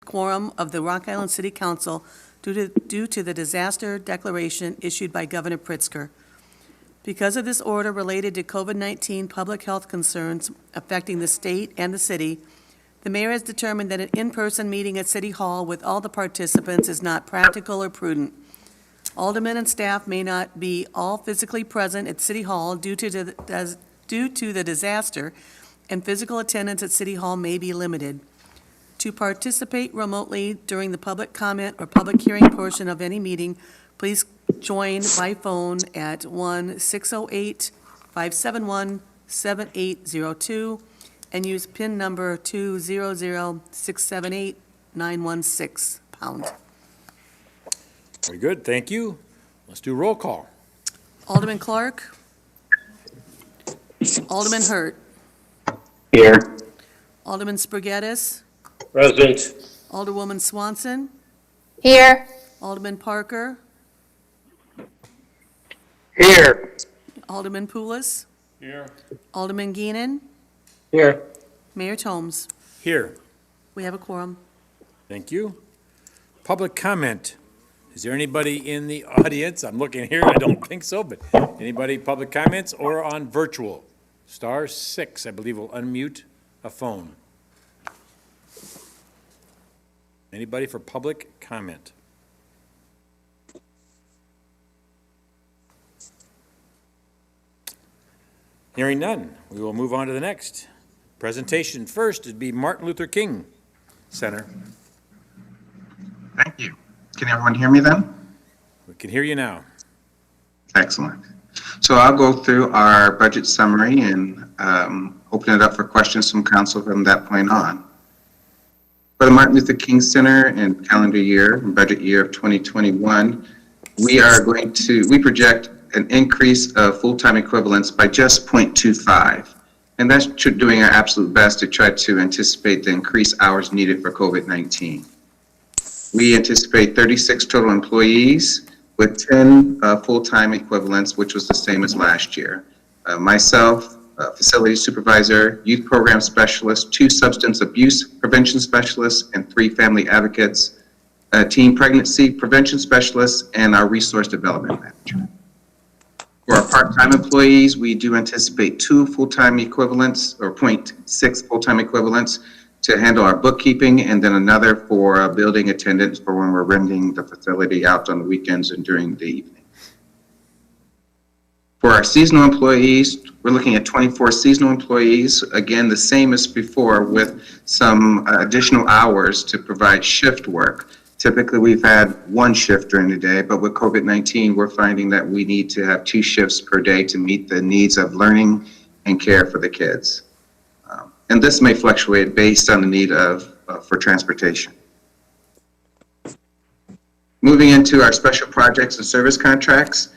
quorum of the Rock Island City Council due to the disaster declaration issued by Governor Pritzker. Because of this order related to COVID-19 public health concerns affecting the state and the city, the mayor has determined that an in-person meeting at City Hall with all the participants is not practical or prudent. Aldermen and staff may not be all physically present at City Hall due to the disaster, and physical attendance at City Hall may be limited. To participate remotely during the public comment or public hearing portion of any meeting, please join by phone at 1-608-571-7802 and use PIN number 200678916 pound. Very good, thank you. Let's do roll call. Alderman Clark. Alderman Hurt. Here. Alderman Spargettis. Present. Alderwoman Swanson. Here. Alderman Parker. Here. Alderman Poulos. Here. Alderman Geenan. Here. Mayor Tomes. Here, We have a quorum. thank you. Public comment. Is there anybody in the audience? I'm looking here, I don't think so, but anybody public comments or on virtual? *6, I believe, will unmute a phone. Anybody for public comment? Hearing none, we will move on to the next presentation. First, it'd be Martin Luther King Center. Thank you. Can everyone hear me then? We can hear you now. Excellent. So I'll go through our budget summary and open it up for questions from council from that point on. For the Martin Luther King Center and calendar year and budget year of 2021, we project an increase of full-time equivalents by just 0.25. And that's doing our absolute best to try to anticipate the increased hours needed for COVID-19. We anticipate 36 total employees with 10 full-time equivalents, which was the same as last year. Myself, facility supervisor, youth program specialist, 2 substance abuse prevention specialists, and 3 family advocates, a teen pregnancy prevention specialist, and our resource development manager. For our part-time employees, we do anticipate 2 full-time equivalents, or 0.6 full-time equivalents, to handle our bookkeeping, and then another for building attendance for when we're renting the facility out on the weekends and during the evening. For our seasonal employees, we're looking at 24 seasonal employees, again, the same as before, with some additional hours to provide shift work. Typically, we've had 1 shift during the day, but with COVID-19, we're finding that we need to have 2 shifts per day to meet the needs of learning and care for the kids. And this may fluctuate based on the need for transportation. Moving into our special projects and service contracts,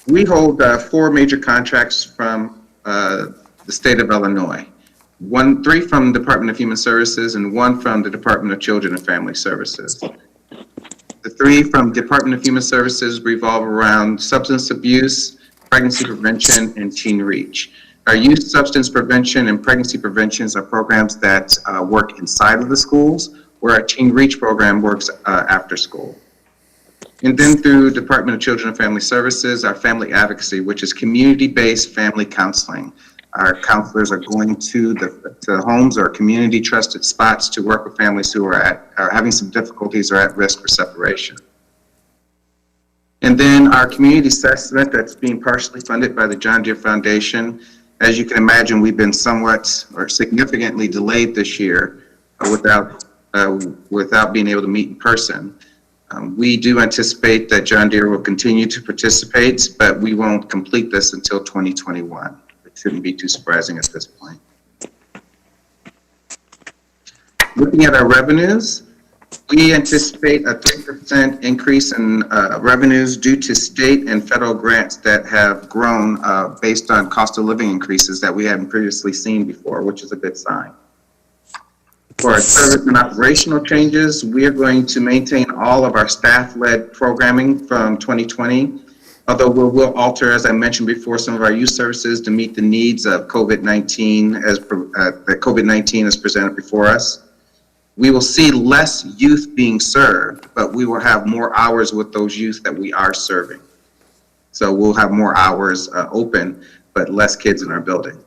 we hold 4 major contracts from the state of Illinois. 3 from the Department of Human Services and 1 from the Department of Children and Family Services. The 3 from Department of Human Services revolve around substance abuse, pregnancy prevention, and teen reach. Our youth substance prevention and pregnancy preventions are programs that work inside of the schools, where our teen reach program works after school. And then through Department of Children and Family Services, our family advocacy, which is community-based family counseling. Our counselors are going to the homes or community trusted spots to work with families who are having some difficulties or at risk for separation. And then our community assessment that's being partially funded by the John Deere Foundation. As you can imagine, we've been somewhat or significantly delayed this year without being able to meet in person. We do anticipate that John Deere will continue to participate, but we won't complete this until 2021. It shouldn't be too surprising at this point. Looking at our revenues, we anticipate a 3% increase in revenues due to state and federal grants that have grown based on cost of living increases that we hadn't previously seen before, which is a good sign. For our service and operational changes, we are going to maintain all of our staff-led programming from 2020, although we will alter, as I mentioned before, some of our youth services to meet the needs of COVID-19 as COVID-19 is presented before us. we will see less youth being served, but we will have more hours with those youth that we are serving. So we'll have more hours open, but less kids in our building.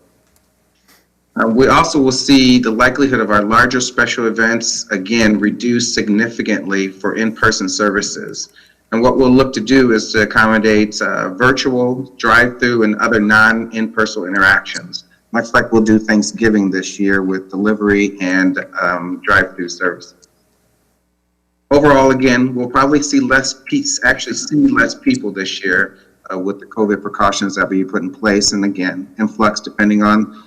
We also will see the likelihood of our larger special events, again, reduce significantly for in-person services. And what we'll look to do is to accommodate virtual, drive-through, and other non-in-person interactions, much like we'll do Thanksgiving this year with delivery and drive-through services. Overall, again, we'll probably see less people this year with the COVID precautions that we put in place, and again, influx depending on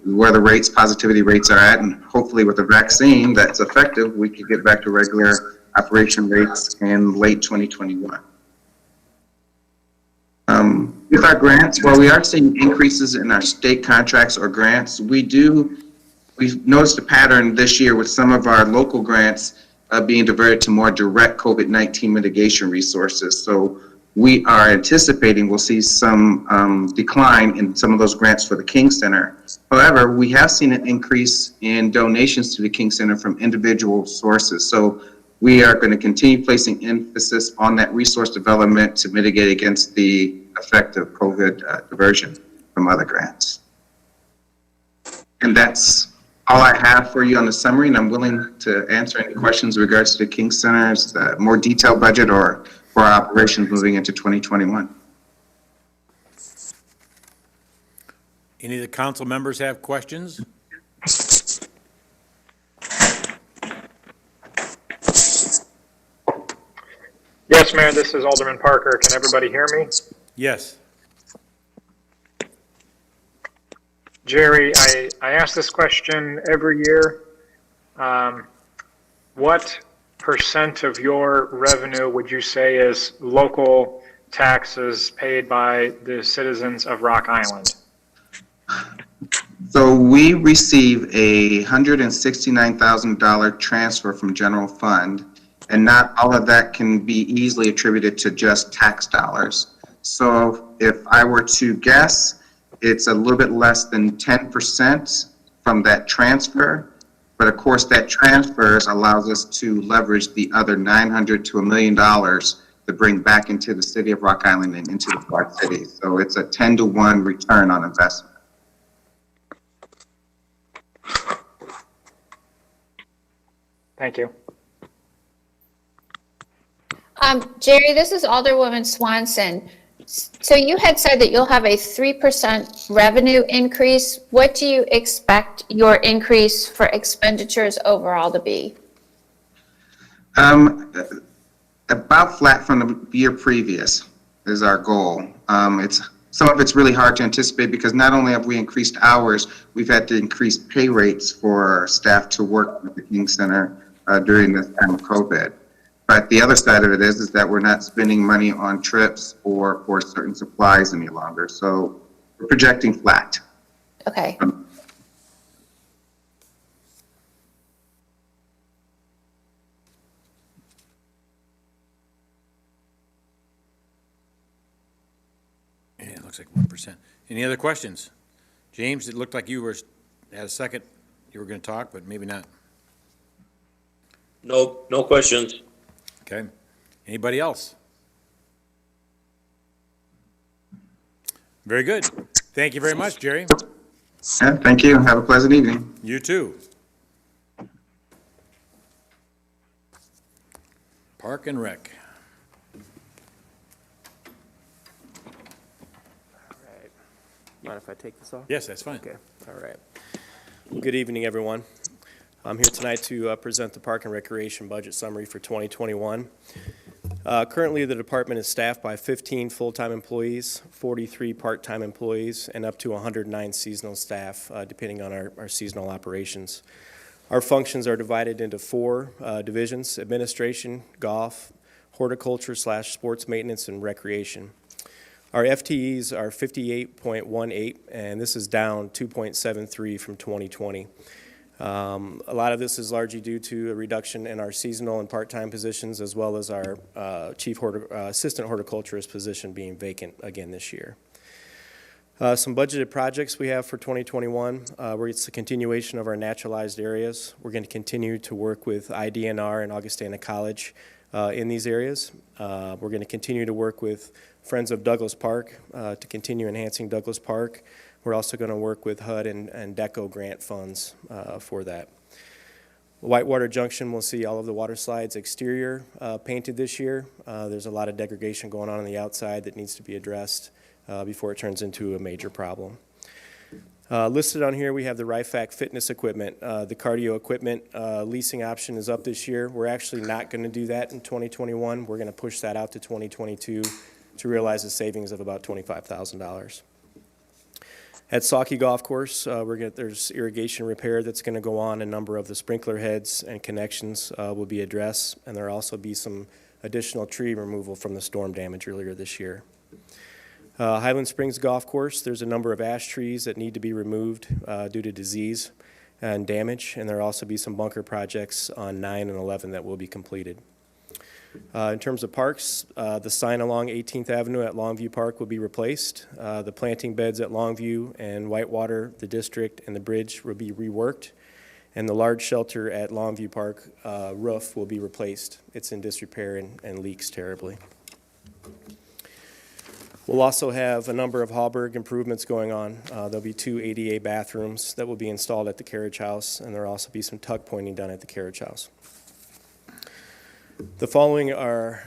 where the positivity rates are at, and hopefully with the vaccine that's effective, we could get back to regular operation rates in late 2021. With our grants, while we are seeing increases in our state contracts or grants, we've noticed a pattern this year with some of our local grants being diverted to more direct COVID-19 mitigation resources. So we are anticipating we'll see some decline in some of those grants for the King Center. However, we have seen an increase in donations to the King Center from individual sources. So we are going to continue placing emphasis on that resource development to mitigate against the effect of COVID diversion from other grants. And that's all I have for you on the summary, and I'm willing to answer any questions in regards to the King Center's more detailed budget or for our operations moving into 2021. Any of the council members have questions? Yes, Mayor, this is Alderman Parker. Can everybody hear me? Yes. Jerry, I ask this question every year. What percent of your revenue would you say is local taxes paid by the citizens of Rock Island? So we receive a $169,000 transfer from general fund, and not all of that can be easily attributed to just tax dollars. So if I were to guess, it's a little bit less than 10% from that transfer. But of course, that transfers allows us to leverage the other $900,000 to $1 million to bring back into the city of Rock Island and into the Quad Cities. So it's a 10-to-1 return on investment. Thank you. Jerry, this is Alderwoman Swanson. So you had said that you'll have a 3% revenue increase. What do you expect your increase for expenditures overall to be? About flat from the year previous is our goal. Some of it's really hard to anticipate because not only have we increased hours, we've had to increase pay rates for our staff to work with the King Center during this time of COVID. But the other side of it is that we're not spending money on trips or for certain supplies any longer. So we're projecting flat. Okay. Yeah, it looks like 1%. Any other questions? James, it looked like you had a second. You were going to talk, but maybe not. No questions. Okay. Anybody else? Very good. Thank you very much, Jerry. Yeah, thank you. Have a pleasant evening. You too. Park and Rec. Mind if I take this off? Yes, that's fine. Okay, all right. Well, good evening, everyone. I'm here tonight to present the Park and Recreation Budget Summary for 2021. Currently, the department is staffed by 15 full-time employees, 43 part-time employees, and up to 109 seasonal staff, depending on our seasonal operations. Our functions are divided into 4 divisions: administration, golf, horticulture/sports maintenance, and recreation. Our FTEs are 58.18, and this is down 2.73 from 2020. A lot of this is largely due to a reduction in our seasonal and part-time positions, as well as our assistant horticulturist position being vacant again this year. Some budgeted projects we have for 2021, where it's a continuation of our naturalized areas. We're going to continue to work with IDNR and Augustana College in these areas. We're going to continue to work with Friends of Douglas Park to continue enhancing Douglas Park. We're also going to work with HUD and DECO grant funds for that. Whitewater Junction will see all of the water slides exterior painted this year. There's a lot of degradation going on the outside that needs to be addressed before it turns into a major problem. Listed on here, we have the RIFAC fitness equipment. The cardio equipment leasing option is up this year. We're actually not going to do that in 2021. We're going to push that out to 2022 to realize a savings of about $25,000. At Saukey Golf Course, there's irrigation repair that's going to go on. A number of the sprinkler heads and connections will be addressed, and there'll also be some additional tree removal from the storm damage earlier this year. Highland Springs Golf Course, there's a number of ash trees that need to be removed due to disease and damage, and there'll also be some bunker projects on 9 and 11 that will be completed. In terms of parks, the sign along 18th Avenue at Longview Park will be replaced. The planting beds at Longview and Whitewater, the district, and the bridge will be reworked. And the large shelter at Longview Park roof will be replaced. It's in disrepair and leaks terribly. We'll also have a number of Hallberg improvements going on. There'll be 2 ADA bathrooms that will be installed at the Carriage House, and there'll also be some tuck pointing done at the Carriage House. The following are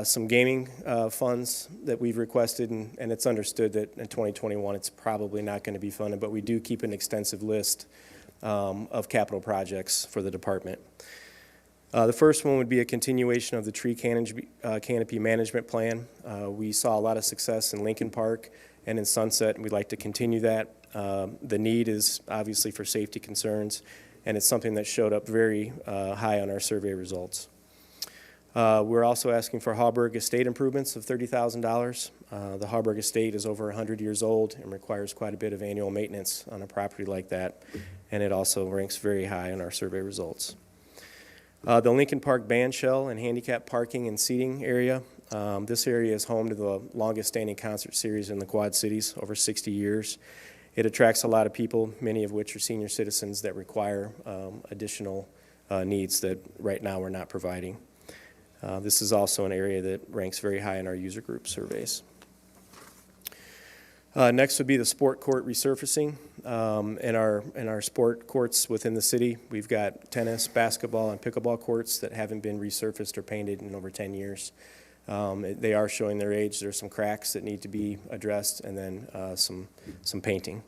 some gaming funds that we've requested, and it's understood that in 2021 it's probably not going to be funded, but we do keep an extensive list of capital projects for the department. The first one would be a continuation of the tree canopy management plan. We saw a lot of success in Lincoln Park and in Sunset, and we'd like to continue that. The need is obviously for safety concerns, and it's something that showed up very high on our survey results. We're also asking for Hallberg Estate improvements of $30,000. The Hallberg Estate is over 100 years old and requires quite a bit of annual maintenance on a property like that, and it also ranks very high in our survey results. The Lincoln Park band shell and handicap parking and seating area. This area is home to the longest standing concert series in the Quad Cities, over 60 years. It attracts a lot of people, many of which are senior citizens that require additional needs that right now we're not providing. This is also an area that ranks very high in our user group surveys. Next would be the sport court resurfacing. In our sport courts within the city, we've got tennis, basketball, and pickleball courts that haven't been resurfaced or painted in over 10 years. They are showing their age. There's some cracks that need to be addressed, and then some painting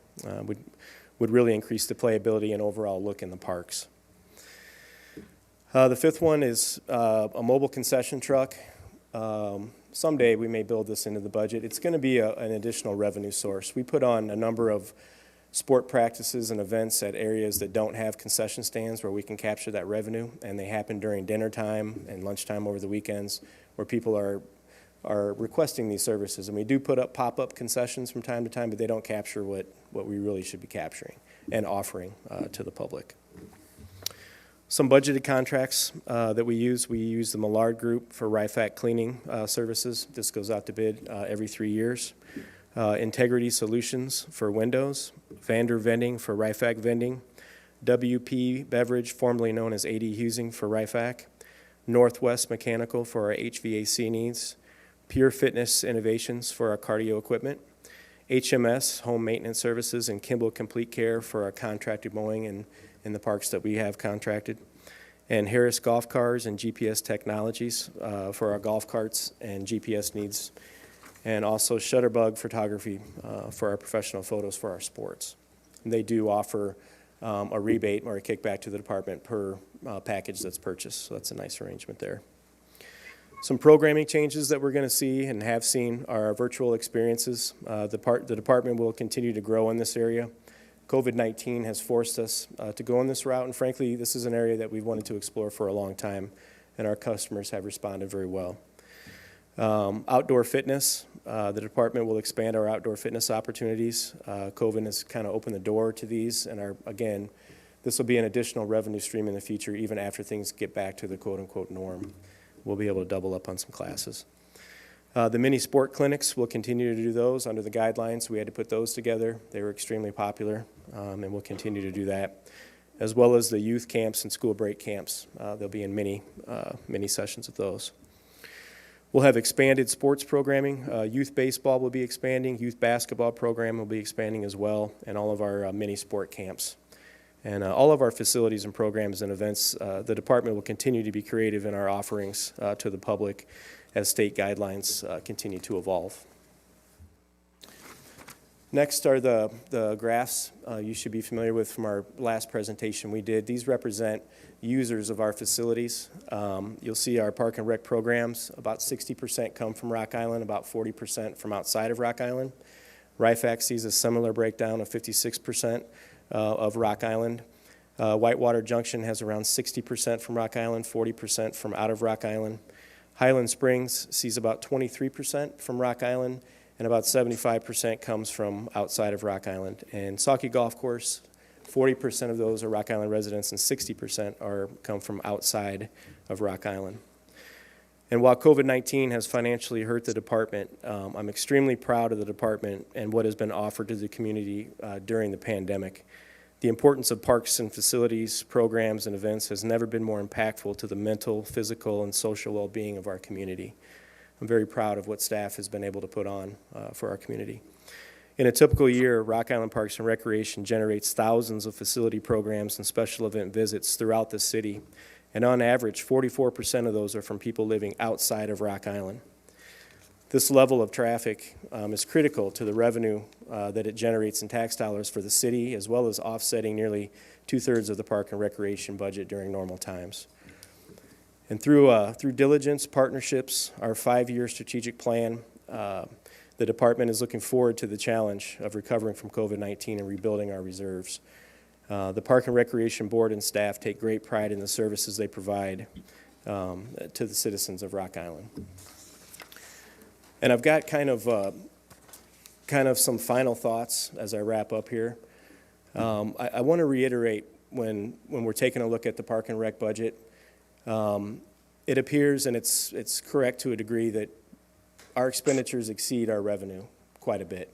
would really increase the playability and overall look in the parks. The fifth one is a mobile concession truck. Someday we may build this into the budget. It's going to be an additional revenue source. We put on a number of sport practices and events at areas that don't have concession stands where we can capture that revenue, and they happen during dinner time and lunchtime over the weekends where people are requesting these services. And we do put up pop-up concessions from time to time, but they don't capture what we really should be capturing and offering to the public. Some budgeted contracts that we use the Millard Group for RIFAC cleaning services. This goes out to bid every 3 years. Integrity Solutions for windows, Vander Vending for RIFAC vending, WP Beverage, formerly known as AD Husing for RIFAC, Northwest Mechanical for our HVAC needs, Pure Fitness Innovations for our cardio equipment, HMS Home Maintenance Services, and Kimball Complete Care for our contracted mowing and in the parks that we have contracted, and Harris Golf Cars and GPS Technologies for our golf carts and GPS needs, and also Shutterbug Photography for our professional photos for our sports. And they do offer a rebate or a kickback to the department per package that's purchased, so that's a nice arrangement there. Some programming changes that we're going to see and have seen are our virtual experiences. The department will continue to grow in this area. COVID-19 has forced us to go on this route, and frankly, this is an area that we've wanted to explore for a long time, and our customers have responded very well. Outdoor fitness, the department will expand our outdoor fitness opportunities. COVID has kind of opened the door to these, and again, this will be an additional revenue stream in the future, even after things get back to the quote-unquote norm. We'll be able to double up on some classes. The mini sport clinics, we'll continue to do those under the guidelines. We had to put those together. They were extremely popular, and we'll continue to do that, as well as the youth camps and school break camps. They'll be in mini sessions of those. We'll have expanded sports programming. Youth baseball will be expanding. Youth basketball program will be expanding as well, and all of our mini sport camps. And all of our facilities and programs and events, the department will continue to be creative in our offerings to the public as state guidelines continue to evolve. Next are the graphs you should be familiar with from our last presentation we did. These represent users of our facilities. You'll see our park and rec programs, about 60% come from Rock Island, about 40% from outside of Rock Island. RIFAC sees a similar breakdown of 56% of Rock Island. Whitewater Junction has around 60% from Rock Island, 40% from out of Rock Island. Highland Springs sees about 23% from Rock Island, and about 75% comes from outside of Rock Island. And Sauckie Golf Course, 40% of those are Rock Island residents, and 60% come from outside of Rock Island. And while COVID-19 has financially hurt the department, I'm extremely proud of the department and what has been offered to the community during the pandemic. The importance of parks and facilities, programs, and events has never been more impactful to the mental, physical, and social well-being of our community. I'm very proud of what staff has been able to put on for our community. In a typical year, Rock Island Parks and Recreation generates thousands of facility programs and special event visits throughout the city, and on average, 44% of those are from people living outside of Rock Island. This level of traffic is critical to the revenue that it generates in tax dollars for the city, as well as offsetting nearly 2/3 of the park and recreation budget during normal times. And through diligence, partnerships, our 5-year strategic plan, the department is looking forward to the challenge of recovering from COVID-19 and rebuilding our reserves. The Park and Recreation Board and staff take great pride in the services they provide to the citizens of Rock Island. And I've got kind of some final thoughts as I wrap up here. I want to reiterate when we're taking a look at the Park and Rec budget, it appears, and it's correct to a degree, that our expenditures exceed our revenue quite a bit.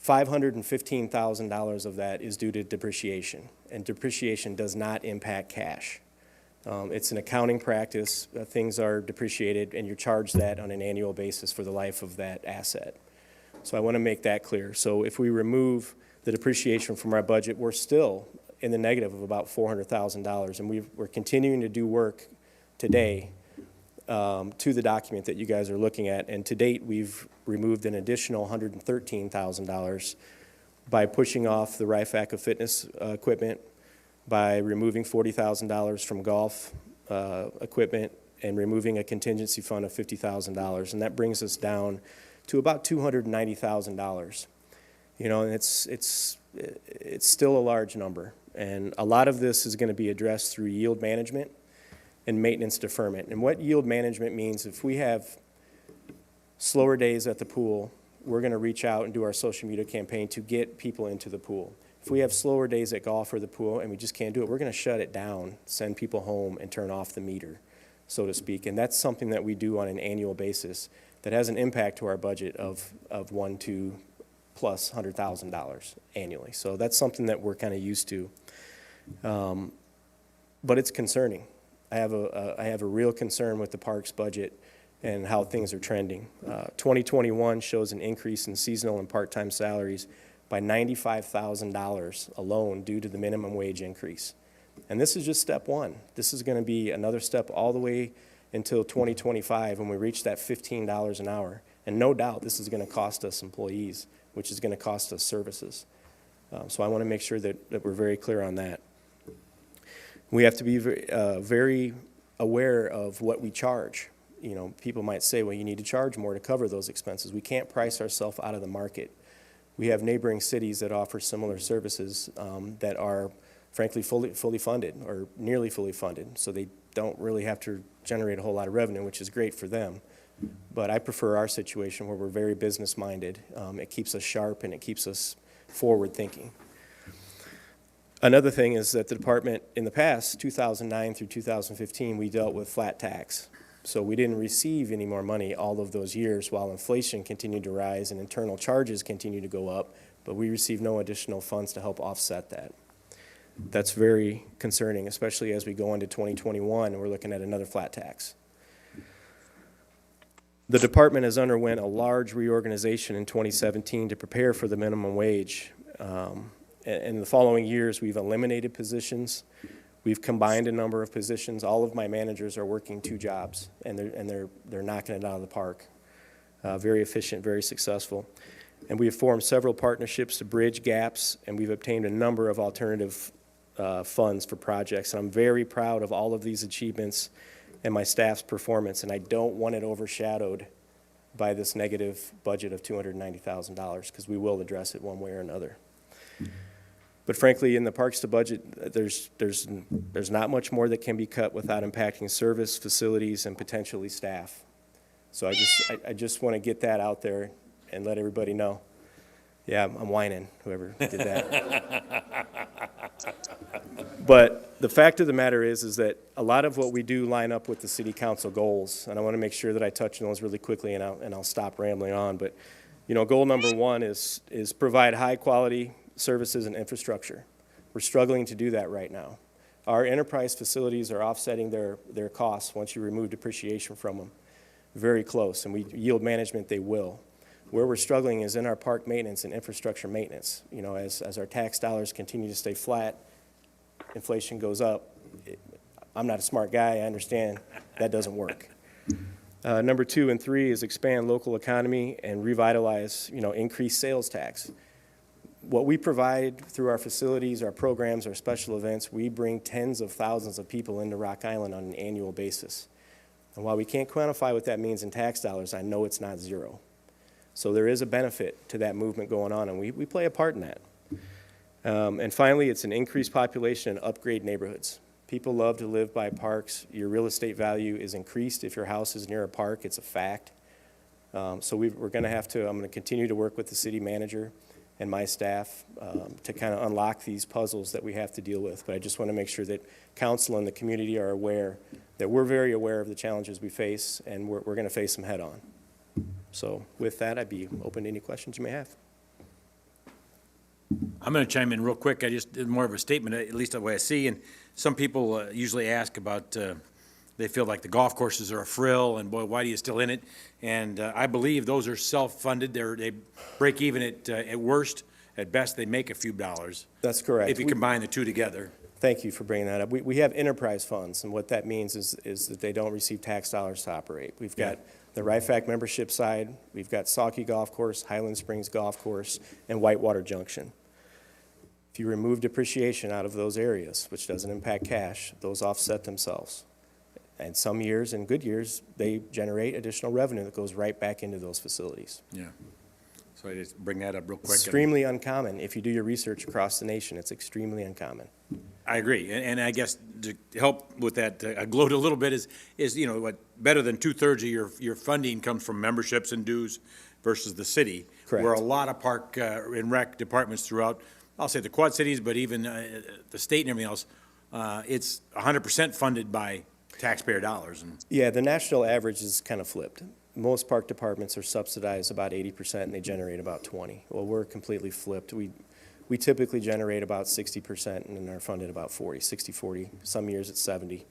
$515,000 of that is due to depreciation, and depreciation does not impact cash. It's an accounting practice. Things are depreciated, and you're charged that on an annual basis for the life of that asset. So I want to make that clear. So if we remove the depreciation from our budget, we're still in the negative of about $400,000, and we're continuing to do work today to the document that you guys are looking at, and to date, we've removed an additional $113,000 by pushing off the RIFAC of fitness equipment, by removing $40,000 from golf equipment, and removing a contingency fund of $50,000, and that brings us down to about $290,000. You know, and it's still a large number, and a lot of this is going to be addressed through yield management and maintenance deferment. And what yield management means, if we have slower days at the pool, we're going to reach out and do our social media campaign to get people into the pool. If we have slower days at golf or the pool and we just can't do it, we're going to shut it down, send people home, and turn off the meter, so to speak. And that's something that we do on an annual basis that has an impact to our budget of $1 to plus $100,000 annually. So that's something that we're kind of used to. But it's concerning. I have a real concern with the parks budget and how things are trending. 2021 shows an increase in seasonal and part-time salaries by $95,000 alone due to the minimum wage increase. And this is just step one. This is going to be another step all the way until 2025 when we reach that $15 an hour. And no doubt this is going to cost us employees, which is going to cost us services. So I want to make sure that we're very clear on that. We have to be very aware of what we charge. You know, people might say, well, you need to charge more to cover those expenses. We can't price ourselves out of the market. We have neighboring cities that offer similar services that are, frankly, fully funded or nearly fully funded. So they don't really have to generate a whole lot of revenue, which is great for them. But I prefer our situation where we're very business-minded. It keeps us sharp and it keeps us forward-thinking. Another thing is that the department, in the past, 2009 through 2015, we dealt with flat tax. So we didn't receive any more money all of those years while inflation continued to rise and internal charges continued to go up, but we received no additional funds to help offset that. That's very concerning, especially as we go into 2021 and we're looking at another flat tax. The department has underwent a large reorganization in 2017 to prepare for the minimum wage. In the following years, we've eliminated positions. We've combined a number of positions. All of my managers are working 2 jobs, and they're knocking it out of the park. Very efficient, very successful. And we have formed several partnerships to bridge gaps, and we've obtained a number of alternative funds for projects. And I'm very proud of all of these achievements and my staff's performance, and I don't want it overshadowed by this negative budget of $290,000, because we will address it one way or another. But frankly, in the parks to budget, there's not much more that can be cut without impacting service, facilities, and potentially staff. So I just want to get that out there and let everybody know. Yeah, I'm whining, whoever did that. But the fact of the matter is that a lot of what we do line up with the city council goals, and I want to make sure that I touch on those really quickly, and I'll stop rambling on. But, you know, goal number 1 is provide high-quality services and infrastructure. We're struggling to do that right now. Our enterprise facilities are offsetting their costs once you remove depreciation from them. Very close, and we yield management, they will. Where we're struggling is in our park maintenance and infrastructure maintenance. You know, as our tax dollars continue to stay flat, inflation goes up. I'm not a smart guy, I understand that doesn't work. Number 2 and 3 is expand local economy and revitalize, you know, increase sales tax. What we provide through our facilities, our programs, our special events, we bring tens of thousands of people into Rock Island on an annual basis. And while we can't quantify what that means in tax dollars, I know it's not zero. So there is a benefit to that movement going on, and we play a part in that. And finally, it's an increased population and upgrade neighborhoods. People love to live by parks. Your real estate value is increased if your house is near a park. It's a fact. So we're going to have to, I'm going to continue to work with the city manager and my staff to kind of unlock these puzzles that we have to deal with. But I just want to make sure that council and the community are aware that we're very aware of the challenges we face, and we're going to face them head on. So with that, I'd be open to any questions you may have. I'm going to chime in real quick. I just did more of a statement, at least the way I see. And some people usually ask about, they feel like the golf courses are a frill, and boy, why do you still in it? And I believe those are self-funded. They break even at worst. At best, they make a few dollars. That's correct. If you combine the two together. Thank you for bringing that up. We have enterprise funds, and what that means is that they don't receive tax dollars to operate. We've got the RIFAC membership side, we've got Saukey Golf Course, Highland Springs Golf Course, and Whitewater Junction. If you remove depreciation out of those areas, which doesn't impact cash, those offset themselves. And some years, and good years, they generate additional revenue that goes right back into those facilities. Yeah. So I just bring that up real quick. Extremely uncommon. If you do your research across the nation, it's extremely uncommon. I agree, and I guess to help with that, I gloat a little bit is you know what, better than 2/3 of your funding comes from memberships and dues versus the city. Correct. Where a lot of park and rec departments throughout, I'll say the Quad Cities, but even the state and everything else, it's 100% funded by taxpayer dollars. And Yeah, the national average is kind of flipped. Most park departments are subsidized about 80% and they generate about 20%. Well, we're completely flipped. We typically generate about 60% and are funded about 40, 60-40. Some years it's 70.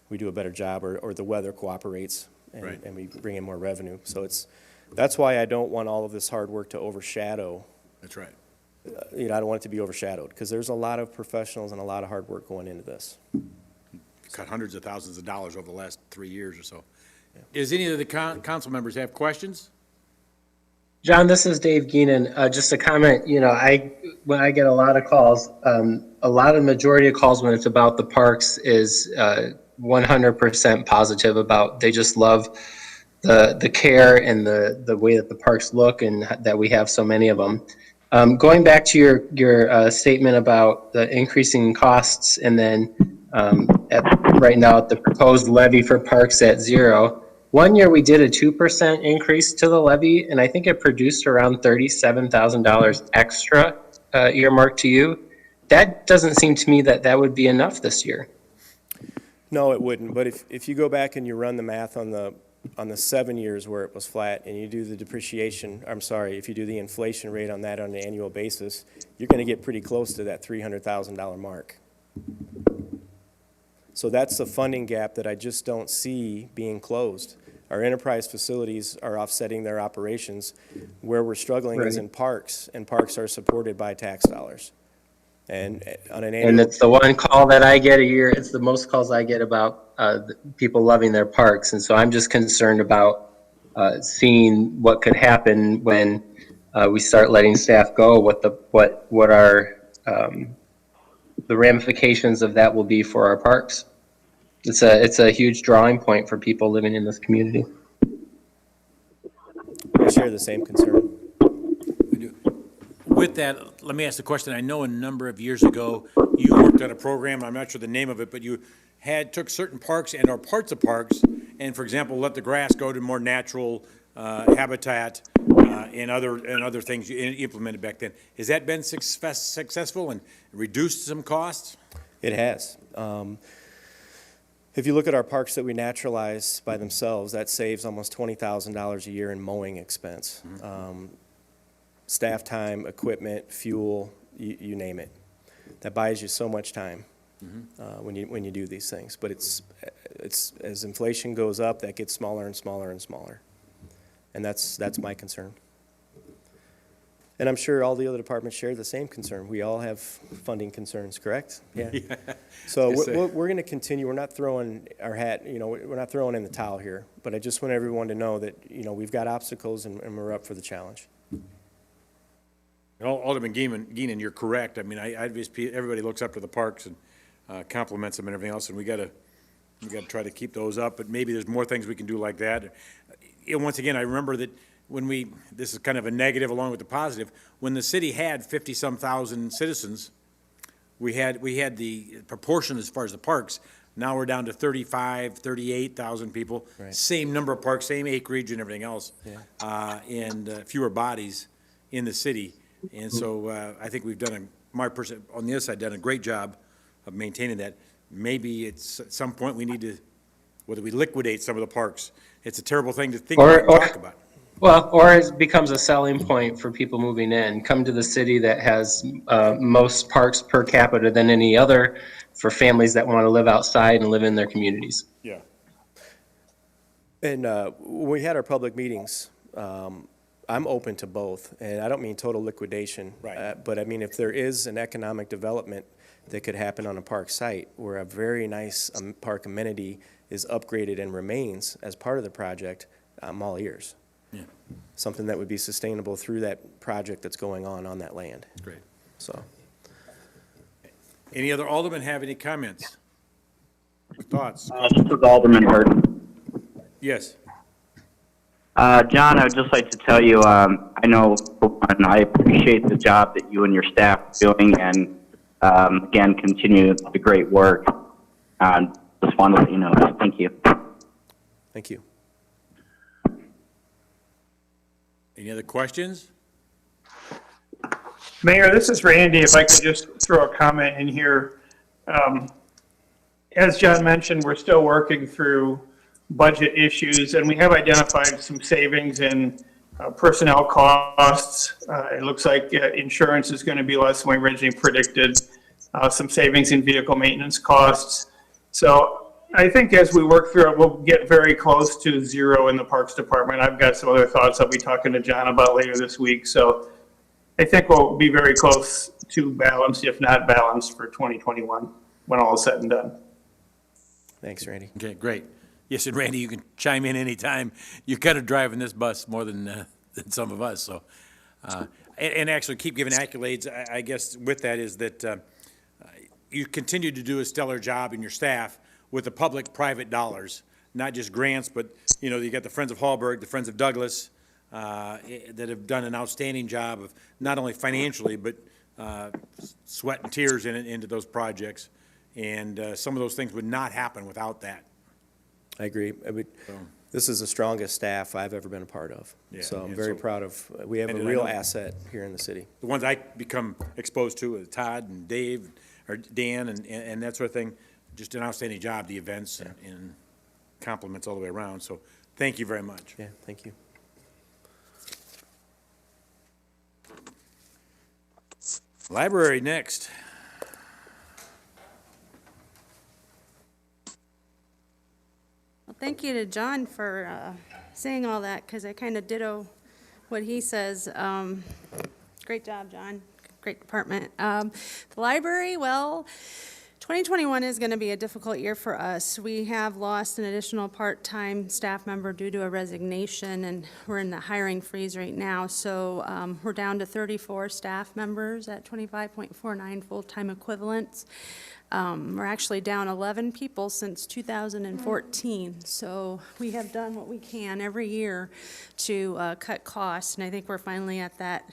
We do a better job, or the weather cooperates, and, Right. and we bring in more revenue. So that's why I don't want all of this hard work to overshadow. that's right. I don't want it to be overshadowed, because there's a lot of professionals and a lot of hard work going into this. Cut hundreds of thousands of dollars over the last 3 years or so. Does any of the council members have questions? John, this is Dave Geenan. Just a comment, when I get a lot of calls, majority of calls when it's about the parks is 100% positive about, they just love the care and the way that the parks look and that we have so many of them. Going back to your statement about the increasing costs and then right now the proposed levy for parks at 0. One year we did a 2% increase to the levy, and I think it produced around $37,000 extra earmarked to you. That doesn't seem to me that would be enough this year. No, it wouldn't, but if you go back and you run the math on the 7 years where it was flat, and you do the depreciation, I'm sorry, if you do the inflation rate on that on an annual basis, you're gonna get pretty close to that $300,000 mark. So that's the funding gap that I just don't see being closed. Our enterprise facilities are offsetting their operations. Where we're struggling is Right. in parks, and parks are supported by tax dollars. And on an And annual, it's the one call that I get a year, it's the most calls I get about people loving their parks. And so I'm just concerned about seeing what could happen when we start letting staff go, what our, the ramifications of that will be for our parks. It's a huge drawing point for people living in this community. I share the same concern. With that, let me ask the question. I know a number of years ago, you worked on a program, I'm not sure the name of it, but you took certain parks and or parts of parks, and for example, let the grass go to more natural habitat and other things you implemented back then. Has that been successful and reduced some costs? It has. If you look at our parks that we naturalize by themselves, that saves almost $20,000 a year in mowing expense. Staff time, equipment, fuel, you name it. That buys you so much time when you do these things. But it's as inflation goes up, that gets smaller and smaller and smaller. And that's my concern. And I'm sure all the other departments share the same concern. We all have funding concerns, correct? Yeah. So Yes, sir. we're going to continue. We're not throwing our hat, we're not throwing in the towel here. But I just want everyone to know that, we've got obstacles and we're up for the challenge. Alderman Geenan, you're correct. I mean, everybody looks up to the parks and compliments them and everything else, and we gotta try to keep those up, but maybe there's more things we can do like that. And once again, I remember that this is kind of a negative along with the positive, when the city had 50-some thousand citizens, we had the proportion as far as the parks. Now we're down to 38,000 people. Right. Same number of parks, same acreage and everything else. Yeah. And fewer bodies in the city. And so I think we've done on the other side, done a great job of maintaining that. Maybe it's, at some point, we need to, whether we liquidate some of the parks. It's a terrible thing to think about and talk about. Well, or it becomes a selling point for people moving in. Come to the city that has most parks per capita than any other for families that want to live outside and live in their communities. Yeah. And when we had our public meetings, I'm open to both, and I don't mean total liquidation. Right. But I mean, if there is an economic development that could happen on a park site where a very nice park amenity is upgraded and remains as part of the project, I'm all ears. Yeah. Something that would be sustainable through that project that's going on that land. Great. So, Any other aldermen have any comments? Thoughts? This is Alderman Hurd. Yes. John, I would just like to tell you, I know, and I appreciate the job that you and your staff are doing, and again, continue the great work. Just wanted to let you know that. Thank you. thank you. Any other questions? Mayor, this is Randy. If I could just throw a comment in here. As John mentioned, we're still working through budget issues, and we have identified some savings in personnel costs. It looks like insurance is going to be less than we originally predicted. Some savings in vehicle maintenance costs. So I think as we work through it, we'll get very close to zero in the Parks Department. I've got some other thoughts I'll be talking to John about later this week. So I think we'll be very close to balanced, if not balanced, for 2021 when all is said and done. Thanks, Randy. Okay, great. Yes, and Randy, you can chime in anytime. You're kind of driving this bus more than some of us, so. And actually keep giving accolades, I guess, with that is that you continue to do a stellar job in your staff with the public-private dollars, not just grants, but, you got the Friends of Hallberg, the Friends of Douglas, that have done an outstanding job of not only financially, but sweat and tears into those projects. And some of those things would not happen without that. I agree. This is the strongest staff I've ever been a part of. Yeah, So I'm and very so- proud of, we have a and I real know- asset here in the city. The ones I become exposed to, Todd and Dave, or Dan, and that sort of thing, just an outstanding job, the events and compliments all the way around, so thank you very much. Yeah, thank you. Library next. Well, thank you to John for saying all that, because I kind of ditto what he says. Great job, John. Great department. The library, well, 2021 is going to be a difficult year for us. We have lost an additional part-time staff member due to a resignation, and we're in the hiring freeze right now. So we're down to 34 staff members at 25.49 full-time equivalents. We're actually down 11 people since 2014. So we have done what we can every year to cut costs, and I think we're finally at that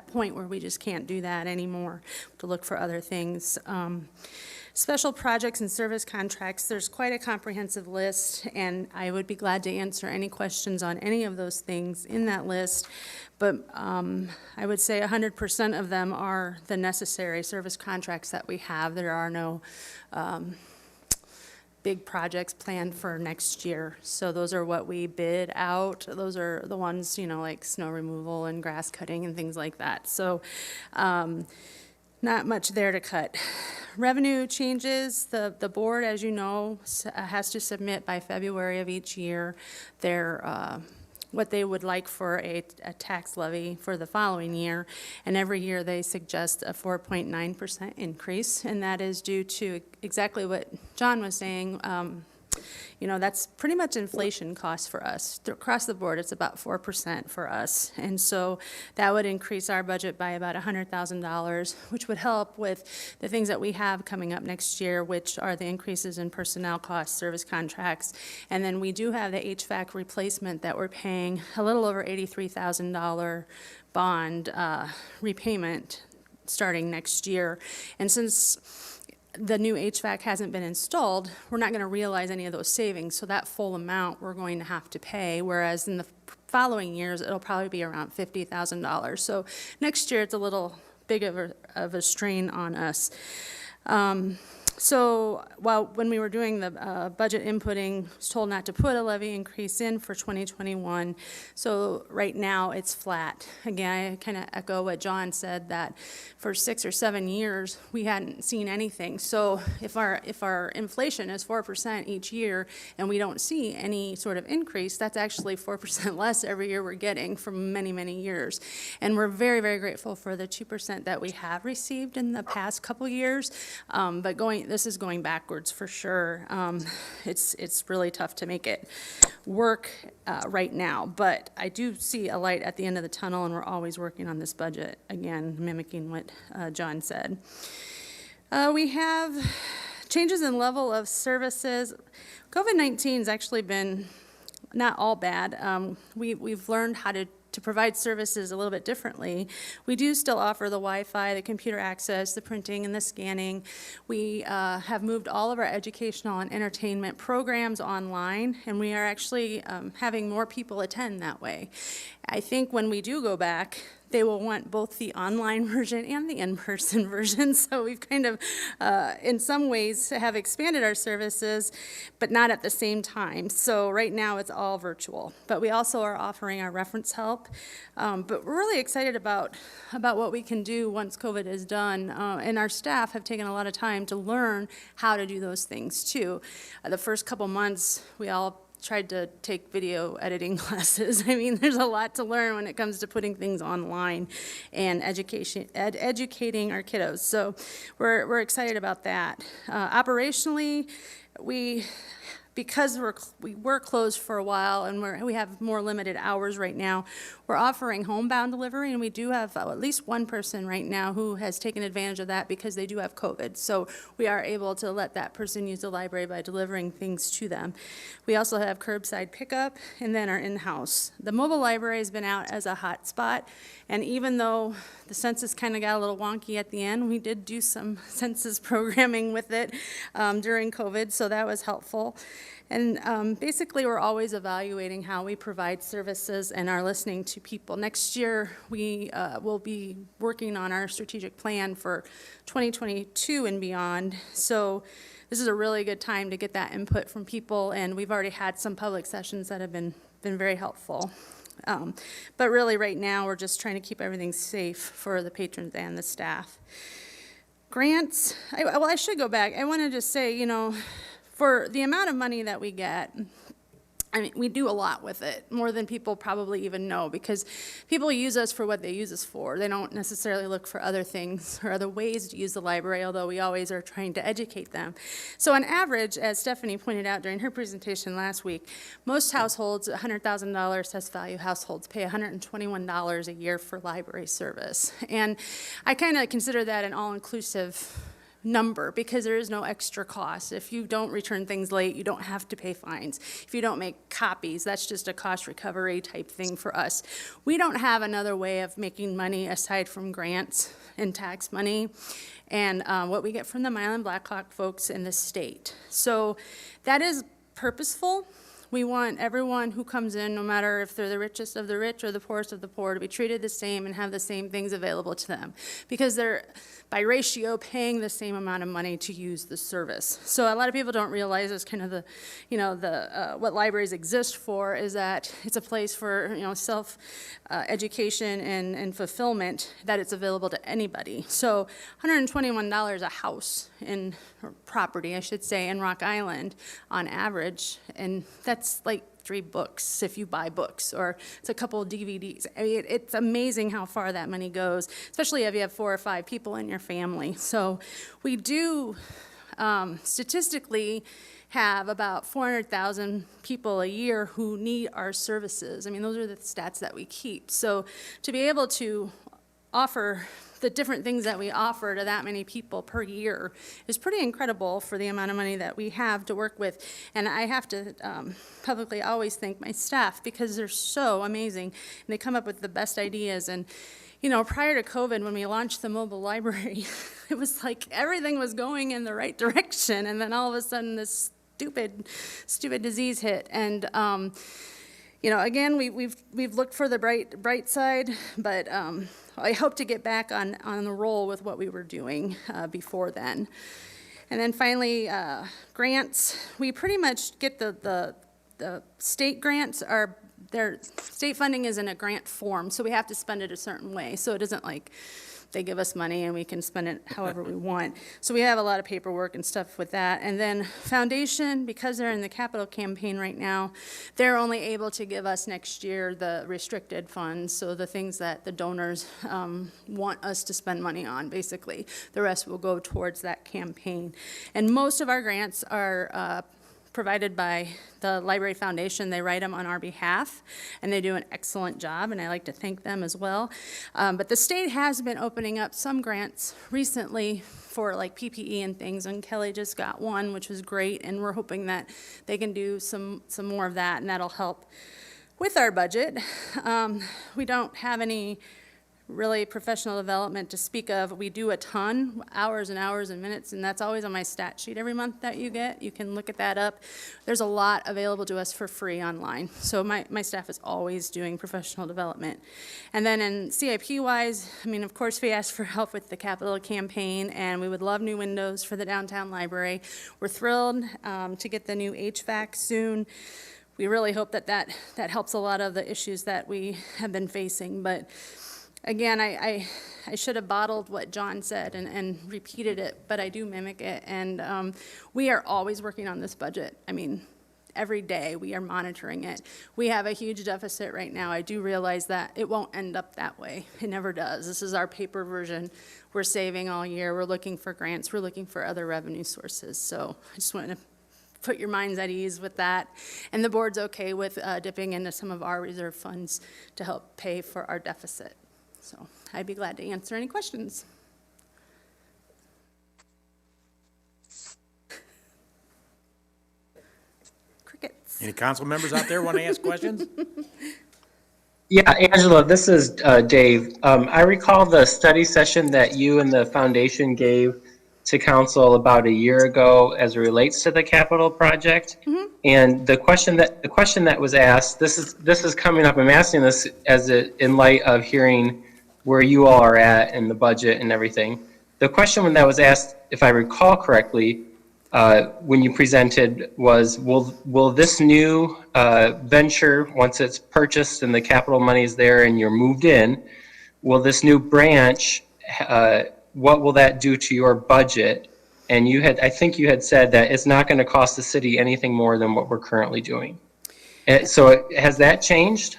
point where we just can't do that anymore, to look for other things. Special projects and service contracts, there's quite a comprehensive list, and I would be glad to answer any questions on any of those things in that list. But I would say 100% of them are the necessary service contracts that we have. There are no big projects planned for next year. So those are what we bid out. Those are the ones, like snow removal and grass cutting and things like that. So not much there to cut. Revenue changes, the board, as you know, has to submit by February of each year their what they would like for a tax levy for the following year. And every year they suggest a 4.9% increase, and that is due to exactly what John was saying. That's pretty much inflation costs for us. Across the board, it's about 4% for us. And so that would increase our budget by about $100,000, which would help with the things that we have coming up next year, which are the increases in personnel costs, service contracts. And then we do have the HVAC replacement that we're paying a little over $83,000 bond repayment starting next year. And since the new HVAC hasn't been installed, we're not going to realize any of those savings. So that full amount we're going to have to pay, whereas in the following years, it'll probably be around $50,000. So next year, it's a little big of a strain on us. So when we were doing the budget inputting, I was told not to put a levy increase in for 2021. So right now it's flat. Again, I kind of echo what John said, that for 6 or 7 years we hadn't seen anything. So if our inflation is 4% each year and we don't see any sort of increase, that's actually 4% less every year we're getting from many, many years. And we're very, very grateful for the 2% that we have received in the past couple years. But this is going backwards for sure. It's really tough to make it work right now, but I do see a light at the end of the tunnel, and we're always working on this budget, again, mimicking what John said. We have changes in level of services. COVID-19 has actually been not all bad. We've learned how to provide services a little bit differently. We do still offer the Wi-Fi, the computer access, the printing, and the scanning. We have moved all of our educational and entertainment programs online, and we are actually having more people attend that way. I think when we do go back, they will want both the online version and the in-person version. So we've kind of, in some ways, have expanded our services, but not at the same time. So right now it's all virtual. But we also are offering our reference help. But we're really excited about what we can do once COVID is done. And our staff have taken a lot of time to learn how to do those things too. The first couple months, we all tried to take video editing classes. I mean, there's a lot to learn when it comes to putting things online and educating our kiddos. So we're excited about that. Operationally, because we were closed for a while and we have more limited hours right now, we're offering homebound delivery, and we do have at least one person right now who has taken advantage of that because they do have COVID. So we are able to let that person use the library by delivering things to them. We also have curbside pickup and then our in-house. The mobile library has been out as a hot spot, and even though the census kind of got a little wonky at the end, we did do some census programming with it during COVID, so that was helpful. And basically, we're always evaluating how we provide services and are listening to people. Next year, we will be working on our strategic plan for 2022 and beyond. So this is a really good time to get that input from people, and we've already had some public sessions that have been very helpful. But really, right now, we're just trying to keep everything safe for the patrons and the staff. Grants, I should go back. I want to just say, you know, for the amount of money that we get, I mean, we do a lot with it, more than people probably even know, because people use us for what they use us for. They don't necessarily look for other things or other ways to use the library, although we always are trying to educate them. So on average, as Stephanie pointed out during her presentation last week, most households, $100,000 assessed value households, pay $121 a year for library service. And I kind of consider that an all-inclusive number, because there is no extra cost. If you don't return things late, you don't have to pay fines. If you don't make copies, that's just a cost recovery type thing for us. We don't have another way of making money aside from grants and tax money and what we get from the Milan Blackhawk folks in the state. So that is purposeful. We want everyone who comes in, no matter if they're the richest of the rich or the poorest of the poor, to be treated the same and have the same things available to them, because they're, by ratio, paying the same amount of money to use the service. So a lot of people don't realize it's kind of the, you know, what libraries exist for is that it's a place for, you know, self-education and fulfillment, that it's available to anybody. So $121 a house in property, I should say, in Rock Island on average, and that's like 3 books if you buy books, or it's a couple of DVDs. I mean, it's amazing how far that money goes, especially if you have 4 or 5 people in your family. So we do statistically have about 400,000 people a year who need our services. I mean, those are the stats that we keep. So to be able to offer the different things that we offer to that many people per year is pretty incredible for the amount of money that we have to work with. And I have to publicly always thank my staff, because they're so amazing, and they come up with the best ideas. And you know, prior to COVID, when we launched the mobile library, it was like everything was going in the right direction, and then all of a sudden this stupid disease hit. And you know, again, we've looked for the bright side, but I hope to get back on the roll with what we were doing before then. And then finally, grants. We pretty much get the state grants are, their state funding is in a grant form, so we have to spend it a certain way. So it isn't like they give us money and we can spend it however we want. So we have a lot of paperwork and stuff with that. And then foundation, because they're in the capital campaign right now, they're only able to give us next year the restricted funds, so the things that the donors want us to spend money on, basically. The rest will go towards that campaign. And most of our grants are provided by the Library Foundation. They write them on our behalf, and they do an excellent job, and I like to thank them as well. But the state has been opening up some grants recently for like PPE and things, and Kelly just got one, which was great, and we're hoping that they can do some more of that, and that'll help with our budget. We don't have any really professional development to speak of. We do a ton, hours and hours and minutes, and that's always on my stat sheet every month that you get. You can look at that up. There's a lot available to us for free online. So my staff is always doing professional development. And then in CIP-wise, I mean, of course, we asked for help with the capital campaign, and we would love new windows for the downtown library. We're thrilled to get the new HVAC soon. We really hope that helps a lot of the issues that we have been facing, but again, I should have bottled what John said and repeated it, but I do mimic it. And we are always working on this budget. I mean, every day we are monitoring it. We have a huge deficit right now. I do realize that it won't end up that way. It never does. This is our paper version. We're saving all year. We're looking for grants. We're looking for other revenue sources. So I just want to put your minds at ease with that. And the board's okay with dipping into some of our reserve funds to help pay for our deficit. So I'd be glad to answer any questions. Crickets. Any council members out there want to ask questions? Yeah, Angela, this is Dave. I recall the study session that you and the foundation gave to council about a year ago as it relates to the capital project. Mm-hmm. And the question that was asked, this is coming up. I'm asking this in light of hearing where you all are at in the budget and everything. The question that was asked, if I recall correctly, when you presented was, will this new venture, once it's purchased and the capital money is there and you're moved in, will this new branch, what will that do to your budget? And I think you had said that it's not going to cost the city anything more than what we're currently doing. So has that changed?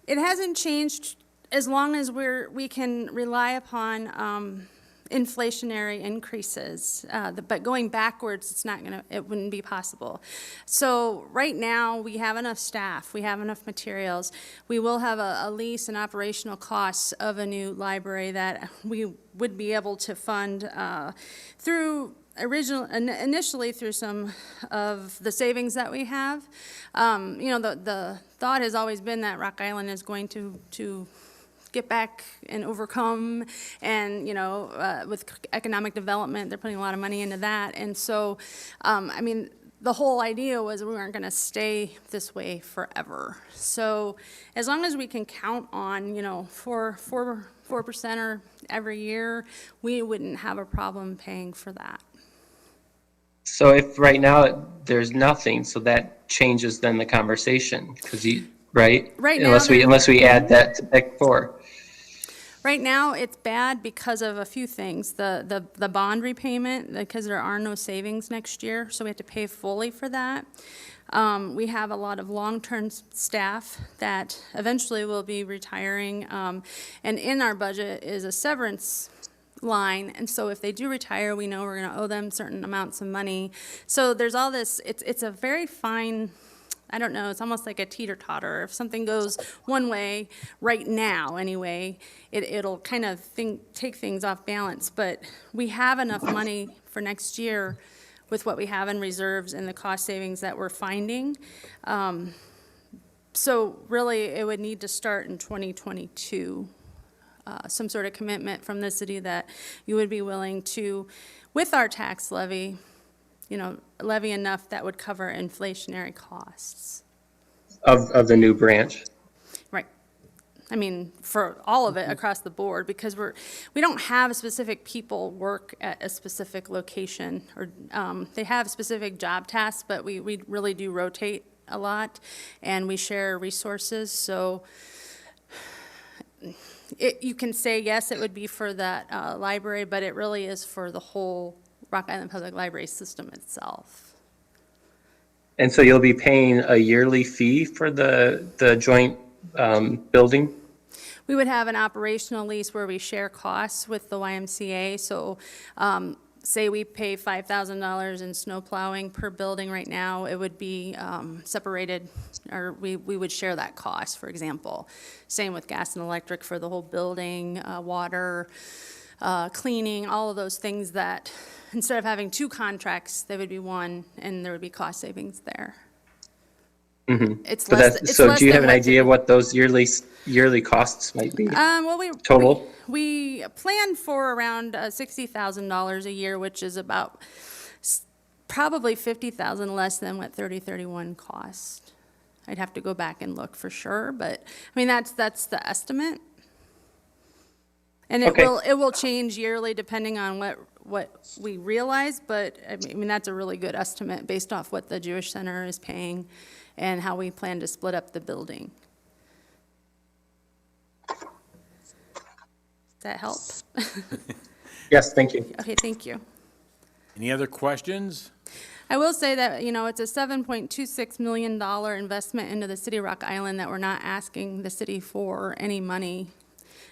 It hasn't changed as long as we can rely upon inflationary increases, but going backwards, it wouldn't be possible. So right now, we have enough staff, we have enough materials. We will have a lease and operational costs of a new library that we would be able to fund initially through some of the savings that we have. The thought has always been that Rock Island is going to get back and overcome, and with economic development, they're putting a lot of money into that. And so, the whole idea was we weren't going to stay this way forever. So as long as we can count on 4% or every year, we wouldn't have a problem paying for that. So if right now there's nothing, so that changes then the conversation, because right? Right now, unless we add that to Act 4. Right now, it's bad because of a few things. The bond repayment, because there are no savings next year, so we have to pay fully for that. We have a lot of long-term staff that eventually will be retiring, and in our budget is a severance line, and so if they do retire, we know we're going to owe them certain amounts of money. So there's all this, it's a very fine, I don't know, it's almost like a teeter-totter. If something goes one way right now anyway, it'll kind of take things off balance. But we have enough money for next year with what we have in reserves and the cost savings that we're finding. So really, it would need to start in 2022. Some sort of commitment from the city that you would be willing to, with our tax levy, levy enough that would cover inflationary costs. Of the new branch? Right. For all of it across the board, because we don't have specific people work at a specific location, or they have specific job tasks, but we really do rotate a lot, and we share resources, so you can say, yes, it would be for that library, but it really is for the whole Rock Island Public Library system itself. And so you'll be paying a yearly fee for the joint building? We would have an operational lease where we share costs with the YMCA. So say we pay $5,000 in snow plowing per building right now, it would be separated, or we would share that cost, for example. Same with gas and electric for the whole building, water, cleaning, all of those things that, instead of having two contracts, there would be one, and there would be cost savings there. Mm-hmm. It's so less. So do you have an idea what those yearly costs might be? Total. We plan for around $60,000 a year, which is about probably $50,000 less than what 3031 cost. I'd have to go back and look for sure, but that's the estimate. And it will change yearly depending on what we realize, but that's a really good estimate based off what the Jewish Center is paying and how we plan to split up the building. Does that help? Yes, thank you. Okay, thank you. Any other questions? I will say that, it's a $7.26 million investment into the city of Rock Island that we're not asking the city for any money.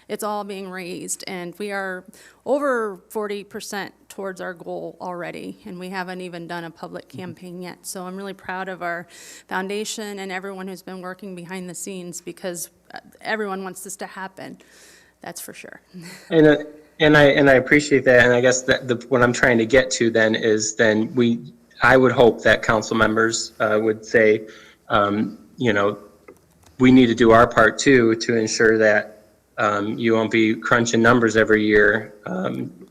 It's all being raised, and we are over 40% towards our goal already, and we haven't even done a public campaign yet. So I'm really proud of our foundation and everyone who's been working behind the scenes, because everyone wants this to happen. That's for sure. And I appreciate that, and I guess that what I'm trying to get to then is I would hope that council members would say, we need to do our part too to ensure that you won't be crunching numbers every year.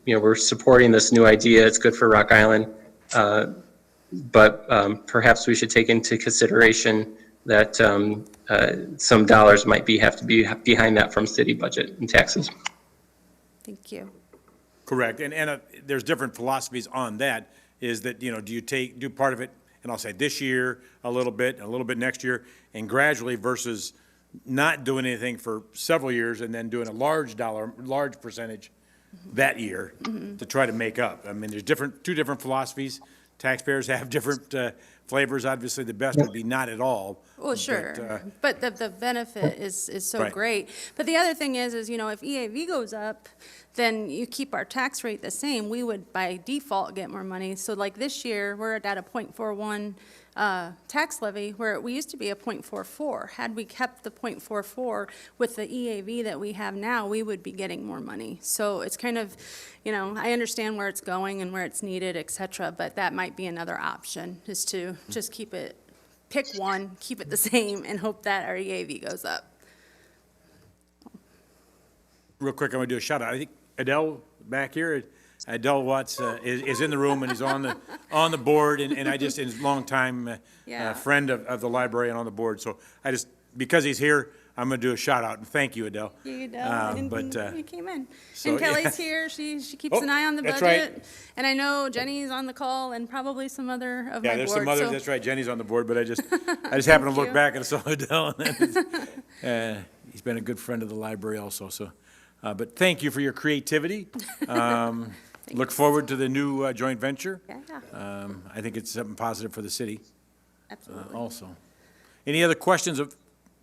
We're supporting this new idea. It's good for Rock Island, but perhaps we should take into consideration that some dollars might have to be behind that from city budget and taxes. Thank you. Correct, and there's different philosophies on that. is that, do you do part of it, and I'll say this year, a little bit next year, and gradually versus not doing anything for several years and then doing a large percentage that year to try to make up. I mean, there's two different philosophies. Taxpayers have different flavors. Obviously, the best would be not at all. Well, sure, but the benefit is so Right. great. But the other thing is, if EAV goes up, then you keep our tax rate the same, we would by default get more money. So like this year, we're at a .41 tax levy, where we used to be a .44. Had we kept the .44 with the EAV that we have now, we would be getting more money. So it's kind of, I understand where it's going and where it's needed, et cetera, but that might be another option, is to just pick one, keep it the same, and hope that our EAV goes up. Real quick, I'm going to do a shout out. I think Adele back here, Adele Watts is in the room and he's on the board, and I just, is a longtime Yeah. friend of the library and on the board. So because he's here, I'm going to do a shout out and thank you, Adele. You know, I didn't but, think you came in. so, And Kelly's yeah. here, she keeps Oh, an eye on the that's budget. right. And I know Jenny's on the call and probably some other of my Yeah, board. there's some others, so- that's right, Jenny's on the board, but I just happened to look you. back and saw Adele. And he's been a good friend of the library also, so. But thank you for your creativity. Look forward to the new joint venture. Yeah, I think it's something positive for the city absolutely. also. Any other questions of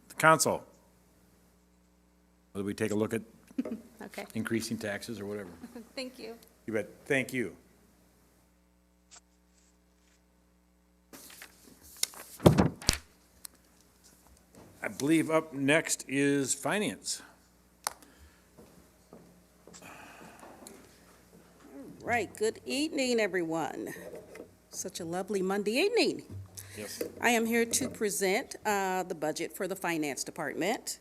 the council? Whether we take a look at Okay, increasing taxes or whatever? thank you. You bet, thank you. I believe up next is finance. Right, good evening, everyone. Such a lovely Monday evening. Yes. I am here to present the budget for the Finance Department.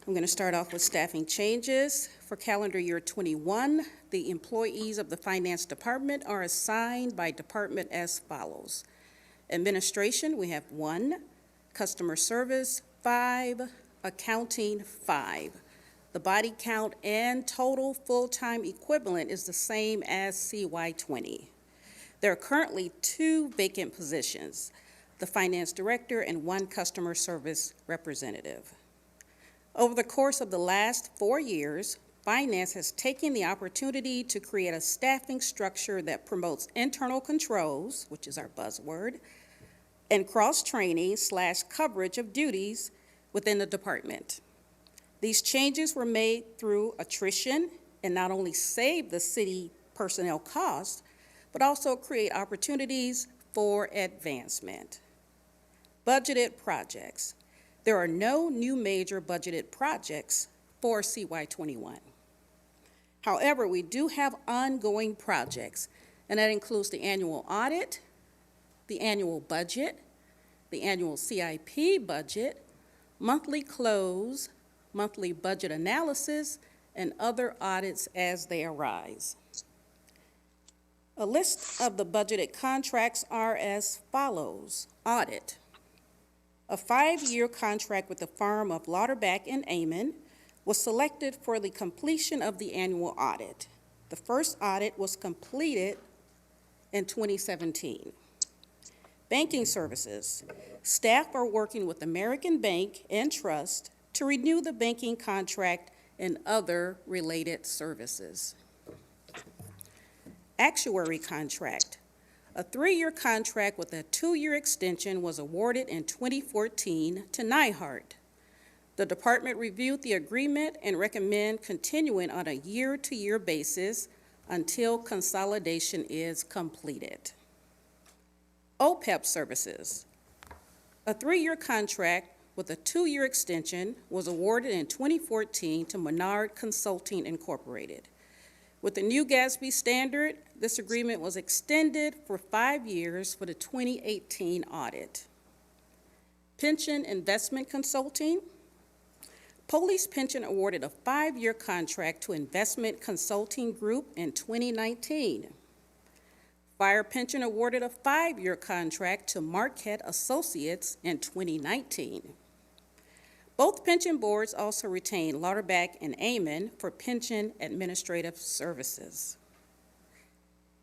I'm going to start off with staffing changes. For calendar year '21, the employees of the Finance Department are assigned by department as follows. Administration, we have 1. Customer service, 5. Accounting, 5. The body count and total full-time equivalent is the same as CY20. There are currently 2 vacant positions, the finance director and 1 customer service representative. Over the course of the last 4 years, finance has taken the opportunity to create a staffing structure that promotes internal controls, which is our buzzword, and cross-training/coverage of duties within the department. These changes were made through attrition and not only save the city personnel costs, but also create opportunities for advancement. Budgeted projects. There are no new major budgeted projects for CY21. However, we do have ongoing projects, and that includes the annual audit, the annual budget, the annual CIP budget, monthly close, monthly budget analysis, and other audits as they arise. A list of the budgeted contracts are as follows. Audit. A 5-year contract with the firm of Lauterbach and Amon was selected for the completion of the annual audit. The first audit was completed in 2017. Banking services. Staff are working with American Bank and Trust to renew the banking contract and other related services. Actuary contract. A 3-year contract with a 2-year extension was awarded in 2014 to Nyhart. The department reviewed the agreement and recommend continuing on a year-to-year basis until consolidation is completed. OPEB services. A 3-year contract with a 2-year extension was awarded in 2014 to Menard Consulting Incorporated. With the new GASB standard, this agreement was extended for 5 years for the 2018 audit. Pension investment consulting. Police Pension awarded a 5-year contract to Investment Consulting Group in 2019. Fire Pension awarded a 5-year contract to Marquette Associates in 2019. Both pension boards also retain Lauterbach and Amon for pension administrative services.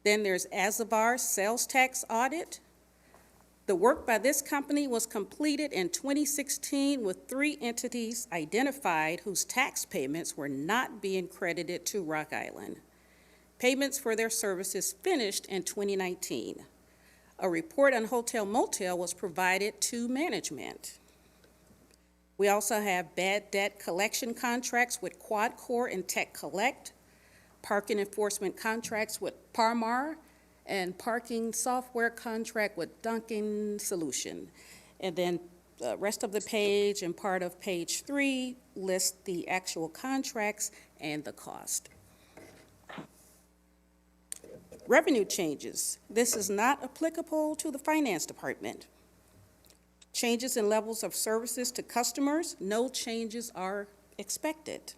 Then there's Azavar Sales Tax Audit. The work by this company was completed in 2016 with 3 entities identified whose tax payments were not being credited to Rock Island. Payments for their services finished in 2019. A report on Hotel Motel was provided to management. We also have bad debt collection contracts with QuadCore and Tech Collect, parking enforcement contracts with Parmar, and parking software contract with Duncan Solution. And then the rest of the page and part of page 3 lists the actual contracts and the cost. Revenue changes. This is not applicable to the finance department. Changes in levels of services to customers, no changes are expected.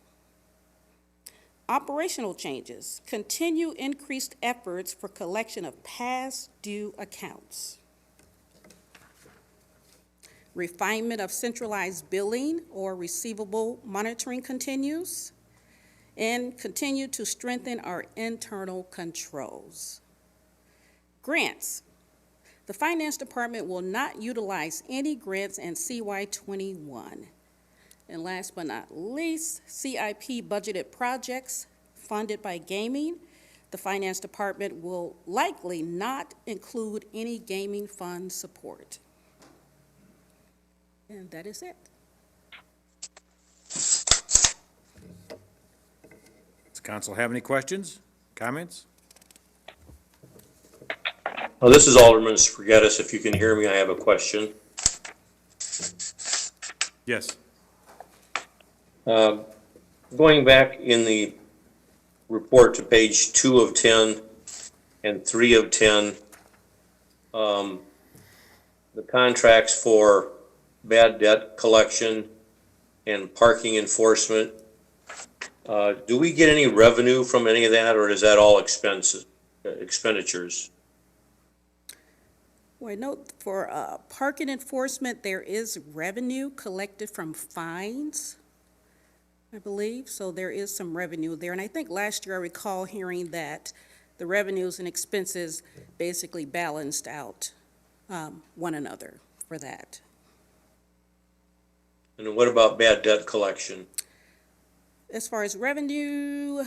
Operational changes, continue increased efforts for collection of past due accounts. Refinement of centralized billing or receivable monitoring continues, and continue to strengthen our internal controls. Grants. The Finance Department will not utilize any grants in CY21. And last but not least, CIP budgeted projects funded by gaming. The Finance Department will likely not include any gaming fund support. And that is it. Does council have any questions, comments? Oh, this is Alderman Spargettis. If you can hear me, I have a question. Yes. Going back in the report to page 2 of 10 and 3 of 10, the contracts for bad debt collection and parking enforcement, do we get any revenue from any of that, or is that all expenditures? Well, I note for parking enforcement, there is revenue collected from fines, I believe, so there is some revenue there. And I think last year I recall hearing that the revenues and expenses basically balanced out one another for that. And what about bad debt collection? As far as revenue,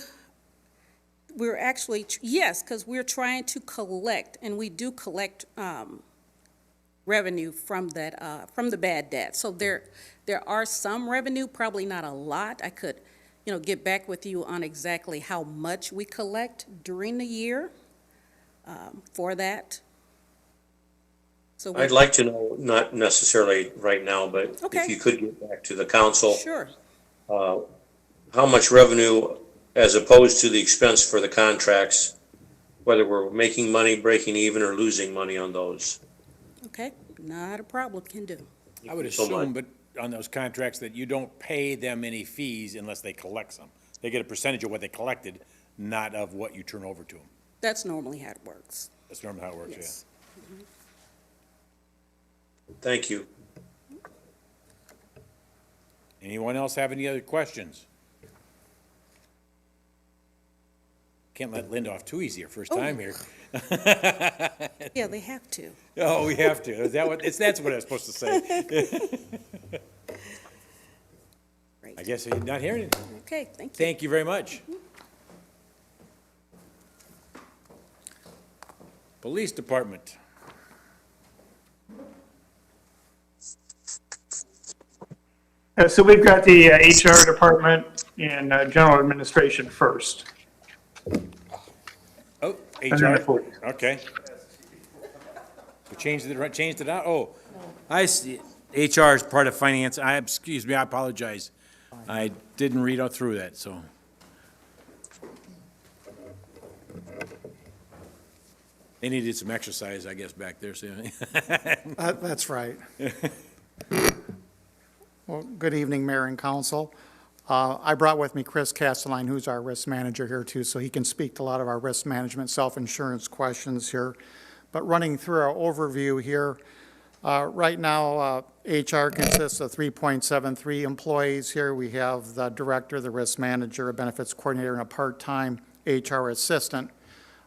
we're actually, yes, because we're trying to collect, and we do collect revenue from that, from the bad debt. So there are some revenue, probably not a lot. I could, get back with you on exactly how much we collect during the year for that. So I'd like to know, not necessarily right now, but Okay. if you could get back to the council, Sure. how much revenue as opposed to the expense for the contracts, whether we're making money, breaking even, or losing money on those. Okay, not a problem, can do. I would So assume, but on those contracts, that you don't pay them any fees unless they collect some. They get a percentage of what they collected, not of what you turn over to them. That's normally how it works. That's normally how it works, yeah. Yes. Thank you. Anyone else have any other questions? Can't let Linda off too easy her first time here. Yeah, they have to. Oh, we have to. Is that what, that's what I was supposed to say. Great. I guess you're not hearing it. Okay, thank you. Thank you very much. Police Department. So we've got the HR department and general administration first. Oh, And then the HR, police. okay. We changed it out, oh, I see, HR is part of finance, excuse me, I apologize. I didn't read out through that, so. They needed some exercise, I guess, back there, so. That's right. Well, good evening, Mayor and Council. I brought with me Chris Castelline, who's our risk manager here too, so he can speak to a lot of our risk management, self-insurance questions here. But running through our overview here, right now, HR consists of 3.73 employees here. We have the director, the risk manager, a benefits coordinator, and a part-time HR assistant.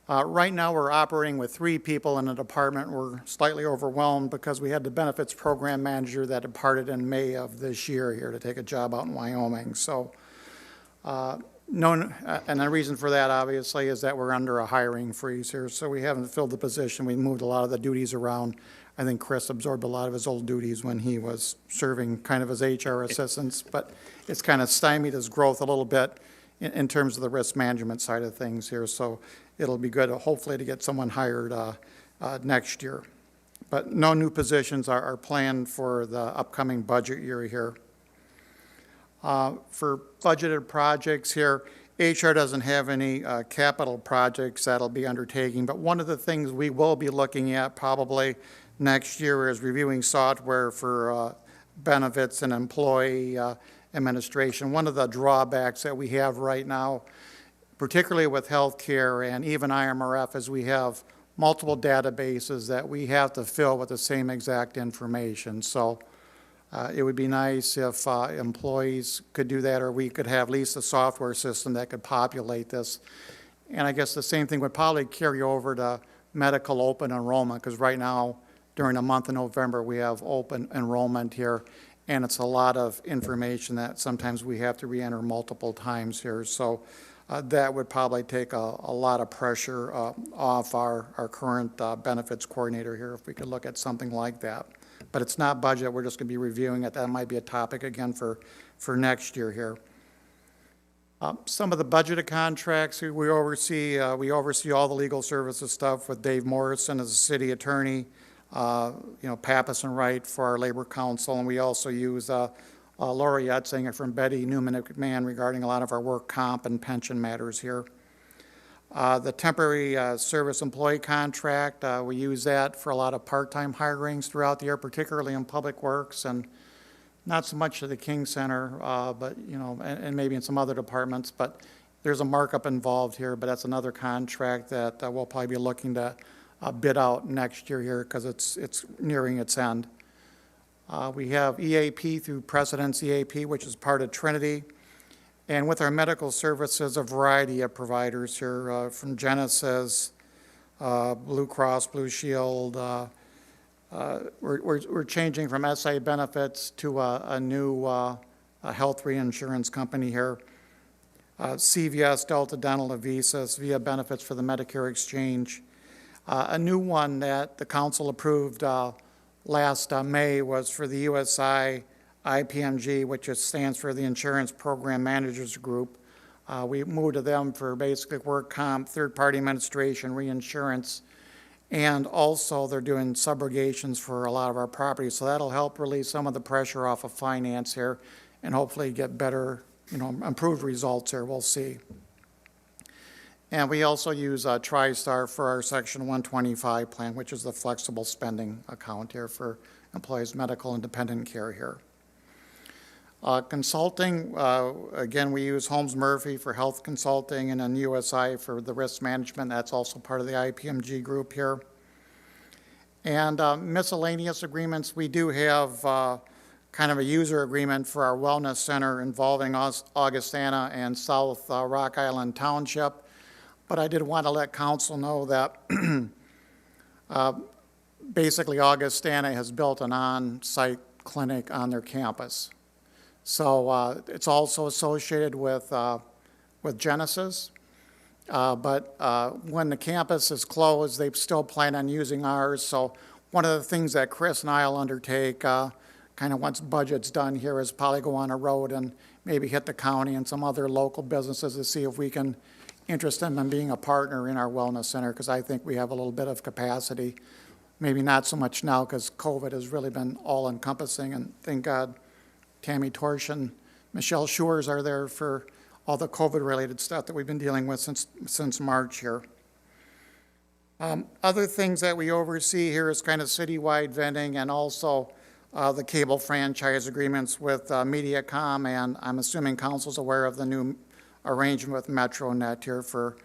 Right now, we're operating with 3 people in the department. We're slightly overwhelmed because we had the benefits program manager that departed in May of this year here to take a job out in Wyoming. So, and the reason for that, obviously, is that we're under a hiring freeze here. So we haven't filled the position. We moved a lot of the duties around. I think Chris absorbed a lot of his old duties when he was serving kind of as HR assistants, but it's kind of stymied his growth a little bit in terms of the risk management side of things here. So it'll be good, hopefully, to get someone hired next year. But no new positions are planned for the upcoming budget year here. For budgeted projects here, HR doesn't have any capital projects that'll be undertaking, but one of the things we will be looking at probably next year is reviewing software for benefits and employee administration. One of the drawbacks that we have right now, particularly with healthcare and even IMRF, is we have multiple databases that we have to fill with the same exact information. So it would be nice if employees could do that, or we could have at least a software system that could populate this. And I guess the same thing would probably carry over to medical open enrollment, because right now, during the month of November, we have open enrollment here, and it's a lot of information that sometimes we have to re-enter multiple times here. So that would probably take a lot of pressure off our current benefits coordinator here if we could look at something like that. But it's not budget. We're just going to be reviewing it. That might be a topic again for next year here. Some of the budgeted contracts we oversee all the legal services stuff with Dave Morrison as a city attorney, Pappas and Wright for our labor council, and we also use Laura Yetzinger from Betty Newman McMahon regarding a lot of our work comp and pension matters here. The temporary service employee contract, we use that for a lot of part-time hirings throughout the year, particularly in Public Works, and not so much to the King Center, but, and maybe in some other departments, but there's a markup involved here, but that's another contract that we'll probably be looking to bid out next year here because it's nearing its end. We have EAP through Precedence EAP, which is part of Trinity. And with our medical services, a variety of providers here, from Genesis, Blue Cross, Blue Shield. We're changing from SI Benefits to a new health reinsurance company here. CVS, Delta Dental, Avisus, via benefits for the Medicare exchange. A new one that the council approved last May was for the USI IPMG, which stands for the Insurance Program Managers Group. We moved to them for basically work comp, third-party administration, reinsurance, and also they're doing subrogations for a lot of our properties. So that'll help relieve some of the pressure off of finance here and hopefully get better, improved results here. We'll see. And we also use TriStar for our Section 125 plan, which is the flexible spending account here for employees' medical and dependent care here. Consulting, again, we use Holmes Murphy for health consulting and then USI for the risk management. That's also part of the IPMG group here. And miscellaneous agreements, we do have kind of a user agreement for our wellness center involving Augustana and South Rock Island Township. But I did want to let council know that basically Augustana has built an on-site clinic on their campus. So it's also associated with Genesis. But when the campus is closed, they still plan on using ours. So one of the things that Chris and I will undertake, kind of once budget's done here, is probably go on a road and maybe hit the county and some other local businesses to see if we can interest them in being a partner in our wellness center, because I think we have a little bit of capacity. Maybe not so much now because COVID has really been all-encompassing, and thank God Tammy Torsch and Michelle Schwarz are there for all the COVID-related stuff that we've been dealing with since March here. Other things that we oversee here is kind of citywide vending and also the cable franchise agreements with MediaCom, and I'm assuming council's aware of the new arrangement with MetroNet here for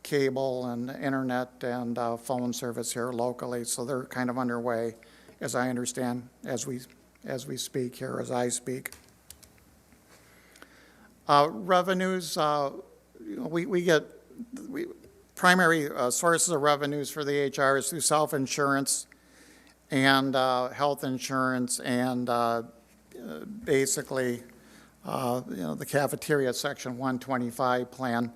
cable and internet and phone service here locally. So they're kind of underway, as I understand, as we speak here, as I speak. Revenues, primary sources of revenues for the HR is through self-insurance and health insurance and basically, the cafeteria Section 125 plan.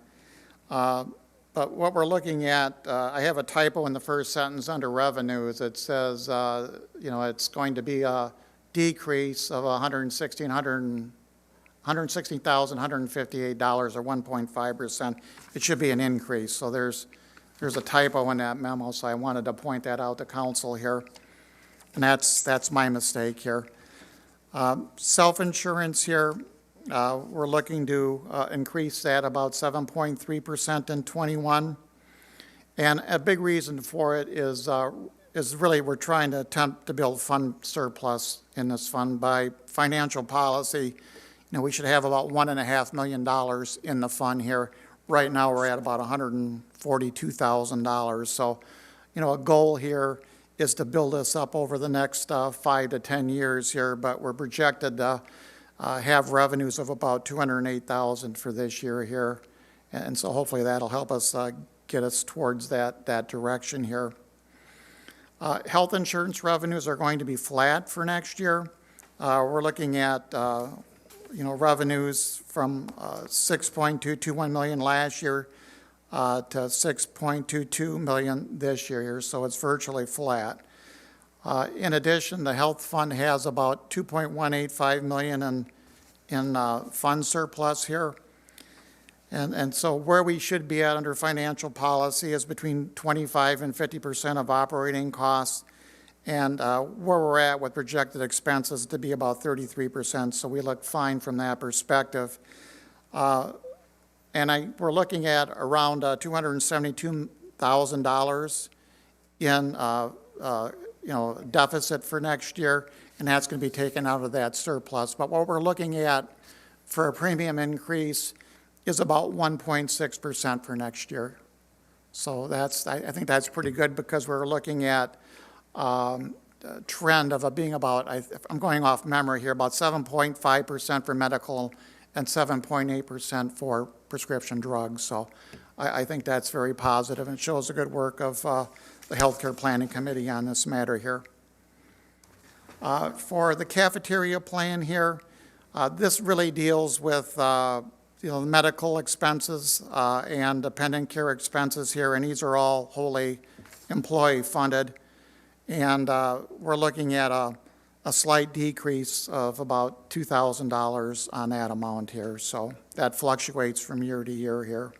But what we're looking at, I have a typo in the first sentence under revenues. It says, it's going to be a decrease of $160,158 or 1.5%. It should be an increase. So there's a typo in that memo, so I wanted to point that out to council here. And that's my mistake here. Self-insurance here, we're looking to increase that about 7.3% in '21. And a big reason for it is really we're trying to attempt to build fund surplus in this fund by financial policy. We should have about $1.5 million in the fund here. Right now, we're at about $142,000. So, a goal here is to build this up over the next 5 to 10 years here, but we're projected to have revenues of about $208,000 for this year here. And so hopefully that'll help us get us towards that direction here. Health insurance revenues are going to be flat for next year. We're looking at revenues from $6.221 million last year to $6.22 million this year here, so it's virtually flat. In addition, the health fund has about $2.185 million in fund surplus here. And so where we should be at under financial policy is between 25 and 50% of operating costs, and where we're at with projected expenses to be about 33%, so we look fine from that perspective. And we're looking at around $272,000 in deficit for next year, and that's going to be taken out of that surplus. But what we're looking at for a premium increase is about 1.6% for next year. So I think that's pretty good because we're looking at a trend of being about, I'm going off memory here, about 7.5% for medical and 7.8% for prescription drugs. So I think that's very positive and shows the good work of the Healthcare Planning Committee on this matter here. For the cafeteria plan here, this really deals with medical expenses and dependent care expenses here, and these are all wholly employee funded. And we're looking at a slight decrease of about $2,000 on that amount here. So that fluctuates from year to year here.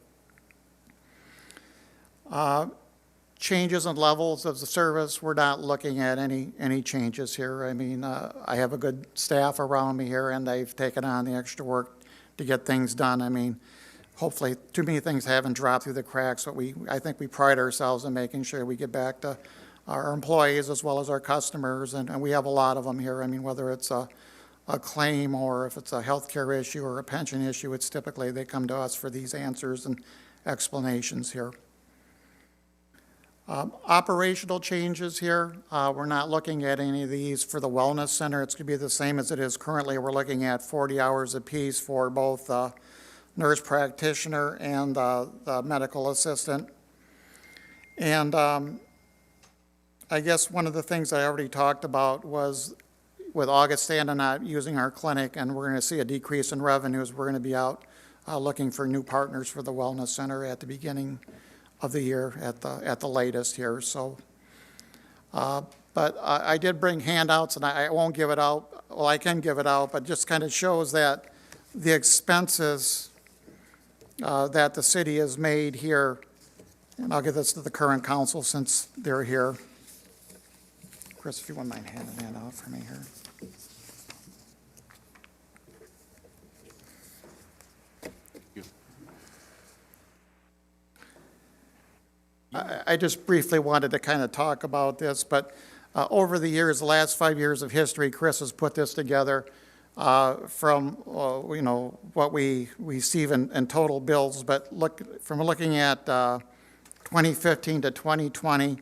Changes in levels of the service, we're not looking at any changes here. I mean, I have a good staff around me here, and they've taken on the extra work to get things done. I mean, hopefully too many things haven't dropped through the cracks, but I think we pride ourselves in making sure we get back to our employees as well as our customers, and we have a lot of them here. I mean, whether it's a claim or if it's a health care issue or a pension issue, it's typically they come to us for these answers and explanations here. Operational changes here, we're not looking at any of these for the Wellness Center. It's going to be the same as it is currently. We're looking at 40 hours apiece for both the nurse practitioner and the medical assistant. And I guess one of the things I already talked about was with Augustana not using our clinic, and we're going to see a decrease in revenues. We're going to be out looking for new partners for the Wellness Center at the beginning of the year at the latest here. So, but I did bring handouts, and I won't give it out. Well, I can give it out, but just kind of shows that the expenses that the city has made here, and I'll give this to the current council since they're here. Chris, if you wouldn't mind handing that out for me here. I just briefly wanted to kind of talk about this, but over the years, the last 5 years of history, Chris has put this together from what we receive in total bills. But looking at 2015 to 2020,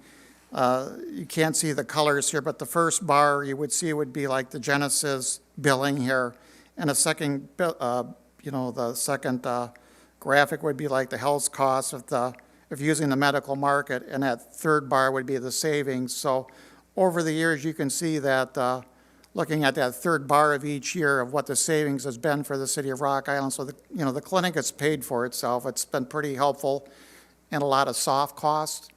you can't see the colors here, but the first bar you would see would be like the Genesis billing here, and the second graphic would be like the health costs of the if you're using the medical market, and that third bar would be the savings. So over the years, you can see that, looking at that third bar of each year of what the savings has been for the city of Rock Island. So the clinic has paid for itself. It's been pretty helpful, and a lot of soft costs,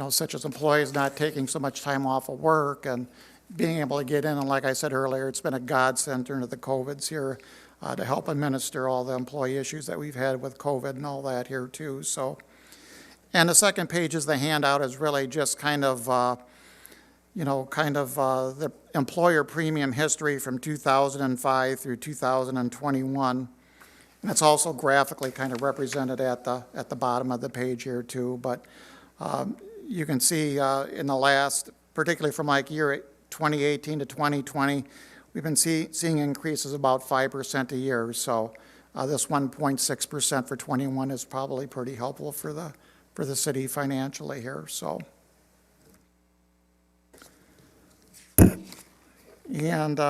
such as employees not taking so much time off of work and being able to get in. And like I said earlier, it's been a godsend during the COVIDs here to help administer all the employee issues that we've had with COVID and all that here too. So, and the second page is the handout is really just kind of, the employer premium history from 2005 through 2021. And it's also graphically kind of represented at the bottom of the page here too. But you can see in the last, particularly from like year 2018 to 2020, we've been seeing increases about 5% a year. So this 1.6% for 21 is probably pretty helpful for the city financially here. So, and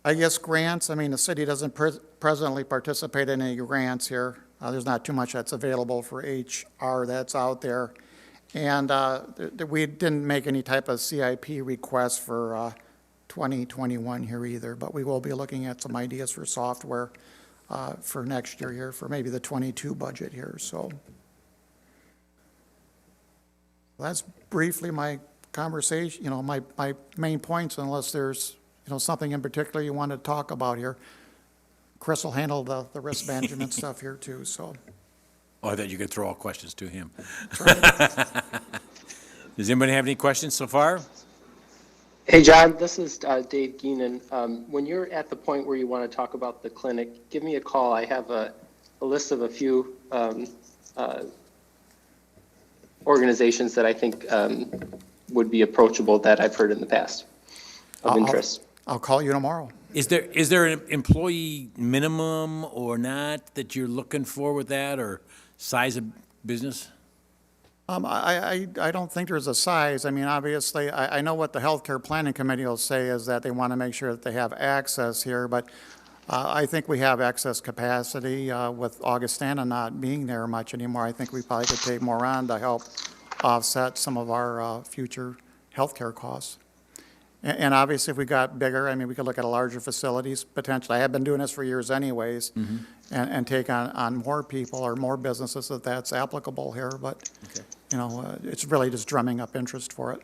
I guess grants. I mean, the city doesn't presently participate in any grants here. There's not too much that's available for HR that's out there. And we didn't make any type of CIP request for 2021 here either, but we will be looking at some ideas for software for next year here, for maybe the 22 budget here. So that's briefly my conversation, my main points, unless there's, something in particular you want to talk about here. Chris will handle the risk management stuff here too, so. Oh, I thought you could throw all questions to him. Does anybody have any questions so far? Hey, John, this is Dave Geenan. When you're at the point where you want to talk about the clinic, give me a call. I have a list of a few organizations that I think would be approachable that I've heard in the past of interest. I'll call you tomorrow. Is there an employee minimum or not that you're looking for with that, or size of business? I don't think there's a size. I mean, obviously, I know what the Healthcare Planning Committee will say is that they want to make sure that they have access here, but I think we have excess capacity with Augustana not being there much anymore. I think we probably could take more on to help offset some of our future healthcare costs. And obviously, if we got bigger, I mean, we could look at a larger facilities potentially. I have been doing this for years anyways, and take on more people or more businesses if that's applicable here. But, it's really just drumming up interest for it.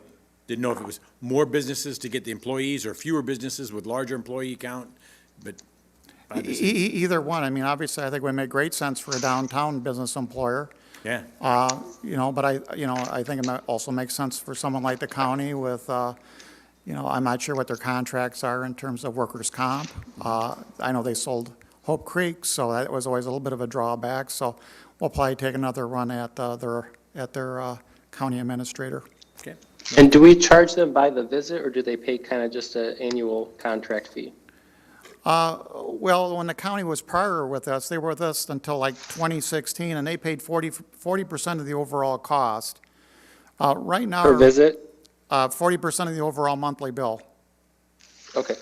Didn't know if it was more businesses to get the employees or fewer businesses with larger employee count, but. Either one. I mean, obviously, I think it would make great sense for a downtown business employer. Yeah. But I think it also makes sense for someone like the county with, I'm not sure what their contracts are in terms of workers' comp. I know they sold Hope Creek, so that was always a little bit of a drawback. So we'll probably take another run at their county administrator. Okay. And do we charge them by the visit, or do they pay kind of just an annual contract fee? Well, when the county was prior with us, they were with us until like 2016, and they paid 40% of the overall cost. Right now. Per visit? 40% of the overall monthly bill. Okay.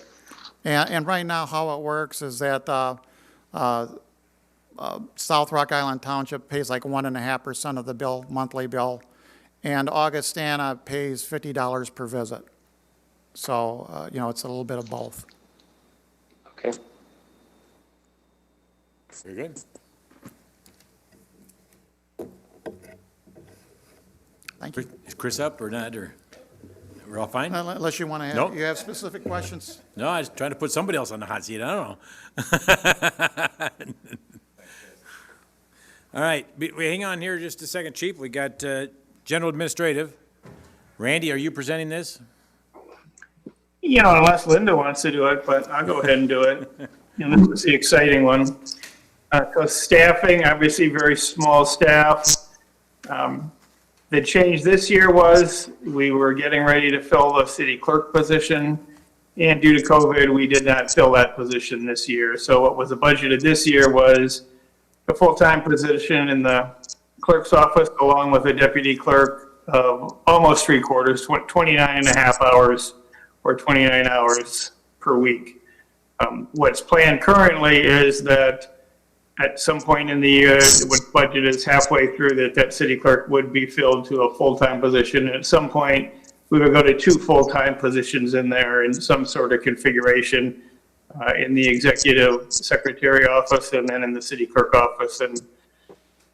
And right now, how it works is that South Rock Island Township pays like 1.5% of the monthly bill, and Augustana pays $50 per visit. So, it's a little bit of both. Okay. Very good. Thank you. Is Chris up or not, or we're all fine? Unless you want to have, Nope. you have specific questions? No, I was trying to put somebody else on the hot seat. I don't know. All right, we hang on here just a second, Chief. We got General Administrative. Randy, are you presenting this? Unless Linda wants to do it, but I'll go ahead and do it. And this is the exciting one. So staffing, obviously very small staff. The change this year was we were getting ready to fill the city clerk position, and due to COVID, we did not fill that position this year. So what was budgeted this year was a full-time position in the clerk's office, along with a deputy clerk of almost 3/4, 29 and a half hours, or 29 hours per week. What's planned currently is that at some point in the year, when budget is halfway through, that city clerk would be filled to a full-time position. And at some point, we would go to 2 full-time positions in there in some sort of configuration in the executive secretary office and then in the city clerk office. And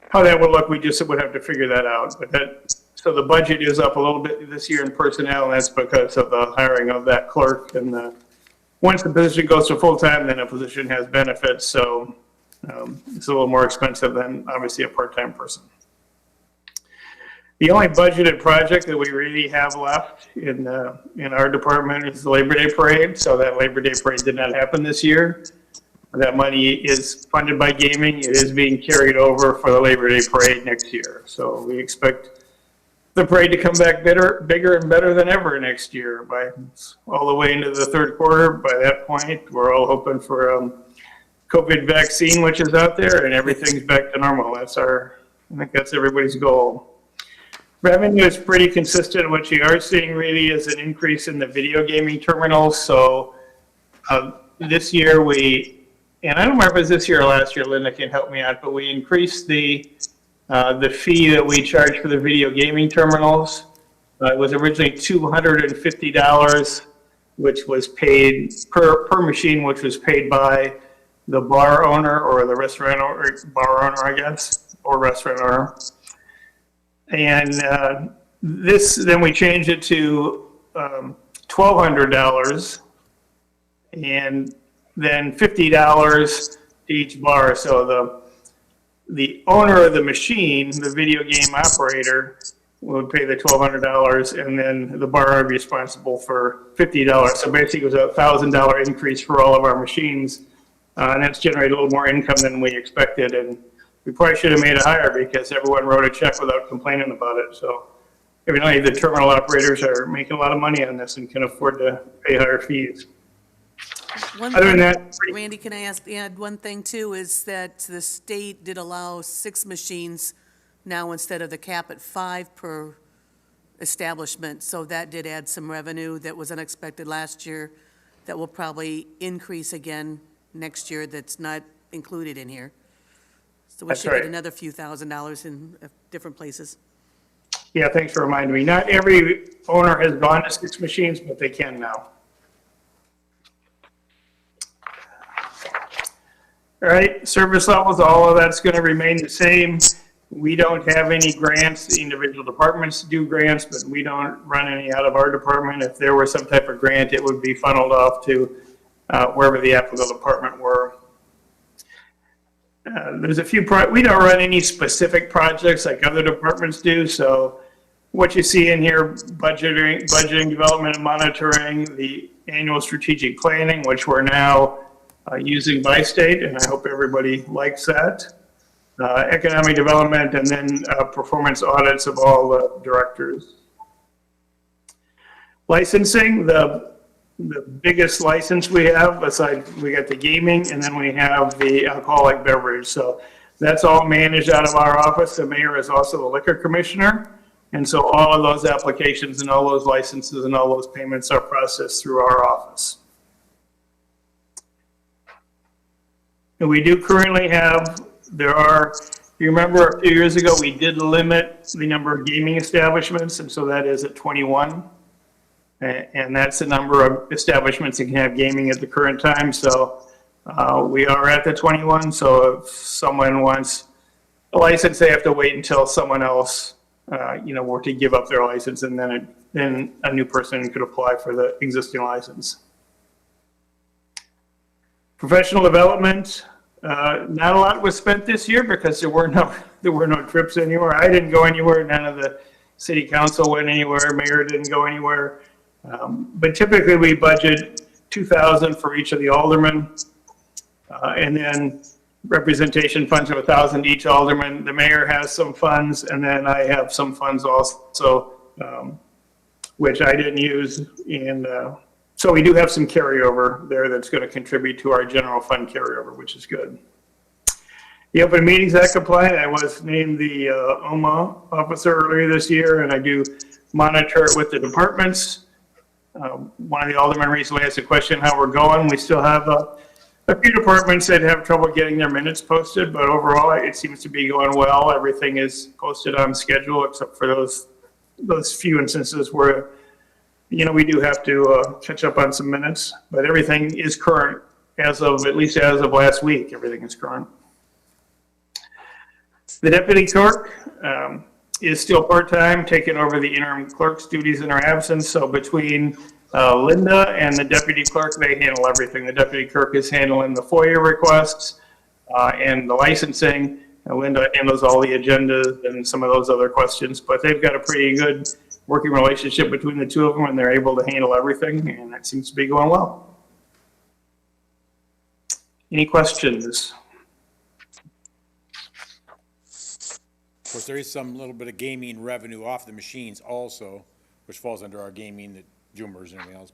how that would look, we just would have to figure that out. But so the budget is up a little bit this year in personnel, and that's because of the hiring of that clerk. And once the position goes to full-time, then a position has benefits. So it's a little more expensive than obviously a part-time person. The only budgeted project that we really have left in our department is the Labor Day Parade. So that Labor Day Parade did not happen this year. That money is funded by gaming. It is being carried over for the Labor Day Parade next year. So we expect the parade to come back bigger and better than ever next year, by all the way into the third quarter. By that point, we're all hoping for COVID vaccine, which is out there, and everything's back to normal. I think that's everybody's goal. Revenue is pretty consistent. What you are seeing really is an increase in the video gaming terminals. So this year and I don't remember if it was this year or last year, Linda can help me out, but we increased the fee that we charge for the video gaming terminals. It was originally $250, which was paid per machine, which was paid by the bar owner or the restaurant or bar owner, I guess, or restaurant owner. And then we changed it to $1,200 and then $50 to each bar. So the owner of the machine, the video game operator, would pay the $1,200, and then the bar would be responsible for $50. So basically, it was a $1,000 increase for all of our machines, and that's generated a little more income than we expected. And we probably should have made it higher because everyone wrote a check without complaining about it. So evidently, the terminal operators are making a lot of money on this and can afford to pay higher fees. Other than that, Randy, can I add one thing too, is that the state did allow 6 machines now instead of the cap at 5 per establishment. So that did add some revenue that was unexpected last year that will probably increase again next year that's not included in here. So we That's should right. get another few $1,000s in different places. yeah, thanks for reminding me. Not every owner has gone to 6 machines, but they can now. All right, service levels, all of that's going to remain the same. We don't have any grants. The individual departments do grants, but we don't run any out of our department. If there were some type of grant, it would be funneled off to wherever the applicable department were. There's a few, we don't run any specific projects like other departments do. So what you see in here, budgeting, development and monitoring, the annual strategic planning, which we're now using by state, and I hope everybody likes that. Economic development, and then performance audits of all the directors. Licensing, the biggest license we have, aside, we got the gaming, and then we have the alcoholic beverage. So that's all managed out of our office. The mayor is also the liquor commissioner. And so all of those applications and all those licenses and all those payments are processed through our office. And we do currently have, you remember a few years ago, we did limit the number of gaming establishments, and so that is at 21. And that's the number of establishments that can have gaming at the current time. So we are at the 21. So if someone wants a license, they have to wait until someone else, were to give up their license, and then a new person could apply for the existing license. Professional development, not a lot was spent this year because there were no trips anywhere. I didn't go anywhere. None of the city council went anywhere. Mayor didn't go anywhere. But typically we budget $2,000 for each of the aldermen, and then representation funds of $1,000 each alderman. The mayor has some funds, and then I have some funds also, which I didn't use in. So we do have some carryover there that's going to contribute to our general fund carryover, which is good. The Open Meetings Act compliant, I was named the OMA officer earlier this year, and I do monitor it with the departments. One of the aldermen recently asked a question how we're going. We still have a a few departments that have trouble getting their minutes posted, but overall, it seems to be going well. Everything is posted on schedule, except for those few instances where, we do have to catch up on some minutes, but everything is current at least as of last week, everything is current. The deputy clerk is still part-time, taking over the interim clerk's duties in her absence. So between Linda and the deputy clerk, they handle everything. The deputy clerk is handling the FOIA requests and the licensing. And Linda handles all the agendas and some of those other questions. But they've got a pretty good working relationship between the two of them, and they're able to handle everything, and that seems to be going well. Any questions? Of course, there is some little bit of gaming revenue off the machines also, which falls under our gaming, the Joomers and everything else,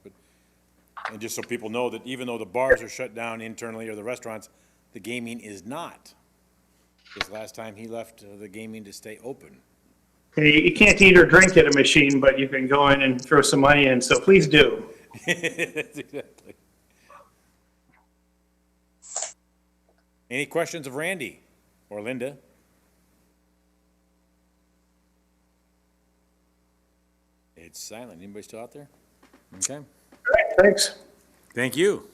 and just so people know that even though the bars are shut down internally or the restaurants, the gaming is not. This last time he left the gaming to stay open. You can't eat or drink at a machine, but you can go in and throw some money in, so please do. Exactly. Any questions of Randy or Linda? It's silent. Anybody still out there? Okay. All right, thanks. Thank you.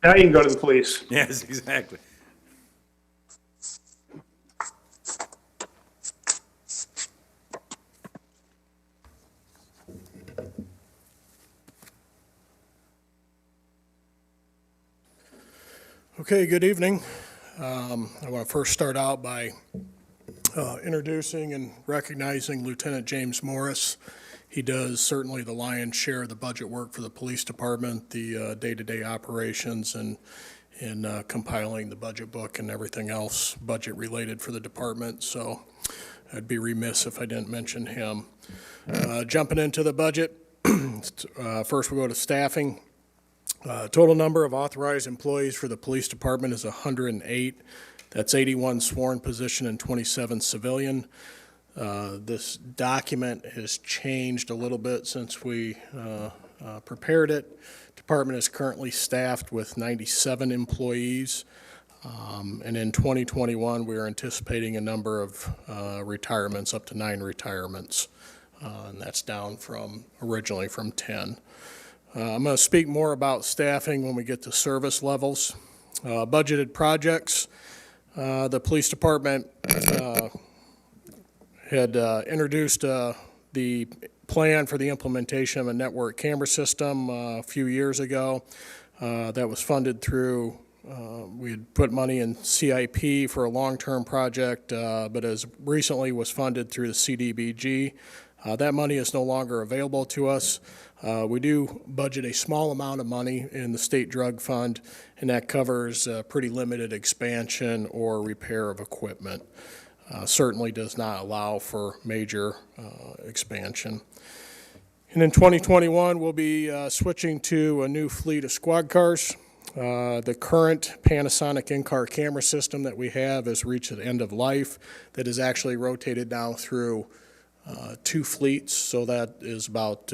Now you can go to the police. Yes, exactly. Okay, good evening. I want to first start out by introducing and recognizing Lieutenant James Morris. He does certainly the lion's share of the budget work for the police department, the day-to-day operations, and in compiling the budget book and everything else budget-related for the department. So I'd be remiss if I didn't mention him. Jumping into the budget, first we go to staffing. Total number of authorized employees for the police department is 108. That's 81 sworn position and 27 civilian. This document has changed a little bit since we prepared it. Department is currently staffed with 97 employees. And in 2021, we are anticipating a number of retirements, up to 9 retirements. And that's down from originally from 10. I'm going to speak more about staffing when we get to service levels. Budgeted projects. The police department had introduced the plan for the implementation of a network camera system a few years ago. That was funded through, we had put money in CIP for a long-term project, but as recently was funded through the CDBG. That money is no longer available to us. We do budget a small amount of money in the state drug fund, and that covers pretty limited expansion or repair of equipment. Certainly does not allow for major expansion. And in 2021, we'll be switching to a new fleet of squad cars. The current Panasonic in-car camera system that we have has reached the end of life. That is actually rotated now through 2 fleets, so that is about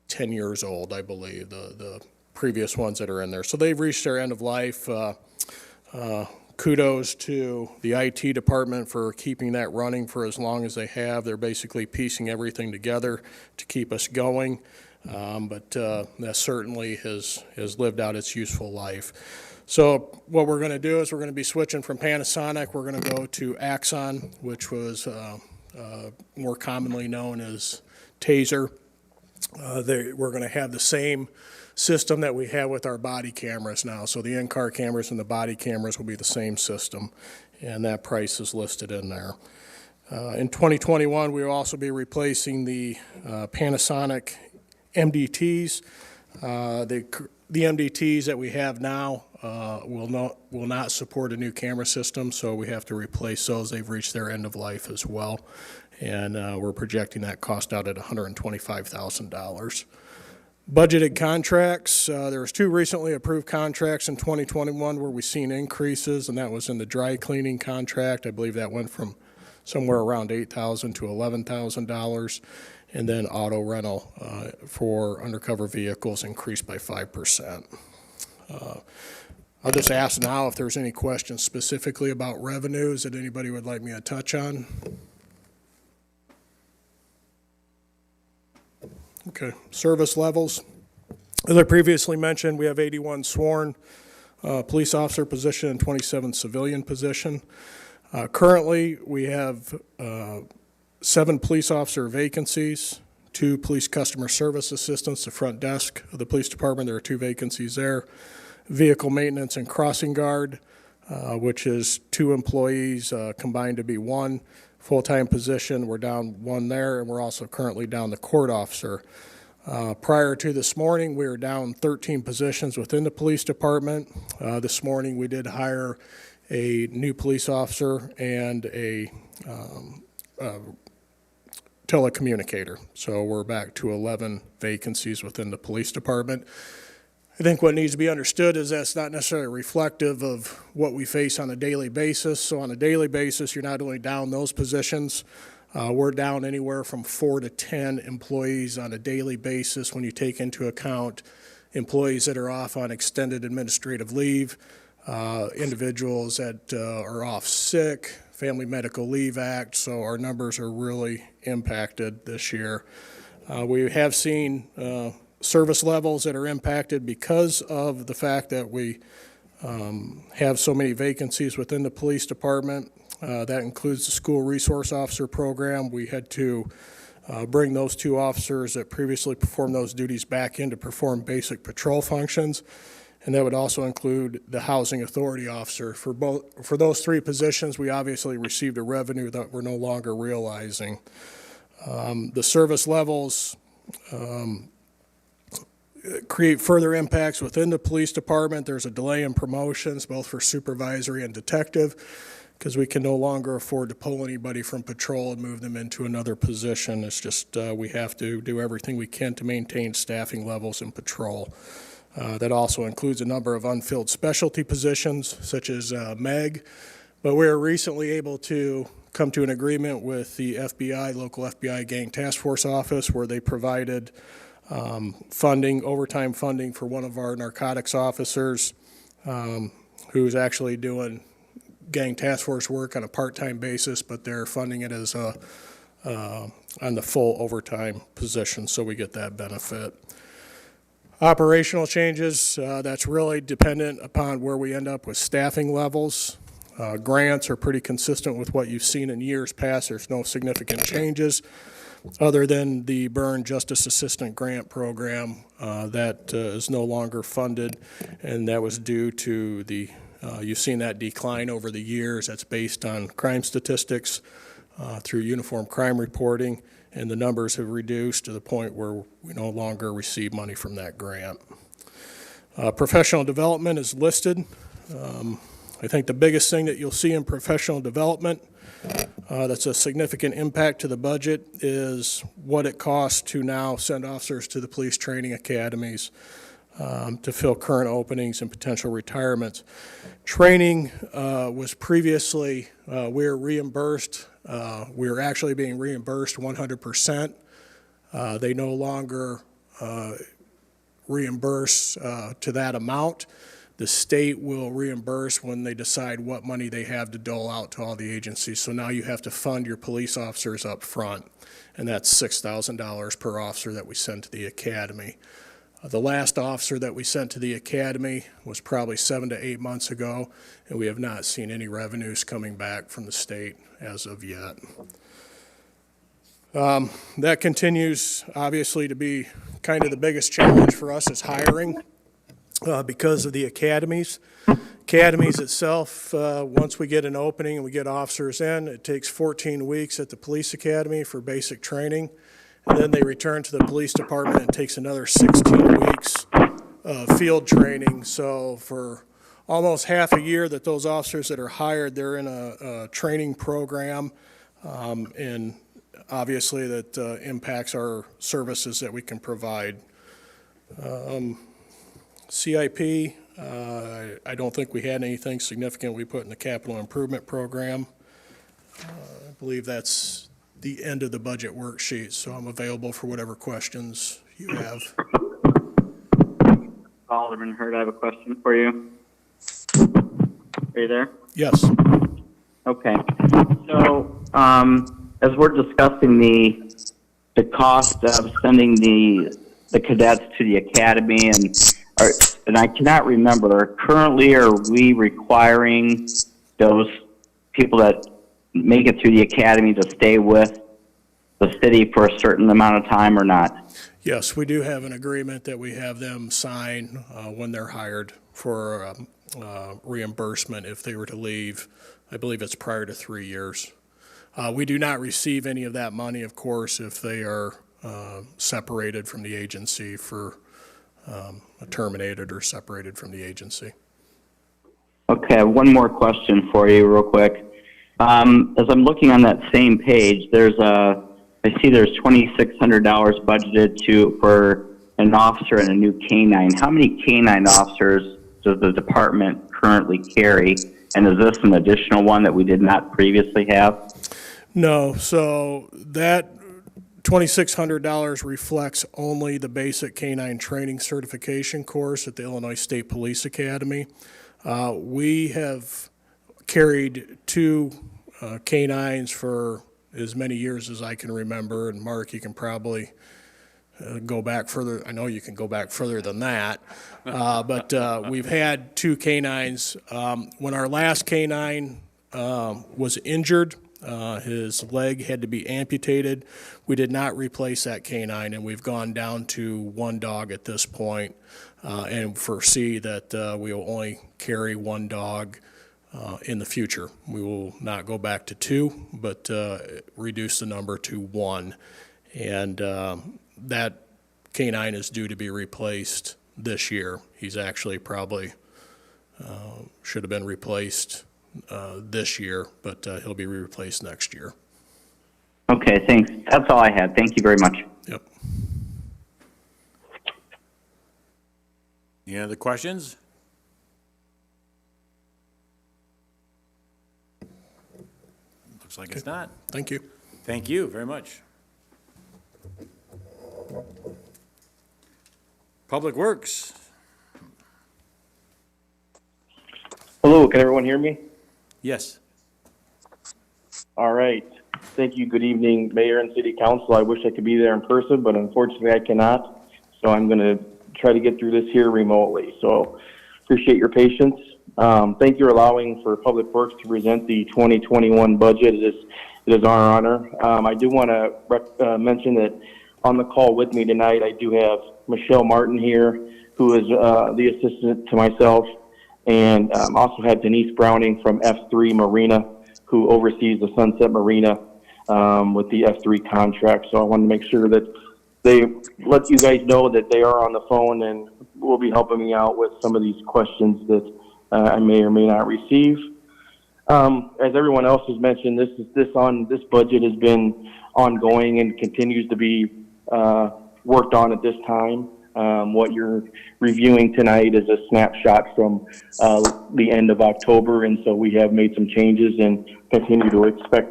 10 years old, I believe, the previous ones that are in there. So they've reached their end of life. Kudos to the IT department for keeping that running for as long as they have. They're basically piecing everything together to keep us going, but that certainly has lived out its useful life. So what we're going to do is we're going to be switching from Panasonic. We're going to go to Axon, which was more commonly known as Taser. We're going to have the same system that we have with our body cameras now. So the in-car cameras and the body cameras will be the same system, and that price is listed in there. In 2021, we will also be replacing the Panasonic MDTs. The MDTs that we have now will not support a new camera system, so we have to replace those. They've reached their end of life as well, and we're projecting that cost out at $125,000. Budgeted contracts, there was 2 recently approved contracts in 2021 where we've seen increases, and that was in the dry cleaning contract. I believe that went from somewhere around $8,000 to $11,000. And then auto rental for undercover vehicles increased by 5%. I'll just ask now if there's any questions specifically about revenues that anybody would like me to touch on. Okay, service levels. As I previously mentioned, we have 81 sworn police officer position and 27 civilian position. Currently, we have 7 police officer vacancies, 2 police customer service assistants, the front desk of the police department. There are 2 vacancies there. Vehicle maintenance and crossing guard, which is 2 employees combined to be 1 full-time position. We're down 1 there, and we're also currently down the court officer. Prior to this morning, we were down 13 positions within the police department. This morning, we did hire a new police officer and a telecommunicator. So we're back to 11 vacancies within the police department. I think what needs to be understood is that's not necessarily reflective of what we face on a daily basis. So on a daily basis, you're not only down those positions, we're down anywhere from 4 to 10 employees on a daily basis when you take into account employees that are off on extended administrative leave, individuals that are off sick, Family Medical Leave Act. So our numbers are really impacted this year. We have seen service levels that are impacted because of the fact that we have so many vacancies within the police department. That includes the school resource officer program. We had to bring those 2 officers that previously performed those duties back in to perform basic patrol functions. And that would also include the housing authority officer. For those 3 positions, we obviously received a revenue that we're no longer realizing. The service levels create further impacts within the police department. There's a delay in promotions, both for supervisory and detective, because we can no longer afford to pull anybody from patrol and move them into another position. It's just we have to do everything we can to maintain staffing levels in patrol. That also includes a number of unfilled specialty positions, such as MEG. But we were recently able to come to an agreement with the FBI, local FBI Gang Task Force Office, where they provided funding, overtime funding for one of our narcotics officers who's actually doing gang task force work on a part-time basis, but they're funding it as on the full overtime position, so we get that benefit. Operational changes, that's really dependent upon where we end up with staffing levels. Grants are pretty consistent with what you've seen in years past. There's no significant changes, other than the Burn Justice Assistant Grant Program that is no longer funded, and that was due to the, you've seen that decline over the years. That's based on crime statistics through uniform crime reporting, and the numbers have reduced to the point where we no longer receive money from that grant. Professional development is listed. I think the biggest thing that you'll see in professional development that's a significant impact to the budget is what it costs to now send officers to the police training academies to fill current openings and potential retirements. Training was previously, we were reimbursed, we were actually being reimbursed 100%. They no longer reimburse to that amount. The state will reimburse when they decide what money they have to dole out to all the agencies. So now you have to fund your police officers up front, and that's $6,000 per officer that we send to the academy. The last officer that we sent to the academy was probably 7 to 8 months ago, and we have not seen any revenues coming back from the state as of yet. That continues, obviously, to be kind of the biggest challenge for us is hiring. Because of the academies. Academies itself, once we get an opening and we get officers in, it takes 14 weeks at the police academy for basic training, and then they return to the police department and it takes another 16 weeks of field training. So for almost half a year that those officers that are hired, they're in a training program, and obviously that impacts our services that we can provide. CIP, I don't think we had anything significant we put in the capital improvement program. I believe that's the end of the budget worksheet, so I'm available for whatever questions you have. Alderman Hurd, I have a question for you. Are you there? Yes. Okay. So, as we're discussing the cost of sending the cadets to the academy, and I cannot remember, currently are we requiring those people that make it through the academy to stay with the city for a certain amount of time or not? Yes, we do have an agreement that we have them sign when they're hired for reimbursement if they were to leave. I believe it's prior to 3 years. We do not receive any of that money, of course, if they are separated from the agency terminated or separated from the agency. Okay, one more question for you real quick. As I'm looking on that same page, I see there's $2,600 budgeted for an officer and a new K-9. How many K-9 officers does the department currently carry? And is this an additional one that we did not previously have? No, so that $2,600 reflects only the basic K-9 training certification course at the Illinois State Police Academy. We have carried 2 K-9s for as many years as I can remember, and Mark, you can probably go back further. I know you can go back further than that, but we've had 2 K-9s. When our last K-9 was injured, his leg had to be amputated. We did not replace that K-9, and we've gone down to 1 dog at this point, and foresee that we will only carry 1 dog in the future. We will not go back to 2, but reduce the number to 1. And that K-9 is due to be replaced this year. He's actually probably should have been replaced this year, but he'll be replaced next year. Okay, thanks. That's all I had. Thank you very much. Yep. Any other questions? Looks like it's not. Thank you. Thank you very much. Public Works. Hello, can everyone hear me? Yes. All right. Thank you. Good evening, Mayor and City Council. I wish I could be there in person, but unfortunately I cannot. So I'm going to try to get through this here remotely. So appreciate your patience. Thank you for allowing for Public Works to present the 2021 budget. It is our honor. I do want to mention that on the call with me tonight, I do have Michelle Martin here, who is the assistant to myself, and also have Denise Browning from F3 Marina, who oversees the Sunset Marina with the F3 contract. So I want to make sure that they let you guys know that they are on the phone and will be helping me out with some of these questions that I may or may not receive. As everyone else has mentioned, this budget has been ongoing and continues to be worked on at this time. What you're reviewing tonight is a snapshot from the end of October, and so we have made some changes and continue to expect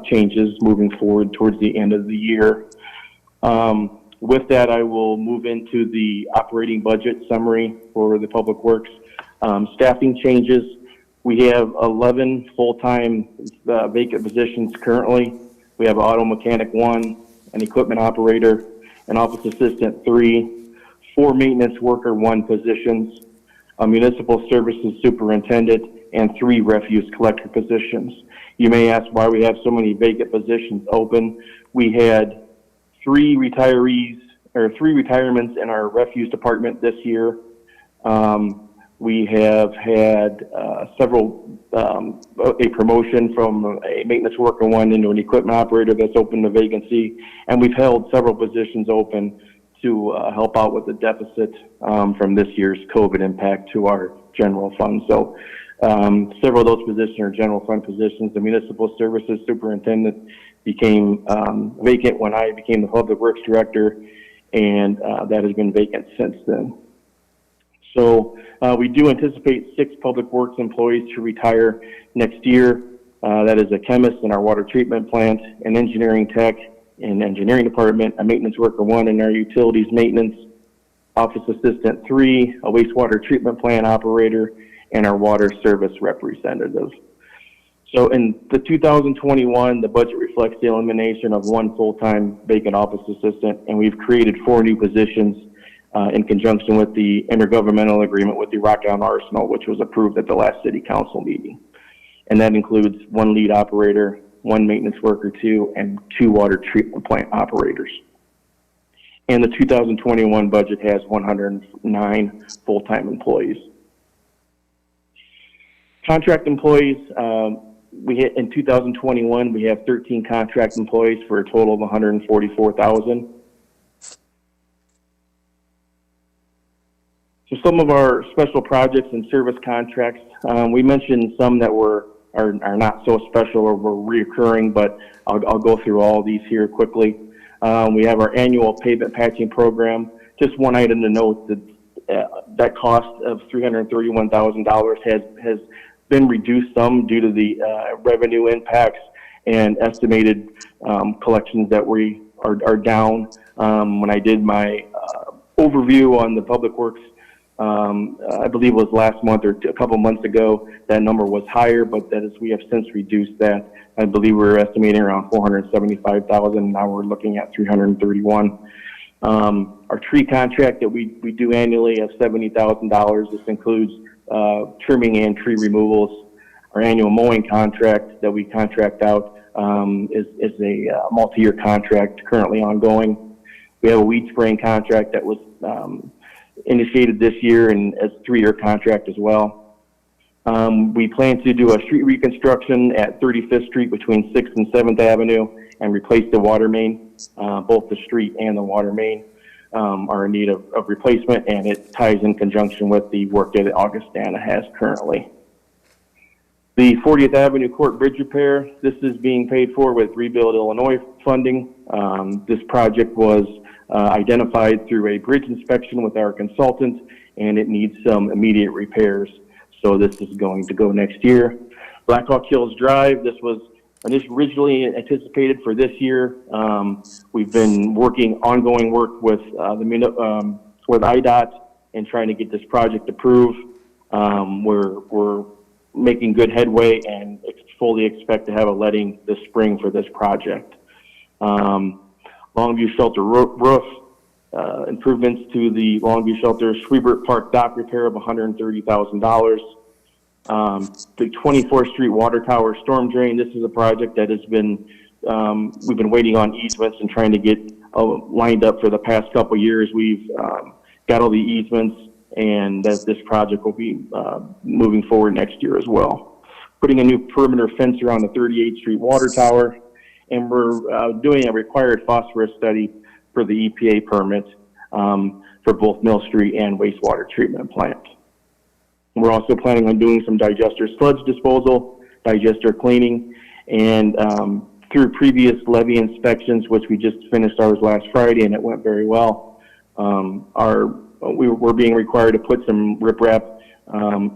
changes moving forward towards the end of the year. With that, I will move into the operating budget summary for the Public Works. Staffing changes. We have 11 full-time vacant positions currently. We have auto mechanic 1, an equipment operator, an office assistant 3, 4 maintenance worker 1 positions, a municipal services superintendent, and 3 refuse collector positions. You may ask why we have so many vacant positions open. We had 3 retirements in our refuse department this year. We have had a promotion from a maintenance worker 1 into an equipment operator that's opened a vacancy, and we've held several positions open to help out with the deficit from this year's COVID impact to our general fund. So several of those positions are general fund positions. The municipal services superintendent became vacant when I became the Public Works director, and that has been vacant since then. So we do anticipate 6 Public Works employees to retire next year. That is a chemist in our water treatment plant, an engineering tech in engineering department, a maintenance worker 1 in our utilities maintenance, office assistant 3, a wastewater treatment plant operator, and our water service representative. So in the 2021, the budget reflects the elimination of 1 full-time vacant office assistant, and we've created 4 new positions in conjunction with the intergovernmental agreement with the Rock Island Arsenal, which was approved at the last city council meeting. And that includes 1 lead operator, 1 maintenance worker 2, and 2 water treatment plant operators. And the 2021 budget has 109 full-time employees. Contract employees, in 2021, we have 13 contract employees for a total of 144,000. So some of our special projects and service contracts, we mentioned some that are not so special or were reoccurring, but I'll go through all of these here quickly. We have our annual pavement patching program. Just one item to note that that cost of $331,000 has been reduced some due to the revenue impacts and estimated collections that we are down. When I did my overview on the Public Works, I believe it was last month or a couple months ago, that number was higher, but that is, we have since reduced that. I believe we were estimating around 475,000. Now we're looking at 331. Our tree contract that we do annually of $70,000. This includes trimming and tree removals. Our annual mowing contract that we contract out is a multi-year contract currently ongoing. We have a weed spraying contract that was initiated this year and as a 3-year contract as well. We plan to do a street reconstruction at 35th Street between 6th and 7th Avenue and replace the water main. Both the street and the water main are in need of replacement, and it ties in conjunction with the work that Augustana has currently. The 40th Avenue Court Bridge repair, this is being paid for with Rebuild Illinois funding. This project was identified through a bridge inspection with our consultant, and it needs some immediate repairs. So this is going to go next year. Blackhawk Hills Drive, this was originally anticipated for this year. We've been ongoing work with with IDOT and trying to get this project approved. We're making good headway and fully expect to have a letting this spring for this project. Longview Shelter roof, improvements to the Longview Shelter Schwiebert Park dock repair of $130,000. The 24th Street Water Tower storm drain, this is a project that has been, we've been waiting on easements and trying to get lined up for the past couple of years. We've got all the easements, and this project will be moving forward next year as well. Putting a new perimeter fence around the 38th Street Water Tower, and we're doing a required phosphorus study for the EPA permit for both Mill Street and wastewater treatment plant. We're also planning on doing some digester sludge disposal, digester cleaning, and through previous levee inspections, which we just finished ours last Friday, and it went very well. We're being required to put some riprap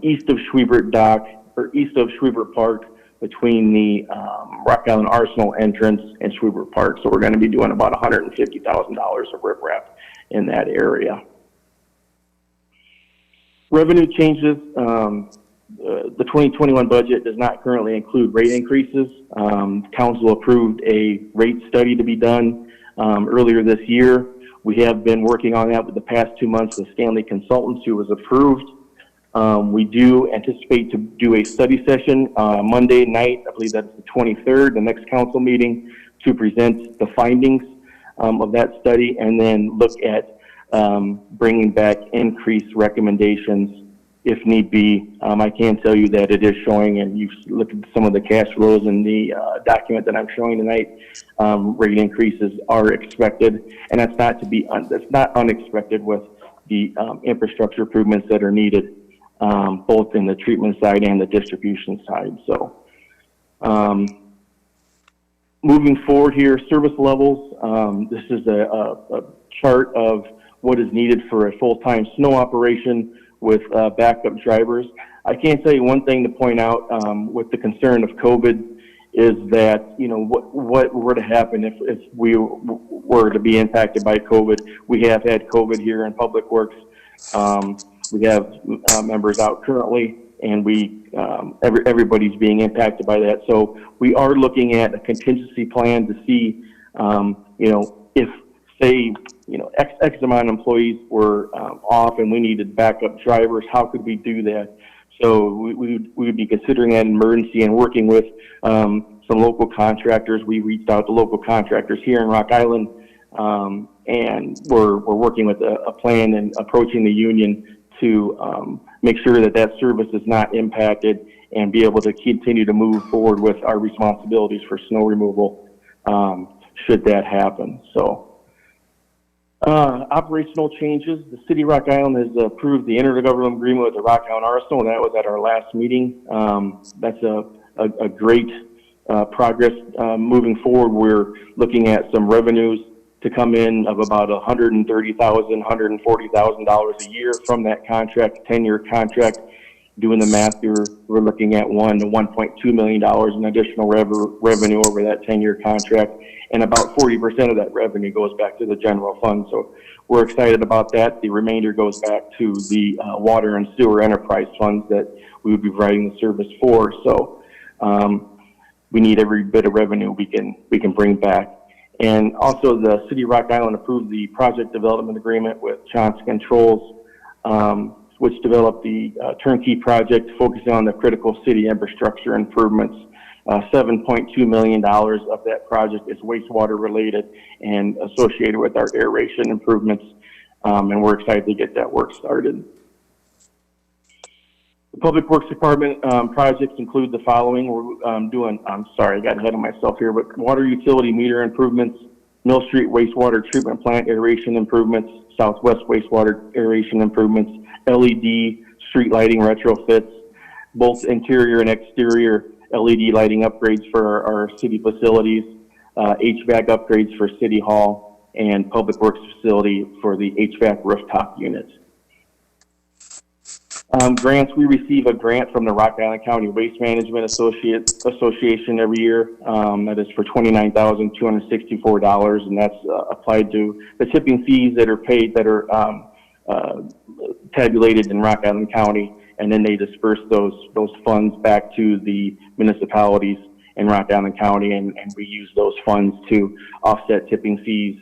east of Schwiebert Dock, or east of Schwiebert Park, between the Rock Island Arsenal entrance and Schwiebert Park. So we're going to be doing about $150,000 of riprap in that area. Revenue changes. The 2021 budget does not currently include rate increases. Council approved a rate study to be done earlier this year. We have been working on that with the past 2 months with Stanley Consultants, who was approved. We do anticipate to do a study session Monday night, I believe that's the 23rd, the next council meeting, to present the findings of that study and then look at bringing back increased recommendations if need be. I can tell you that it is showing, and you've looked at some of the cash flows in the document that I'm showing tonight, rate increases are expected, and that's not unexpected with the infrastructure improvements that are needed, both in the treatment side and the distribution side. So moving forward here, service levels, this is a chart of what is needed for a full-time snow operation with backup drivers. I can tell you one thing to point out with the concern of COVID is that, you know, what were to happen if we were to be impacted by COVID. We have had COVID here in Public Works. We have members out currently, and everybody's being impacted by that. So we are looking at a contingency plan to see, you know, if, say, you know, X amount of employees were off and we needed backup drivers, how could we do that? So we would be considering that emergency and working with some local contractors. We reached out to local contractors here in Rock Island, and we're working with a plan and approaching the union to make sure that service is not impacted and be able to continue to move forward with our responsibilities for snow removal should that happen. So. Operational changes. The City of Rock Island has approved the intergovernmental agreement with the Rock Island Arsenal, and that was at our last meeting. That's a great progress. Moving forward, we're looking at some revenues to come in of about $130,000, $140,000 a year from that contract, 10-year contract. Doing the math, we're looking at $1 to $1.2 million in additional revenue over that 10-year contract, and about 40% of that revenue goes back to the general fund. So we're excited about that. The remainder goes back to the water and sewer enterprise funds that we would be providing the service for. So we need every bit of revenue we can bring back. And also, the City of Rock Island approved the project development agreement with Johnson Controls, which developed the turnkey project focusing on the critical city infrastructure improvements. $7.2 million of that project is wastewater related and associated with our aeration improvements, and we're excited to get that work started. The Public Works Department projects include the following. We're I'm sorry, I got ahead of myself here, but water utility meter improvements, Mill Street wastewater treatment plant aeration improvements, Southwest wastewater aeration improvements, LED street lighting retrofits, both interior and exterior LED lighting upgrades for our city facilities, HVAC upgrades for City Hall, and Public Works facility for the HVAC rooftop units. Grants, we receive a grant from the Rock Island County Waste Management Association every year. That is for $29,264, and that's applied to the tipping fees that are paid that are tabulated in Rock Island County, and then they disperse those funds back to the municipalities in Rock Island County, and we use those funds to offset tipping fees.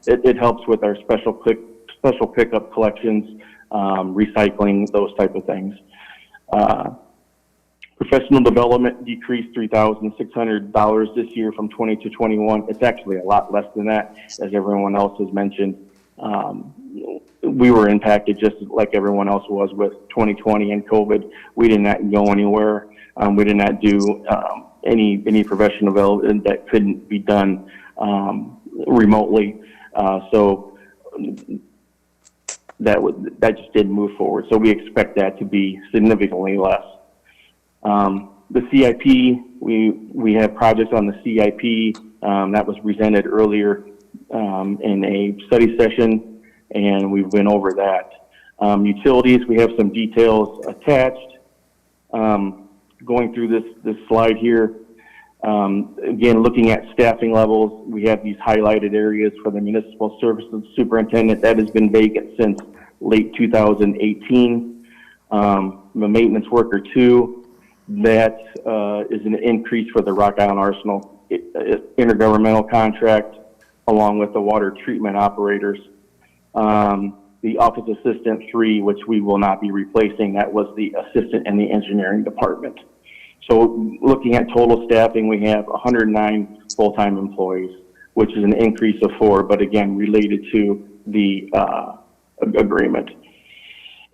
It helps with our special pickup collections, recycling, those type of things. Professional development decreased $3,600 this year from 20 to 21. It's actually a lot less than that, as everyone else has mentioned. We were impacted just like everyone else was with 2020 and COVID. We did not go anywhere. We did not do any professional development that couldn't be done remotely. So that just didn't move forward. So we expect that to be significantly less. The CIP, we have projects on the CIP that was presented earlier in a study session, and we went over that. Utilities, we have some details attached. Going through this slide here, again, looking at staffing levels, we have these highlighted areas for the municipal services superintendent. That has been vacant since late 2018. The maintenance worker 2, that is an increase for the Rock Island Arsenal intergovernmental contract, along with the water treatment operators. The office assistant 3, which we will not be replacing, that was the assistant in the engineering department. So looking at total staffing, we have 109 full-time employees, which is an increase of 4, but again, related to the agreement.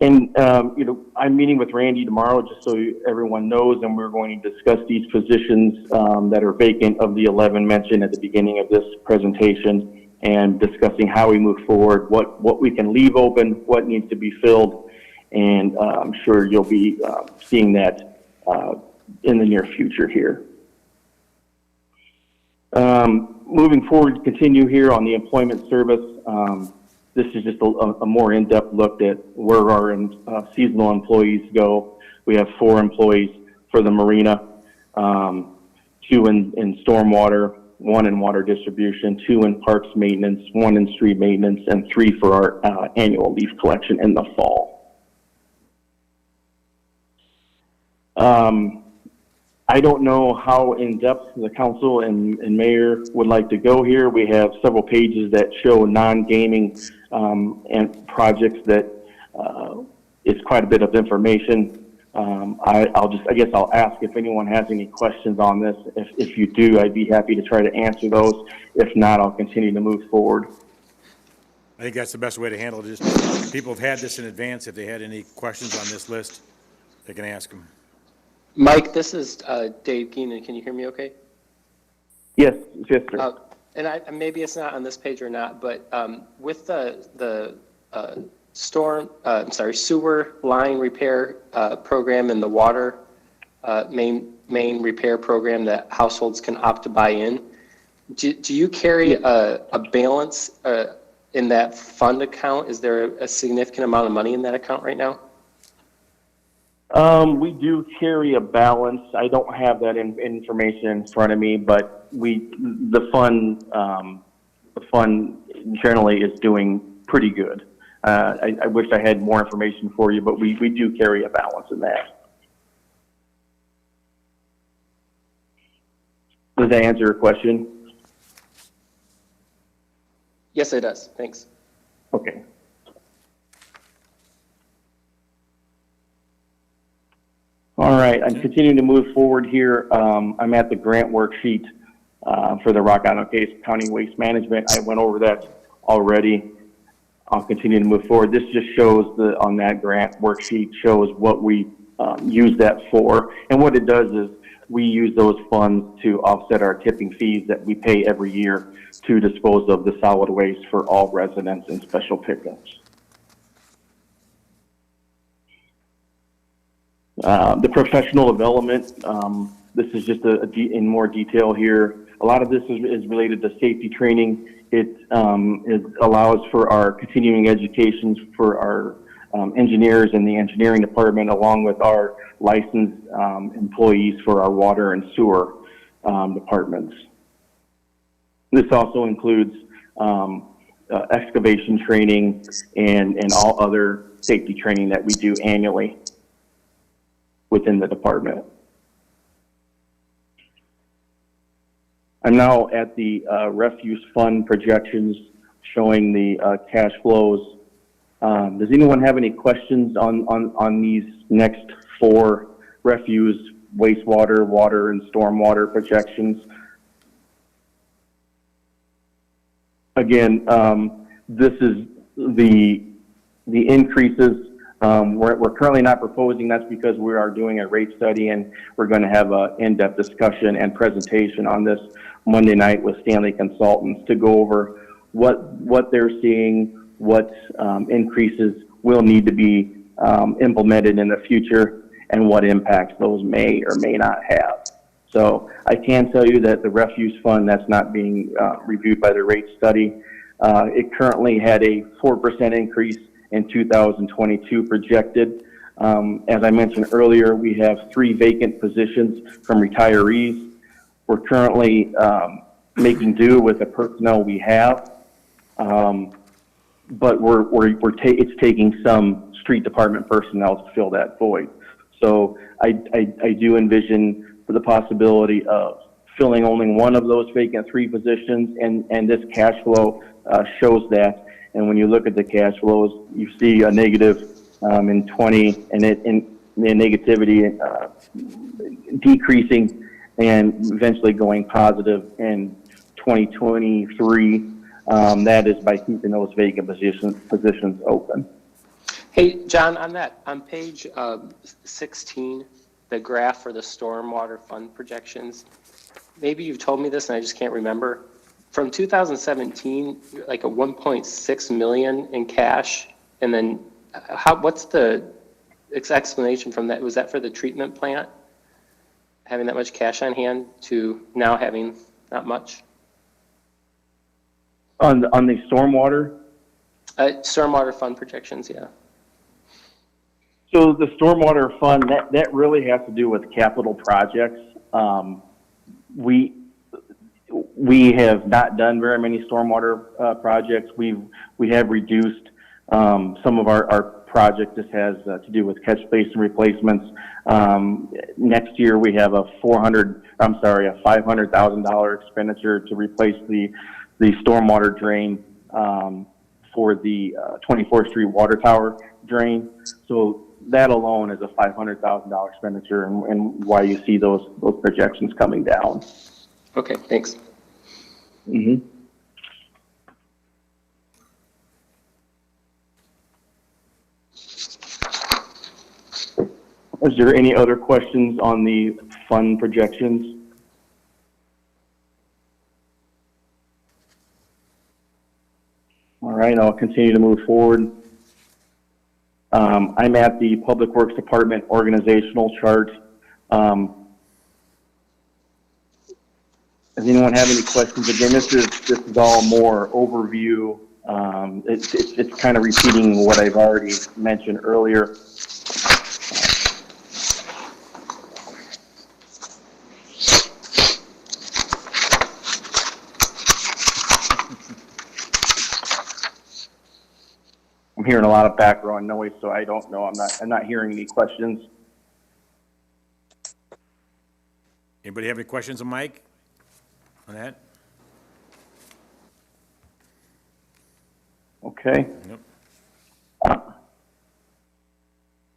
And, you know, I'm meeting with Randy tomorrow, just so everyone knows, and we're going to discuss these positions that are vacant of the 11 mentioned at the beginning of this presentation, and discussing how we move forward, what we can leave open, what needs to be filled, and I'm sure you'll be seeing that in the near future here. Moving forward, continue here on the employment service. This is just a more in-depth look at where our seasonal employees go. We have 4 employees for the marina, 2 in stormwater, 1 in water distribution, 2 in parks maintenance, 1 in street maintenance, and 3 for our annual leaf collection in the fall. I don't know how in-depth the council and mayor would like to go here. We have several pages that show non-gaming and projects that is quite a bit of information. I guess I'll ask if anyone has any questions on this. If you do, I'd be happy to try to answer those. If not, I'll continue to move forward. I think that's the best way to handle it. Just people have had this in advance. If they had any questions on this list, they can ask them. Mike, this is Dave Keenan. Can you hear me okay? Yes, sir. And maybe it's not on this page or not, but with the sewer line repair program and the water main repair program that households can opt to buy in, do you carry a balance in that fund account? Is there a significant amount of money in that account right now? We do carry a balance. I don't have that information in front of me, but the fund generally is doing pretty good. I wish I had more information for you, but we do carry a balance in that. Does that answer your question? Yes, it does. Thanks. Okay. All right, I'm continuing to move forward here. I'm at the grant worksheet for the Rock Island County Waste Management. I went over that already. I'll continue to move forward. This just shows on that grant worksheet shows what we use that for. And what it does is we use those funds to offset our tipping fees that we pay every year to dispose of the solid waste for all residents and special pickups. The professional development, this is just in more detail here. A lot of this is related to safety training. It allows for our continuing educations for our engineers in the engineering department, along with our licensed employees for our water and sewer departments. This also includes excavation training and all other safety training that we do annually within the department. I'm now at the refuse fund projections showing the cash flows. Does anyone have any questions on these next 4 refuse, wastewater, water, and stormwater projections? Again, this is the increases. We're currently not proposing. That's because we are doing a rate study, and we're going to have an in-depth discussion and presentation on this Monday night with Stanley Consultants to go over what they're seeing, what increases will need to be implemented in the future, and what impacts those may or may not have. So I can tell you that the refuse fund, that's not being reviewed by the rate study. It currently had a 4% increase in 2022 projected. As I mentioned earlier, we have 3 vacant positions from retirees. We're currently making do with the personnel we have, but it's taking some street department personnel to fill that void. So I do envision the possibility of filling only one of those vacant 3 positions, and this cash flow shows that. And when you look at the cash flows, you see a negative in 20, and the negativity decreasing and eventually going positive in 2023. That is by keeping those vacant positions open. Hey, John, on page 16, the graph for the stormwater fund projections, maybe you've told me this and I just can't remember. From 2017, like a 1.6 million in cash, and then what's the explanation from that? Was that for the treatment plant, having that much cash on hand, to now having not much? On the stormwater? Stormwater fund projections, yeah. So the stormwater fund, that really has to do with capital projects. we have not done very many stormwater projects. We have reduced some of our project. This has to do with catch basin replacements. Next year we have a $500,000 expenditure to replace the stormwater drain for the 24th Street water tower drain. So that alone is a $500,000 expenditure, and why you see those projections coming down. Okay, thanks. Mm-hmm. Is there any other questions on the fund projections? All right, I'll continue to move forward. I'm at the Public Works Department organizational chart. Does anyone have any questions? Again, this is all more overview. It's kind of repeating what I've already mentioned earlier. I'm hearing a lot of background noise, so I don't know. I'm not hearing any questions. Anybody have any questions of Mike on that? Okay. Yep.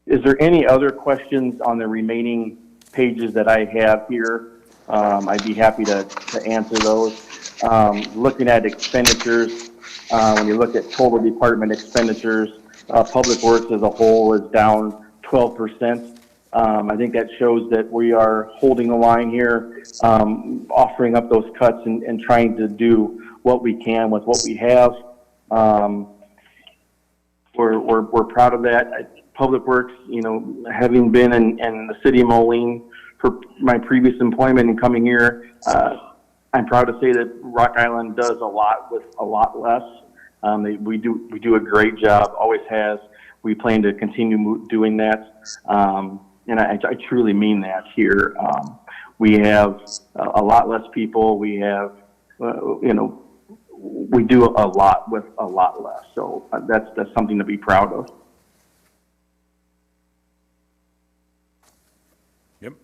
Is there any other questions on the remaining pages that I have here? I'd be happy to answer those. Looking at expenditures, when you look at total department expenditures, Public Works as a whole is down 12%. I think that shows that we are holding the line here, offering up those cuts and trying to do what we can with what we have. We're proud of that. Public Works, having been in the city of Moline for my previous employment and coming here, I'm proud to say that Rock Island does a lot with a lot less. We do a great job, always has. We plan to continue doing that, and I truly mean that here. We have a lot less people. We have, we do a lot with a lot less. So that's something to be proud of. Yep.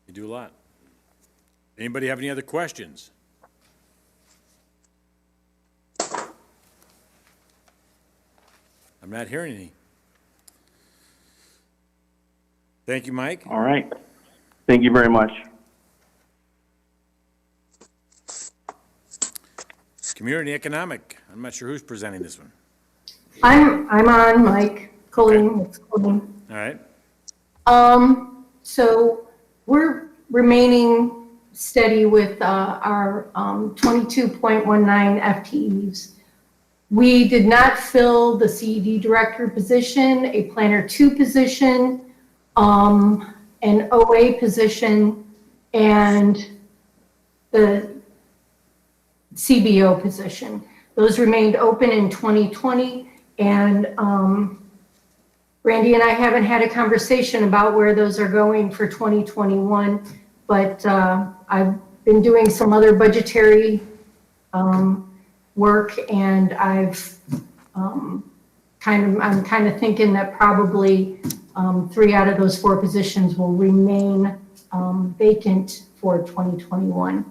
You do a lot. Anybody have any other questions? I'm not hearing any. Thank you, Mike. All right. Thank you very much. Community Economic. I'm not sure who's presenting this one. I'm on, Mike Colleen. It's Colleen. All right. So we're remaining steady with our 22.19 FTEs. We did not fill the CED director position, a planner 2 position, an OA position, and the CBO position. Those remained open in 2020, and Randy and I haven't had a conversation about where those are going for 2021, but I've been doing some other budgetary work, and I'm kind of thinking that probably 3 out of those 4 positions will remain vacant for 2021.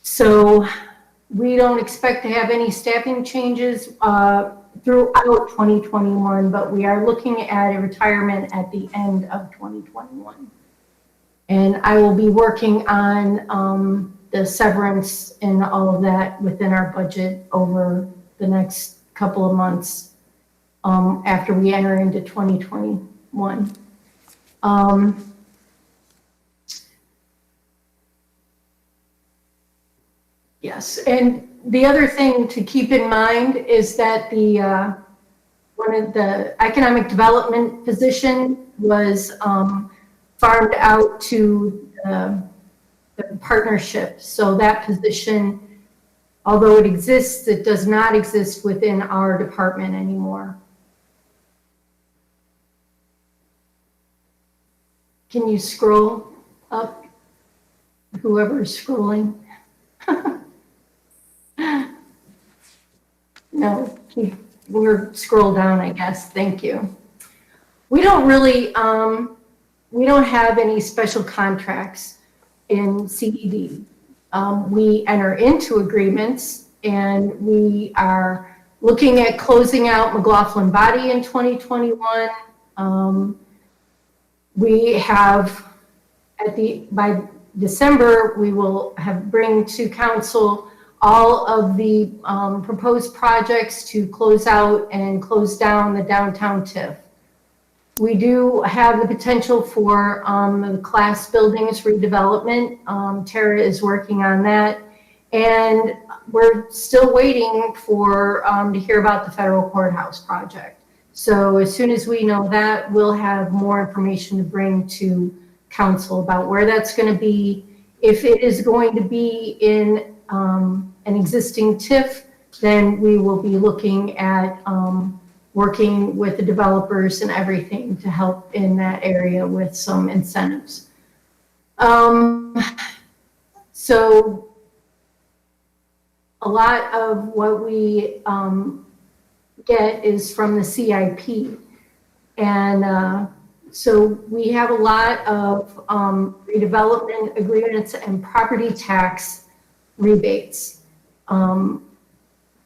So we don't expect to have any staffing changes throughout 2021, but we are looking at a retirement at the end of 2021. And I will be working on the severance and all of that within our budget over the next couple of months after we enter into 2021. Yes, and the other thing to keep in mind is that one of the economic development position was farmed out to the partnership. So that position, although it exists, it does not exist within our department anymore. Can you scroll up? whoever's scrolling. No, we're scroll down, I guess. Thank you. We don't really, we don't have any special contracts in CED. We enter into agreements, and we are looking at closing out McLaughlin Body in 2021. We have, by December, we will bring to council all of the proposed projects to close out and close down the downtown TIF. We do have the potential for the class buildings redevelopment. Tara is working on that. And we're still waiting for to hear about the federal courthouse project. So as soon as we know that, we'll have more information to bring to council about where that's going to be. If it is going to be in an existing TIF, then we will be looking at working with the developers and everything to help in that area with some incentives. So a lot of what we get is from the CIP. And so we have a lot of redevelopment agreements and property tax rebates.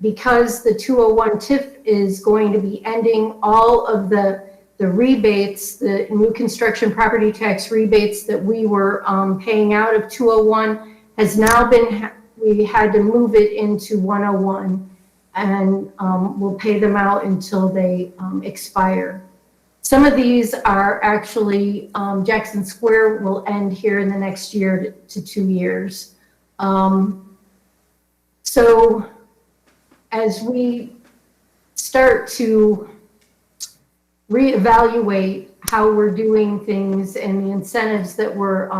Because the 201 TIF is going to be ending, all of the rebates, the new construction property tax rebates that we were paying out of 201 has now been, we had to move it into 101, and we'll pay them out until they expire. Some of these are actually, Jackson Square will end here in the next year to 2 years. So as we start to reevaluate how we're doing things and the incentives that we're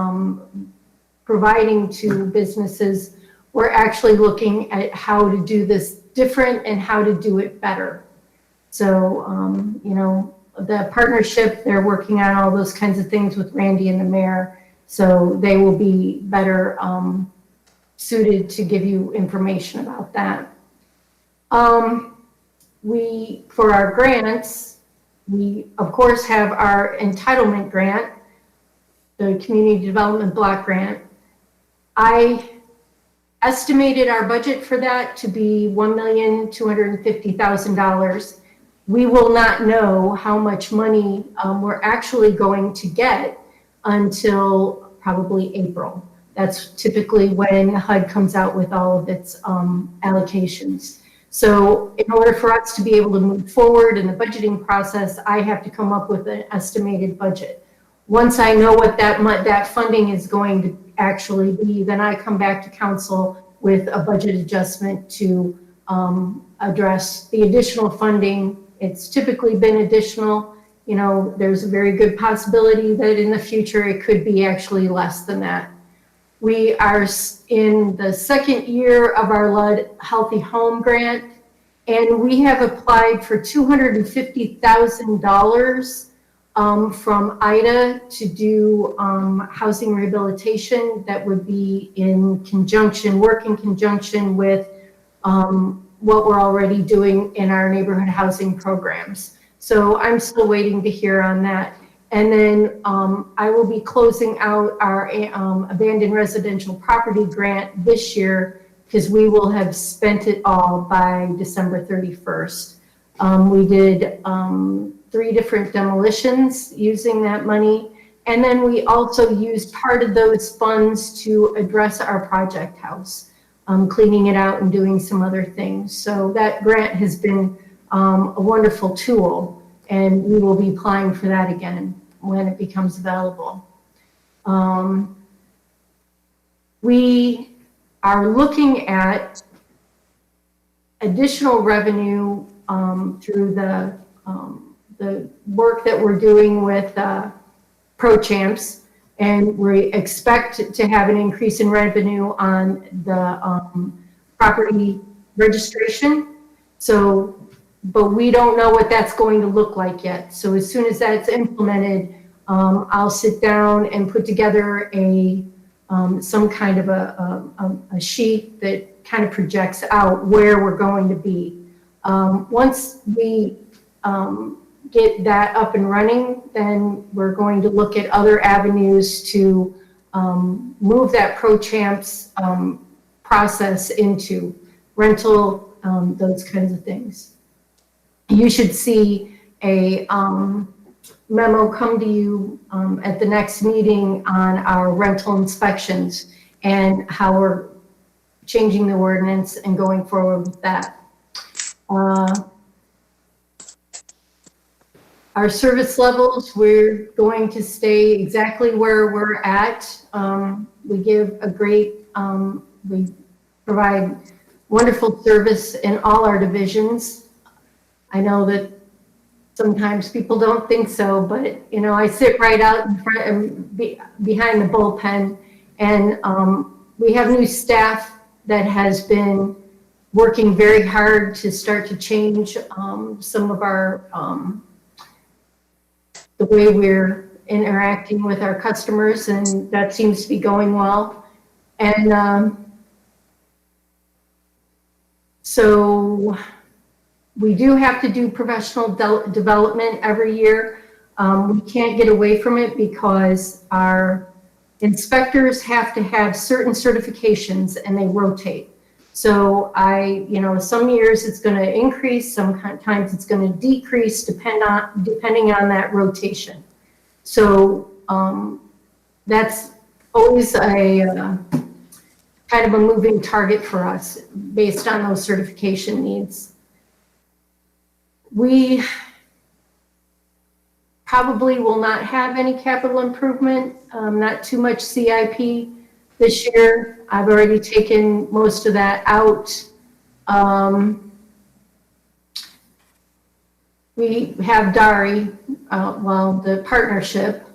providing to businesses, we're actually looking at how to do this different and how to do it better. So, you know, the partnership, they're working on all those kinds of things with Randy and the mayor, so they will be better suited to give you information about that. For our grants, we of course have our entitlement grant, the Community Development Block Grant. I estimated our budget for that to be $1,250,000. We will not know how much money we're actually going to get until probably April. That's typically when HUD comes out with all of its allocations. So in order for us to be able to move forward in the budgeting process, I have to come up with an estimated budget. Once I know what that funding is going to actually be, then I come back to council with a budget adjustment to address the additional funding. It's typically been additional. You know, there's a very good possibility that in the future it could be actually less than that. We are in the second year of our LUD Healthy Home Grant, and we have applied for $250,000 from IDA to do housing rehabilitation that would be work in conjunction with what we're already doing in our neighborhood housing programs. So I'm still waiting to hear on that. And then I will be closing out our abandoned residential property grant this year because we will have spent it all by December 31st. We did 3 different demolitions using that money. And then we also used part of those funds to address our project house, cleaning it out and doing some other things. So that grant has been a wonderful tool, and we will be applying for that again when it becomes available. We are looking at additional revenue through the work that we're doing with ProChamps, and we expect to have an increase in revenue on the property registration. So, but we don't know what that's going to look like yet. So as soon as that's implemented, I'll sit down and put together a some kind of a sheet that kind of projects out where we're going to be. Once we get that up and running, then we're going to look at other avenues to move that ProChamps process into rental, those kinds of things. You should see a memo come to you at the next meeting on our rental inspections and how we're changing the ordinance and going forward with that. Our service levels, we're going to stay exactly where we're at. We give a great, we provide wonderful service in all our divisions. I know that sometimes people don't think so, but you know, I sit right out in front and behind the bullpen, and we have new staff that has been working very hard to start to change some of our the way we're interacting with our customers, and that seems to be going well. And so we do have to do professional development every year. We can't get away from it because our inspectors have to have certain certifications and they rotate. So you know, some years it's going to increase, sometimes it's going to decrease depending on that rotation. So that's always a kind of a moving target for us based on those certification needs. We probably will not have any capital improvement, not too much CIP this year. I've already taken most of that out. We have DARI, the partnership,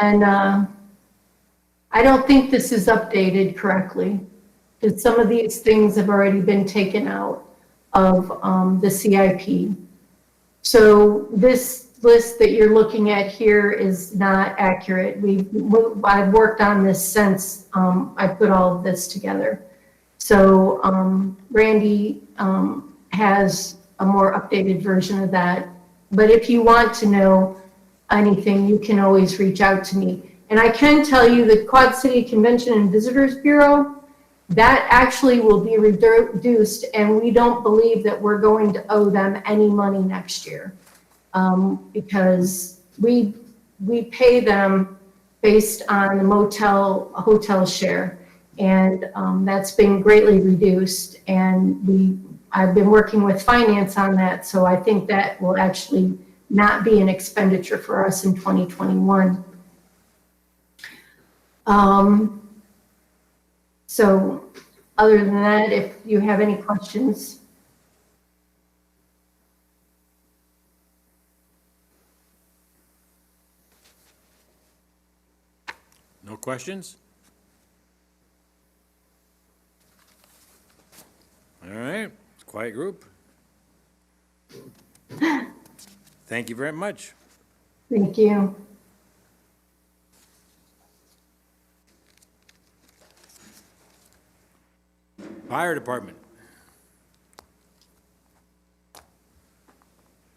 and I don't think this is updated correctly because some of these things have already been taken out of the CIP. So this list that you're looking at here is not accurate. I've worked on this since I put all of this together. So Randy has a more updated version of that. But if you want to know anything, you can always reach out to me. And I can tell you the Quad City Convention and Visitors Bureau, that actually will be reduced, and we don't believe that we're going to owe them any money next year. Because we pay them based on the hotel share, and that's been greatly reduced. And I've been working with finance on that, so I think that will actually not be an expenditure for us in 2021. So other than that, if you have any questions. No questions? All right, it's a quiet group. Thank you very much. Thank you. Fire Department.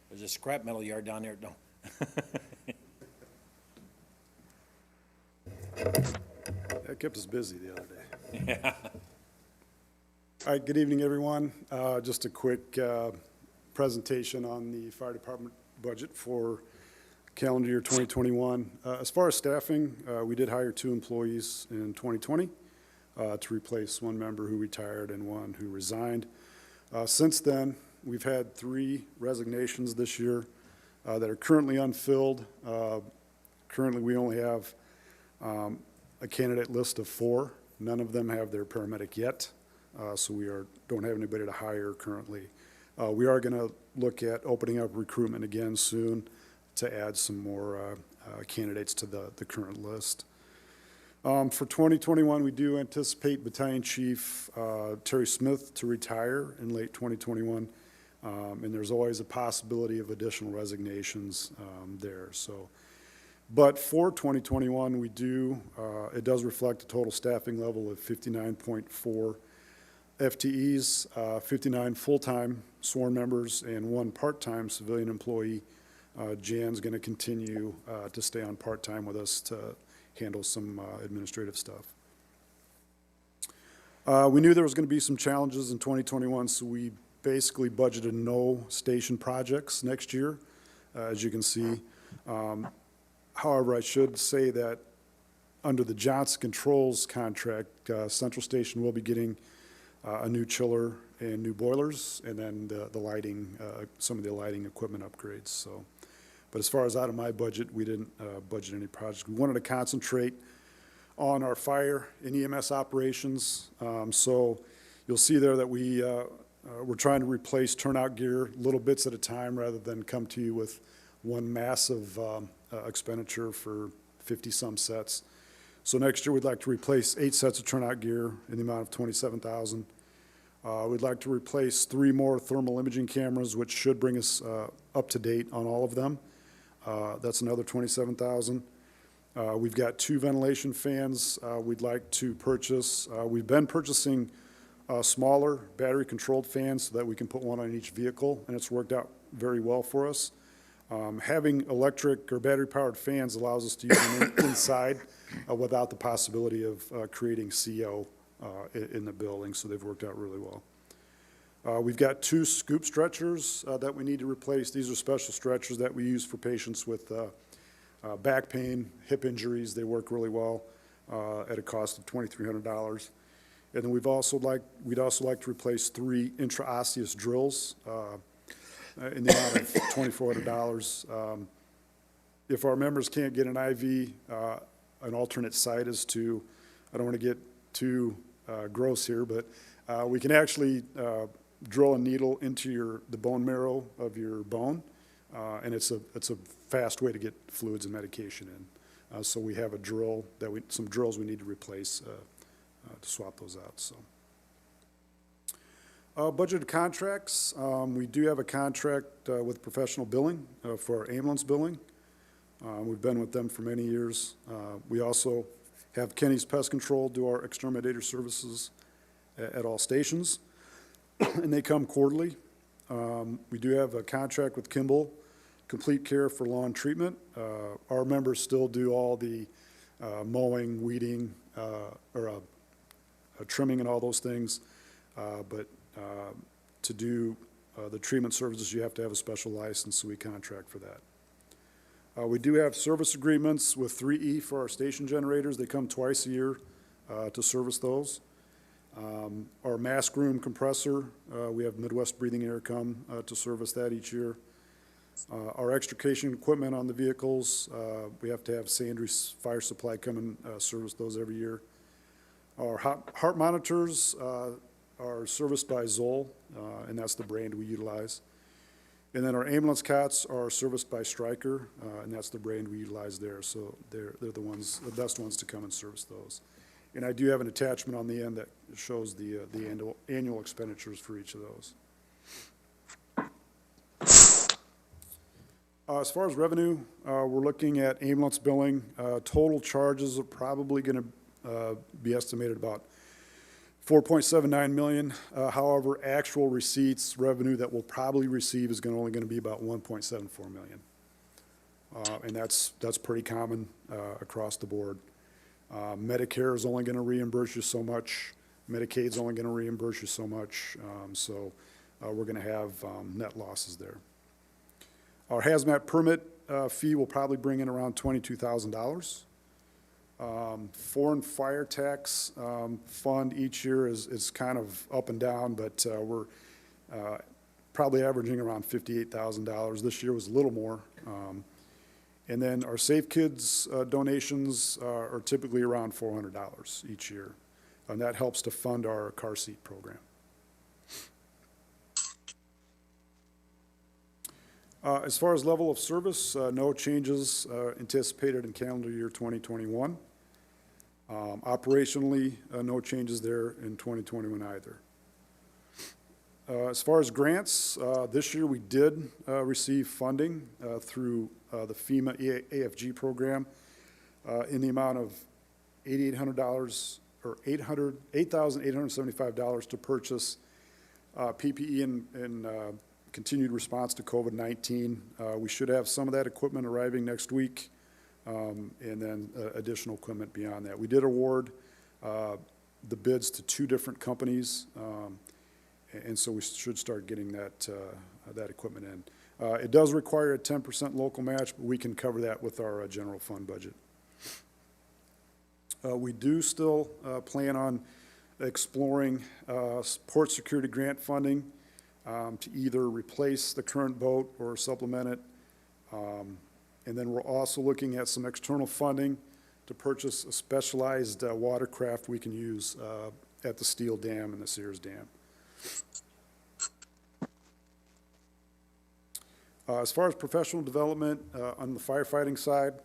There's a scrap metal yard down there. No. That kept us busy the other day. Yeah. All right, good evening, everyone. Just a quick presentation on the fire department budget for calendar year 2021. As far as staffing, we did hire 2 employees in 2020 to replace one member who retired and one who resigned. Since then, we've had 3 resignations this year that are currently unfilled. Currently, we only have a candidate list of 4. None of them have their paramedic yet, so we don't have anybody to hire currently. We are going to look at opening up recruitment again soon to add some more candidates to the current list. For 2021, we do anticipate Battalion Chief Terry Smith to retire in late 2021, and there's always a possibility of additional resignations there. So But for 2021, it does reflect a total staffing level of 59.4 FTEs, 59 full-time sworn members, and 1 part-time civilian employee. Jan's going to continue to stay on part-time with us to handle some administrative stuff. We knew there was going to be some challenges in 2021, so we basically budgeted no station projects next year, as you can see. However, I should say that under the Johnson Controls contract, Central Station will be getting a new chiller and new boilers, and then the lighting, some of the lighting equipment upgrades. So, but as far as out of my budget, we didn't budget any projects. We wanted to concentrate on our fire and EMS operations. So you'll see there that we're trying to replace turnout gear little bits at a time rather than come to you with one massive expenditure for 50-some sets. So next year, we'd like to replace 8 sets of turnout gear in the amount of $27,000. We'd like to replace 3 more thermal imaging cameras, which should bring us up to date on all of them. That's another $27,000. We've got 2 ventilation fans we'd like to purchase. We've been purchasing smaller battery-controlled fans so that we can put one on each vehicle, and it's worked out very well for us. Having electric or battery-powered fans allows us to use them inside without the possibility of creating CO in the building, so they've worked out really well. We've got 2 scoop stretchers that we need to replace. These are special stretchers that we use for patients with back pain, hip injuries. They work really well at a cost of $2,300. And then we'd also like to replace 3 intraosseous drills in the amount of $2,400. If our members can't get an IV, an alternate site is to, I don't want to get too gross here, but we can actually drill a needle into the bone marrow of your bone, and it's a fast way to get fluids and medication in. So we have some drills we need to replace to swap those out. So. Budgeted contracts, we do have a contract with Professional Billing for our ambulance billing. We've been with them for many years. We also have Kenny's Pest Control do our exterminator services at all stations, and they come quarterly. We do have a contract with Kimball Complete Care for lawn treatment. Our members still do all the mowing, weeding, or trimming and all those things, but to do the treatment services, you have to have a special license, so we contract for that. We do have service agreements with 3E for our station generators. They come twice a year to service those. Our mask room compressor, we have Midwest Breathing Air come to service that each year. Our extrication equipment on the vehicles, we have to have Sandry Fire Supply come and service those every year. Our heart monitors are serviced by Zoll, and that's the brand we utilize. And then our ambulance cots are serviced by Stryker, and that's the brand we utilize there. So they're the best ones to come and service those. And I do have an attachment on the end that shows the annual expenditures for each of those. As far as revenue, we're looking at ambulance billing. Total charges are probably going to be estimated about $4.79 million. However, actual receipts, revenue that we'll probably receive is only going to be about $1.74 million. And that's pretty common across the board. Medicare is only going to reimburse you so much. Medicaid's only going to reimburse you so much. So we're going to have net losses there. Our hazmat permit fee will probably bring in around $22,000. Foreign fire tax fund each year is kind of up and down, but we're probably averaging around $58,000. This year was a little more. And then our Safe Kids donations are typically around $400 each year. And that helps to fund our car seat program. As far as level of service, no changes anticipated in calendar year 2021. Operationally, no changes there in 2021 either. As far as grants, this year we did receive funding through the FEMA AFG program in the amount of $8,800 or $8,875 to purchase PPE in continued response to COVID-19. We should have some of that equipment arriving next week, and then additional equipment beyond that. We did award the bids to 2 different companies, and so we should start getting that equipment in. It does require a 10% local match, but we can cover that with our general fund budget. We do still plan on exploring port security grant funding to either replace the current boat or supplement it. And then we're also looking at some external funding to purchase a specialized watercraft we can use at the Steele Dam and the Sears Dam. As far as professional development on the firefighting side,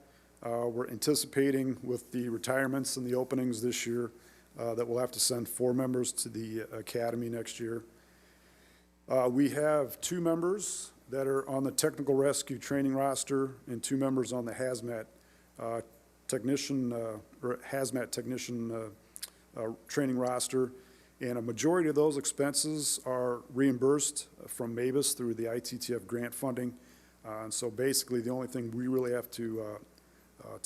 we're anticipating with the retirements and the openings this year that we'll have to send 4 members to the academy next year. We have 2 members that are on the technical rescue training roster and 2 members on the hazmat technician training roster. And a majority of those expenses are reimbursed from MABUS through the ITTF grant funding. And so basically the only thing we really have to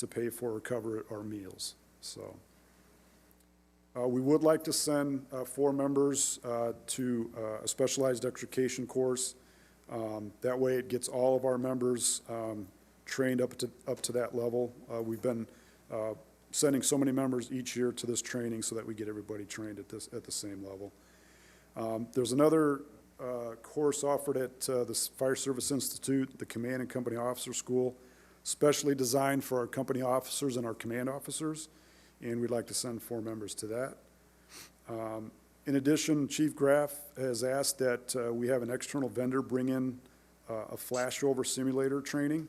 pay for or cover are meals. So we would like to send 4 members to a specialized extrication course. That way it gets all of our members trained up to that level. We've been sending so many members each year to this training so that we get everybody trained at the same level. There's another course offered at the Fire Service Institute, the Command and Company Officer School, specially designed for our company officers and our command officers, and we'd like to send 4 members to that. In addition, Chief Graff has asked that we have an external vendor bring in a flashover simulator training.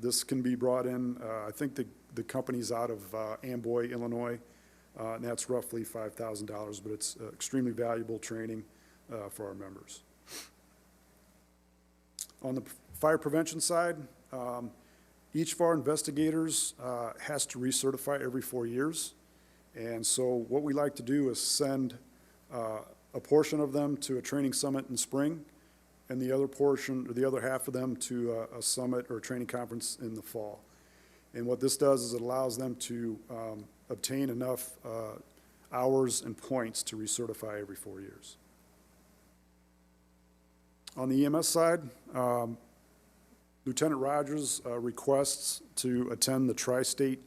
This can be brought in, I think the company's out of Amboy, Illinois, and that's roughly $5,000, but it's extremely valuable training for our members. On the fire prevention side, each of our investigators has to recertify every 4 years. And so what we like to do is send a portion of them to a training summit in spring, and the other portion, or the other half of them, to a summit or a training conference in the fall. And what this does is it allows them to obtain enough hours and points to recertify every 4 years. On the EMS side, Lieutenant Rogers requests to attend the Tri-State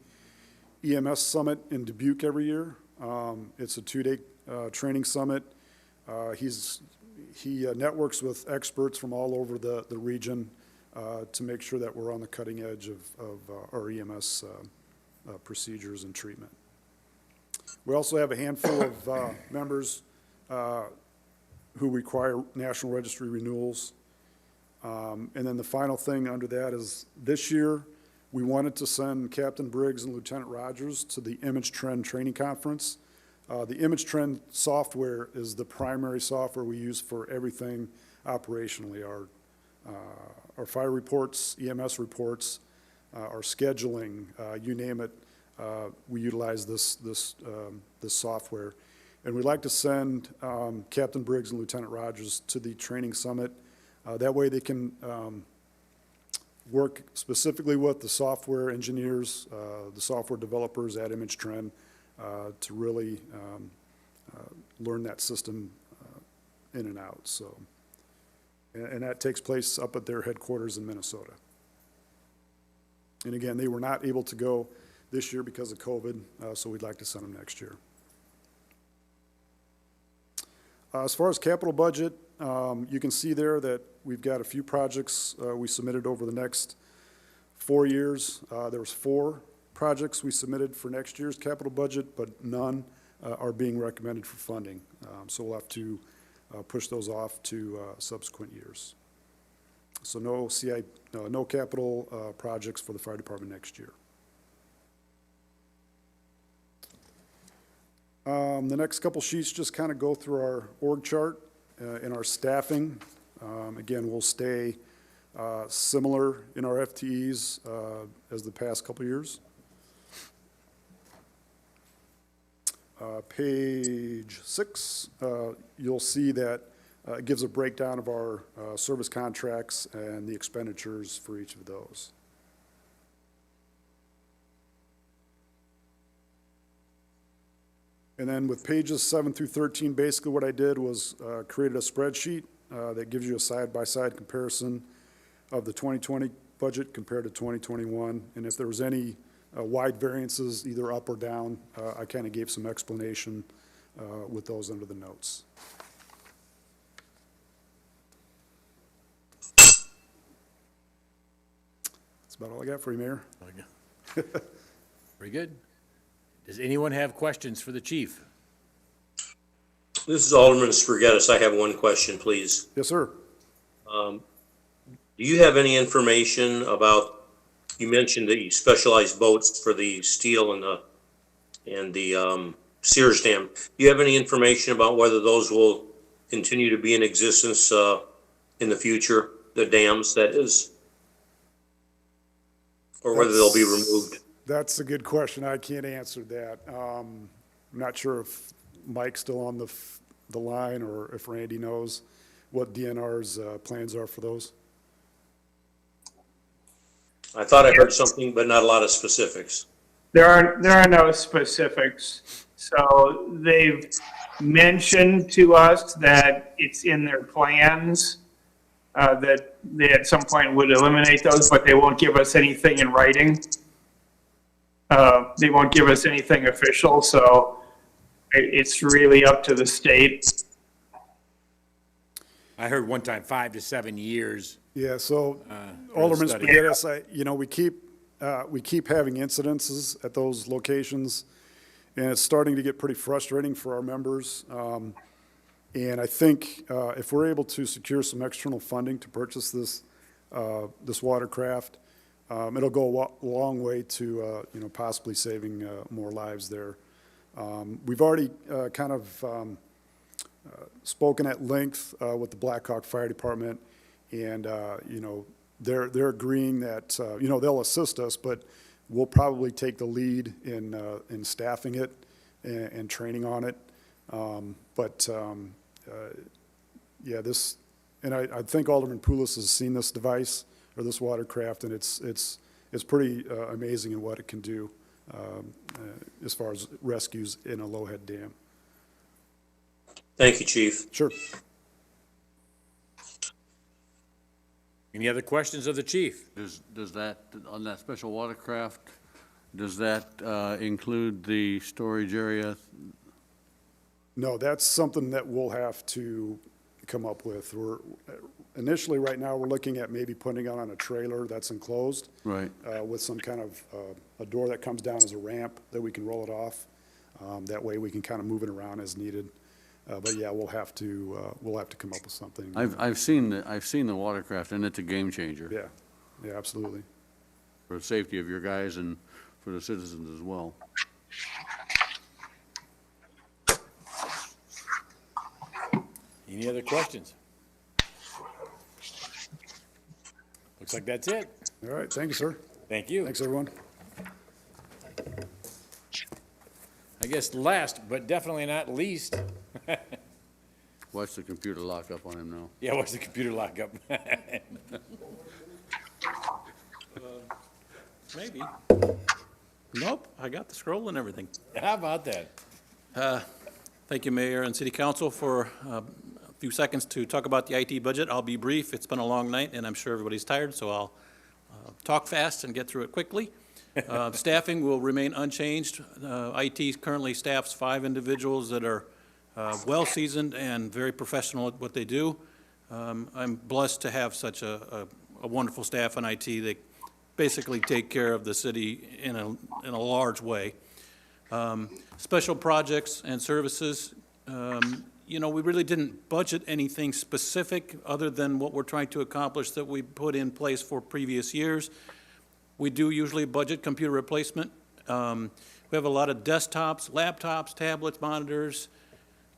EMS Summit in Dubuque every year. It's a 2-day training summit. He networks with experts from all over the region to make sure that we're on the cutting edge of our EMS procedures and treatment. We also have a handful of members who require National Registry renewals. And then the final thing under that is this year, we wanted to send Captain Briggs and Lieutenant Rogers to the Image Trend Training Conference. The Image Trend software is the primary software we use for everything operationally. Our fire reports, EMS reports, our scheduling, you name it, we utilize this software. And we'd like to send Captain Briggs and Lieutenant Rogers to the training summit. That way they can work specifically with the software engineers, the software developers at Image Trend to really learn that system in and out. So, and that takes place up at their headquarters in Minnesota. And again, they were not able to go this year because of COVID, so we'd like to send them next year. As far as capital budget, you can see there that we've got a few projects we submitted over the next 4 years. There was 4 projects we submitted for next year's capital budget, but none are being recommended for funding. So we'll have to push those off to subsequent years. So no capital projects for the fire department next year. The next couple sheets just kind of go through our org chart. in our staffing. Again, we'll stay similar in our FTEs as the past couple of years. Page 6, you'll see that it gives a breakdown of our service contracts and the expenditures for each of those. And then with pages 7 through 13, basically what I did was created a spreadsheet that gives you a side-by-side comparison of the 2020 budget compared to 2021. And if there was any wide variances, either up or down, I kind of gave some explanation with those under the notes. That's about all I got for you, Mayor. Very good. Does anyone have questions for the chief? This is Alderman Sturgis. I have one question, please. Yes, sir. Do you have any information about, you mentioned that you specialize boats for the steel and the Sears Dam. Do you have any information about whether those will continue to be in existence in the future, the dams, that is? Or whether they'll be removed? That's a good question. I can't answer that. I'm not sure if Mike's still on the line or if Randy knows what DNR's plans are for those. I thought I heard something, but not a lot of specifics. There are no specifics. So they've mentioned to us that it's in their plans, that they at some point would eliminate those, but they won't give us anything in writing. They won't give us anything official, so it's really up to the state. I heard one time 5 to 7 years. Yeah, so for the Alderman study. Spadettis, we keep having incidences at those locations, and it's starting to get pretty frustrating for our members. And I think if we're able to secure some external funding to purchase this watercraft, it'll go a long way to possibly saving more lives there. We've already kind of spoken at length with the Blackhawk Fire Department, and they're agreeing that they'll assist us, but we'll probably take the lead in staffing it and training on it. I think Alderman Poulos has seen this device or this watercraft, and it's pretty amazing in what it can do as far as rescues in a low-head dam. Thank you, Chief. Sure. Any other questions of the chief? Does that, on that special watercraft, does that include the storage area? No, that's something that we'll have to come up with. Initially, right now, we're looking at maybe putting it on a trailer that's enclosed. Right. With some kind of a door that comes down as a ramp that we can roll it off. That way we can kind of move it around as needed. But yeah, we'll have to come up with something. I've seen the watercraft, and it's a game changer. Yeah, absolutely. For the safety of your guys and for the citizens as well. Any other questions? Looks like that's it. All right, thank you, sir. Thank you. Thanks, everyone. I guess last, but definitely not least. Watch the computer lock up on him now. Yeah, watch the computer lock up. Maybe. Nope, I got the scroll and everything. How about that? Thank you, Mayor and City Council, for a few seconds to talk about the IT budget. I'll be brief. It's been a long night, and I'm sure everybody's tired, so I'll talk fast and get through it quickly. Staffing will remain unchanged. IT currently staffs 5 individuals that are well-seasoned and very professional at what they do. I'm blessed to have such a wonderful staff in IT. They basically take care of the city in a large way. Special projects and services, we really didn't budget anything specific other than what we're trying to accomplish that we put in place for previous years. We do usually budget computer replacement. We have a lot of desktops, laptops, tablets, monitors,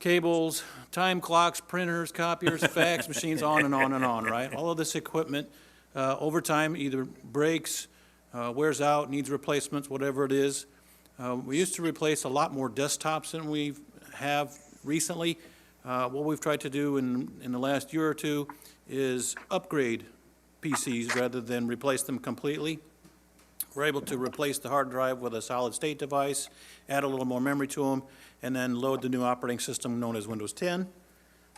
cables, time clocks, printers, copiers, fax machines, on and on and on, right? All of this equipment, over time, either breaks, wears out, needs replacements, whatever it is. We used to replace a lot more desktops than we have recently. What we've tried to do in the last year or two is upgrade PCs rather than replace them completely. We're able to replace the hard drive with a solid-state device, add a little more memory to them, and then load the new operating system known as Windows 10.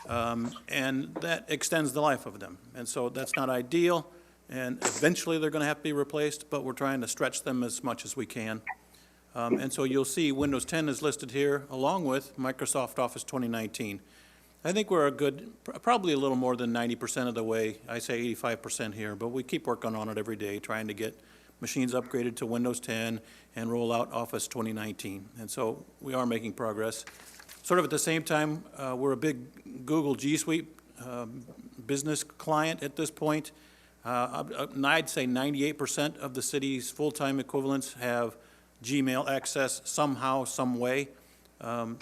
And that extends the life of them. And so that's not ideal, and eventually they're going to have to be replaced, but we're trying to stretch them as much as we can. And so you'll see Windows 10 is listed here along with Microsoft Office 2019. I think we're a good, probably a little more than 90% of the way. I say 85% here, but we keep working on it every day, trying to get machines upgraded to Windows 10 and roll out Office 2019. And so we are making progress. Sort of at the same time, we're a big Google G Suite business client at this point. And I'd say 98% of the city's full-time equivalents have Gmail access somehow, some way.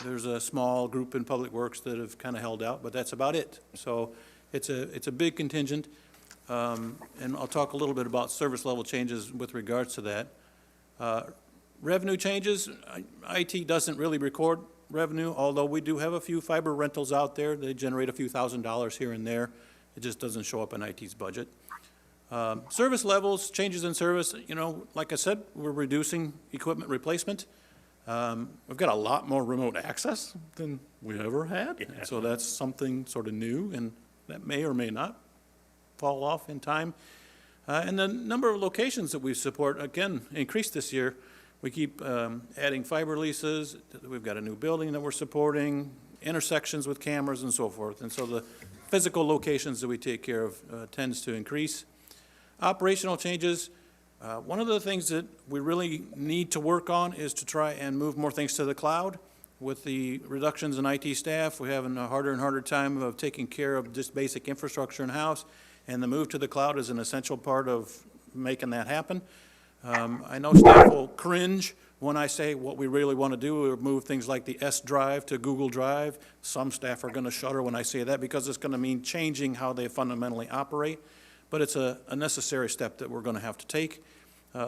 There's a small group in Public Works that have kind of held out, but that's about it. So it's a big contingent. And I'll talk a little bit about service level changes with regards to that. Revenue changes, IT doesn't really record revenue, although we do have a few fiber rentals out there. They generate a few $1,000s here and there. It just doesn't show up in IT's budget. Service levels, changes in service, you know, like I said, we're reducing equipment replacement. We've got a lot more remote access than we ever had. Yeah. So that's something sort of new, and that may or may not fall off in time. And the number of locations that we support, again, increased this year. We keep adding fiber leases. We've got a new building that we're supporting, intersections with cameras and so forth. And so the physical locations that we take care of tends to increase. Operational changes, one of the things that we really need to work on is to try and move more things to the cloud. With the reductions in IT staff, we're having a harder and harder time of taking care of just basic infrastructure in-house, and the move to the cloud is an essential part of making that happen. I know staff will cringe when I say what we really want to do is move things like the S drive to Google Drive. Some staff are going to shudder when I say that because it's going to mean changing how they fundamentally operate. But it's a necessary step that we're going to have to take.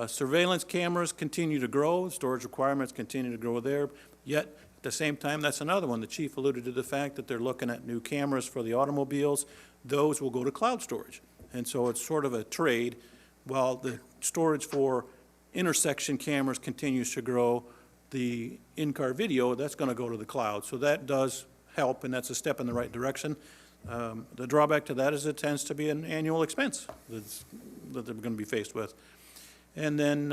Surveillance cameras continue to grow. Storage requirements continue to grow there. Yet, at the same time, that's another one. The chief alluded to the fact that they're looking at new cameras for the automobiles. Those will go to cloud storage. And so it's sort of a trade. While the storage for intersection cameras continues to grow, the in-car video, that's going to go to the cloud. So that does help, and that's a step in the right direction. The drawback to that is it tends to be an annual expense that they're going to be faced with. And then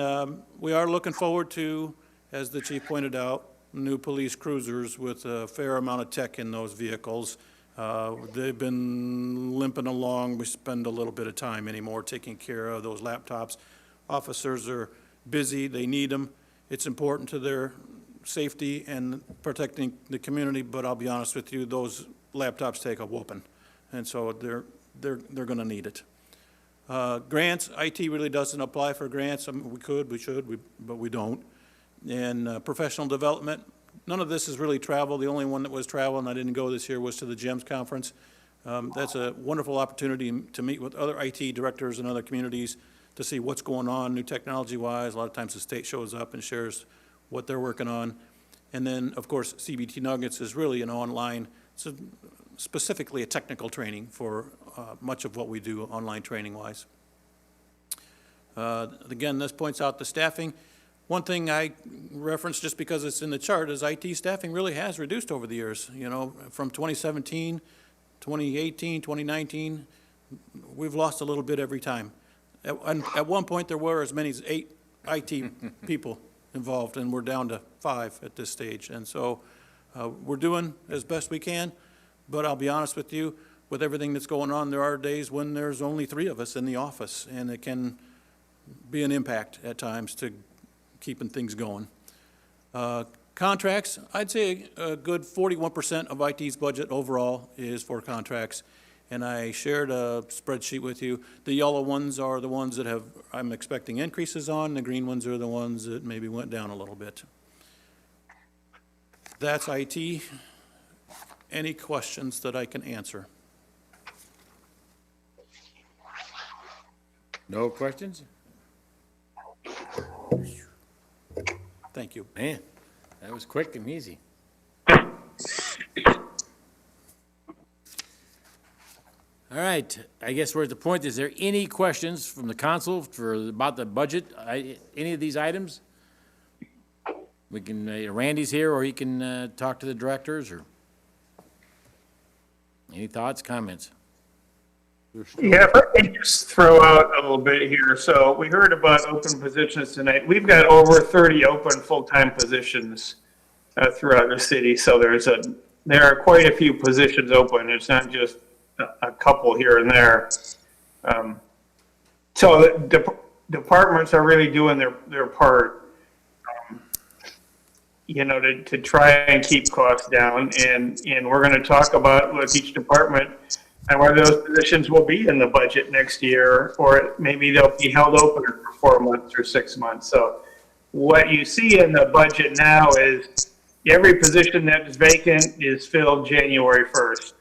we are looking forward to, as the chief pointed out, new police cruisers with a fair amount of tech in those vehicles. They've been limping along. We spend a little bit of time anymore taking care of those laptops. Officers are busy. They need them. It's important to their safety and protecting the community, but I'll be honest with you, those laptops take a whooping, and so they're going to need it. Grants, IT really doesn't apply for grants. I mean, we should, but we don't. And professional development, none of this is really travel. The only one that was travel, and I didn't go this year, was to the GEMS conference. That's a wonderful opportunity to meet with other IT directors in other communities to see what's going on new technology-wise. A lot of times the state shows up and shares what they're working on. And then, of course, CBT Nuggets is really an online, so specifically a technical training for much of what we do online training-wise. Again, this points out the staffing. One thing I reference just because it's in the chart is IT staffing really has reduced over the years. You know, from 2017, 2018, 2019, we've lost a little bit every time. At one point, there were as many as 8 IT people involved, and we're down to 5 at this stage. And so we're doing as best we can, but I'll be honest with you, with everything that's going on, there are days when there's only 3 of us in the office, and it can be an impact at times to keeping things going. Contracts, I'd say a good 41% of IT's budget overall is for contracts. And I shared a spreadsheet with you. The yellow ones are the ones that I'm expecting increases on. The green ones are the ones that maybe went down a little bit. That's IT. any questions that I can answer? No questions? Thank you. Man, that was quick and easy. All right, I guess we're at the point, is there any questions from the council about the budget, any of these items? We can, Randy's here, or he can talk to the directors, or any thoughts, comments? Yeah, if I can just throw out a little bit here. So we heard about open positions tonight. We've got over 30 open full-time positions throughout the city. So there are quite a few positions open. It's not just a couple here and there. So the departments are really doing their part, to try and keep costs down. And we're going to talk about with each department and where those positions will be in the budget next year, or maybe they'll be held open for 4 months or 6 months. So what you see in the budget now is every position that is vacant is filled January 1st.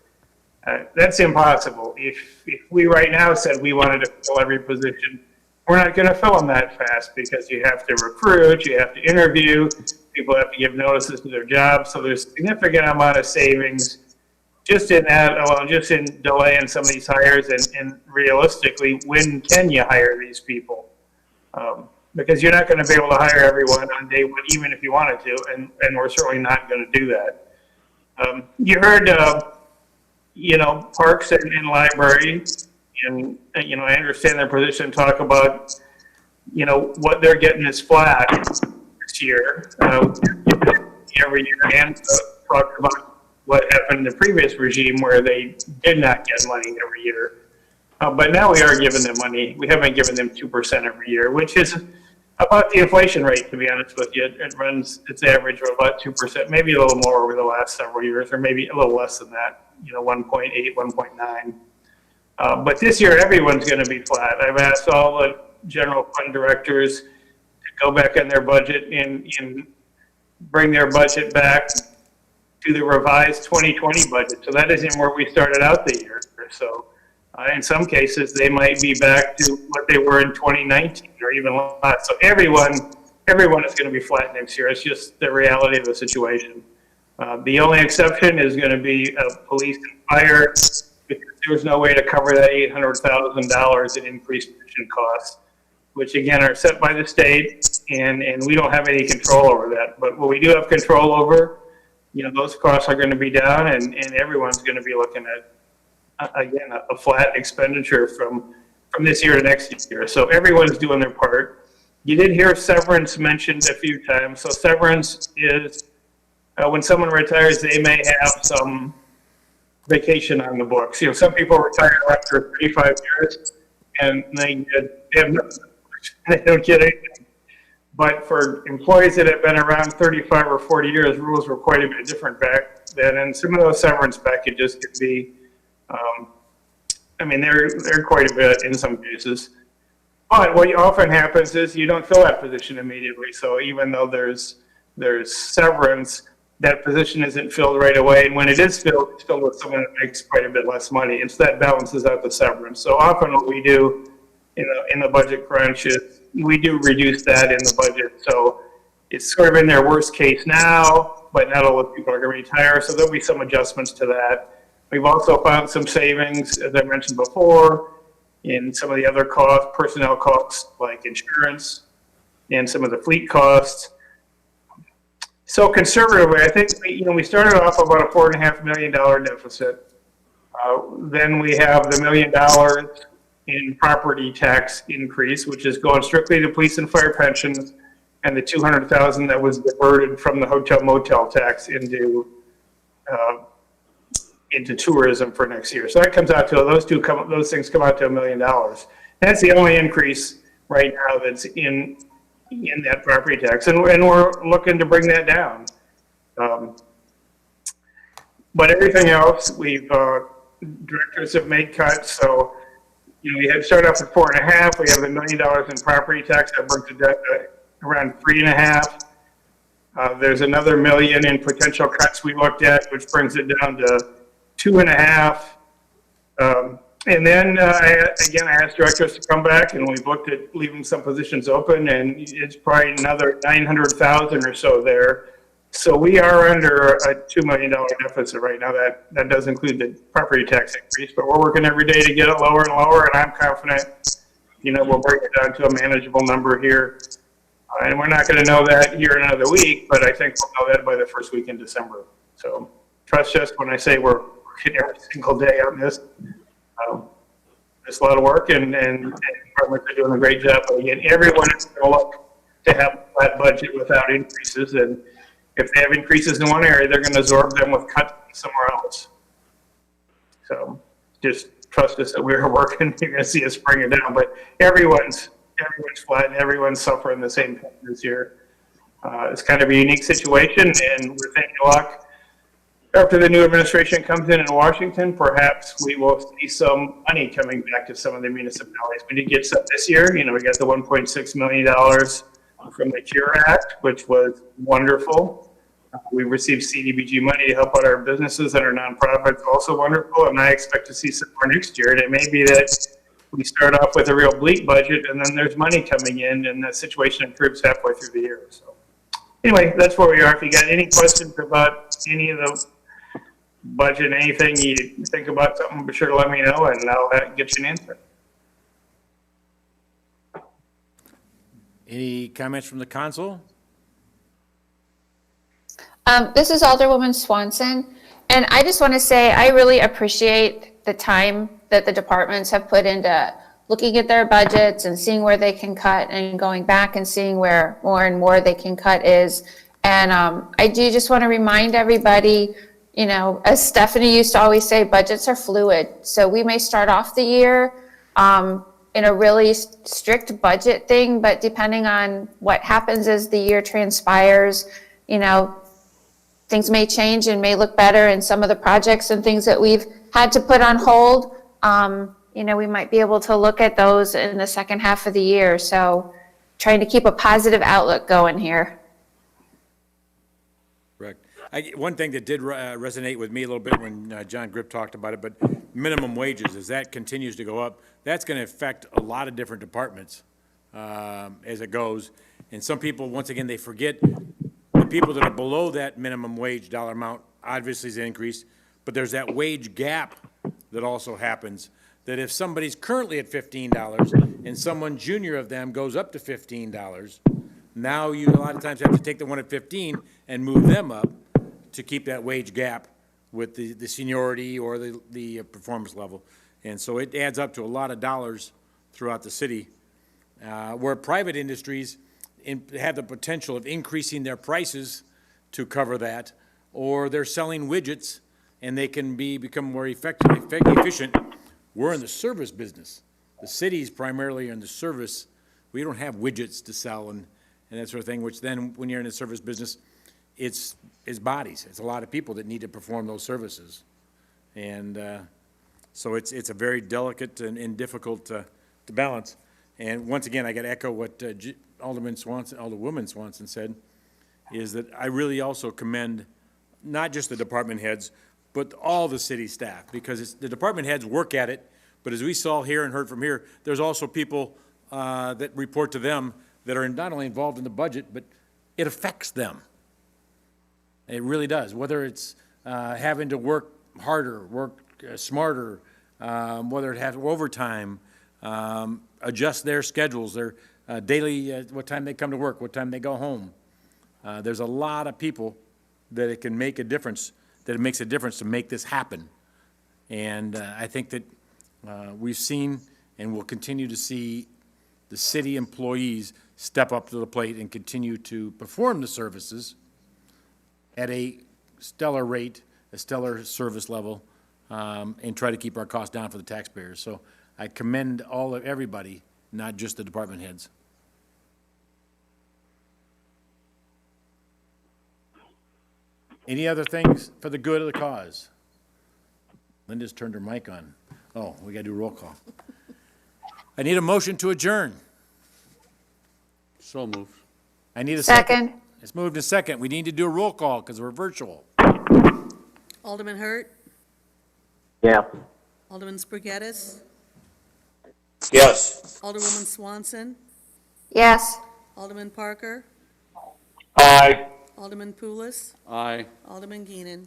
That's impossible. If we right now said we wanted to fill every position, we're not going to fill them that fast because you have to recruit, you have to interview, people have to give notices to their jobs. So there's a significant amount of savings just in that, just in delaying some of these hires, and realistically, when can you hire these people? Because you're not going to be able to hire everyone on day one, even if you wanted to, and we're certainly not going to do that. You heard, parks and library, and, I understand their position, talk about, what they're getting is flat this year, every year, and talk about what happened in the previous regime where they did not get money every year. But now we are giving them money. We haven't given them 2% every year, which is about the inflation rate, to be honest with you. It runs its average of about 2%, maybe a little more over the last several years, or maybe a little less than that, 1.8, 1.9. But this year, everyone's going to be flat. I've asked all the general fund directors to go back on their budget and bring their budget back to the revised 2020 budget. So that isn't where we started out the year. So in some cases, they might be back to what they were in 2019 or even less. So everyone is going to be flat next year. It's just the reality of the situation. The only exception is going to be police and fire, because there's no way to cover that $800,000 in increased pension costs, which again are set by the state, and we don't have any control over that. But what we do have control over, those costs are going to be down, and everyone's going to be looking at, again, a flat expenditure from this year to next year. So everyone's doing their part. You did hear severance mentioned a few times. So severance is when someone retires, they may have some vacation on the books. Some people retire after 35 years, and they have nothing. They don't get anything. But for employees that have been around 35 or 40 years, rules were quite a bit different back then. And some of those severance packages could be, they're quite a bit in some cases. But what often happens is you don't fill that position immediately. So even though there's severance, that position isn't filled right away. And when it is filled, it's filled with someone that makes quite a bit less money. And so that balances out the severance. So often what we do in the budget crunch is we do reduce that in the budget. So it's sort of in their worst case now, but not all the people are going to retire. So there'll be some adjustments to that. We've also found some savings, as I mentioned before, in some of the other costs, personnel costs like insurance and some of the fleet costs. So conservatively, I think, we started off about a $4.5 million deficit. Then we have the $1 million in property tax increase, which is going strictly to police and fire pensions, and the $200,000 that was diverted from the hotel motel tax into tourism for next year. So that comes out to those things come out to $1 million. That's the only increase right now that's in that property tax, and we're looking to bring that down. But everything else, directors have made cuts. So we had started off at 4.5. We have $1 million in property tax that brings it down to around 3.5. There's another million in potential cuts we looked at, which brings it down to 2.5. And then, I asked directors to come back, and we've looked at leaving some positions open, and it's probably another 900,000 or so there. So we are under a $2 million deficit right now. That does include the property tax increase, but we're working every day to get it lower and lower, and I'm confident, we'll bring it down to a manageable number here. And we're not gonna know that here in another week, but I think we'll know that by the first week in December. So trust us when I say we're working every single day on this. It's a lot of work, and departments are doing a great job. But again, everyone is going to look to have a flat budget without increases, and if they have increases in one area, they're going to absorb them with cuts somewhere else. So just trust us that we're working. You're going to see us bring it down, but everyone's flat, and everyone's suffering the same thing this year. It's kind of a unique situation, and we're thinking luck. After the new administration comes in Washington, perhaps we will see some money coming back to some of the municipalities. We did get some this year. We got the $1.6 million from the CURE Act, which was wonderful. We received CDBG money to help out our businesses and our nonprofits, also wonderful. And I expect to see some more next year. And it may be that we start off with a real bleak budget, and then there's money coming in, and the situation improves halfway through the year. So anyway, that's where we are. If you got any questions about any of the budget, anything you think about something, be sure to let me know, and I'll get you an answer. Any comments from the council? This is Alderwoman Swanson, and I just want to say I really appreciate the time that the departments have put into looking at their budgets and seeing where they can cut, and going back and seeing where more and more they can cut is. And I do just want to remind everybody, as Stephanie used to always say, budgets are fluid. So we may start off the year in a really strict budget thing, but depending on what happens as the year transpires, things may change and may look better, and some of the projects and things that we've had to put on hold, we might be able to look at those in the second half of the year. So trying to keep a positive outlook going here. Correct. One thing that did resonate with me a little bit when John Grip talked about it, but minimum wages, as that continues to go up, that's going to affect a lot of different departments as it goes. And some people, once again, they forget the people that are below that minimum wage dollar amount obviously is an increase, but there's that wage gap that also happens, that if somebody's currently at $15 and someone junior of them goes up to $15, now you a lot of times have to take the one at 15 and move them up to keep that wage gap with the seniority or the performance level. And so it adds up to a lot of dollars throughout the city, where private industries have the potential of increasing their prices to cover that, or they're selling widgets and they can become more efficient. We're in the service business. The cities primarily are in the service. We don't have widgets to sell and that sort of thing, which then when you're in the service business, it's bodies. It's a lot of people that need to perform those services. And so it's a very delicate and difficult to balance. And once again, I got to echo what Alderwoman Swanson said, is that I really also commend not just the department heads, but all the city staff, because the department heads work at it, but as we saw here and heard from here, there's also people that report to them that are not only involved in the budget, but it affects them. It really does, whether it's having to work harder, work smarter, whether it has overtime, adjust their schedules, their daily, what time they come to work, what time they go home. There's a lot of people that it can make a difference, that it makes a difference to make this happen. And I think that we've seen and will continue to see the city employees step up to the plate and continue to perform the services at a stellar rate, a stellar service level, and try to keep our costs down for the taxpayers. So I commend everybody, not just the department heads. Any other things for the good of the cause? Linda's turned her mic on. Oh, we got to do roll call. I need a motion to adjourn. So moved. I need a second. It's moved to second. We need to do a roll call because we're virtual. Alderman Hurt, Yeah. Alderman Spargettis, Yes. Alderwoman Swanson, Yes. Alderman Parker, Aye. Alderman Pulis, Aye. Alderman Geenan.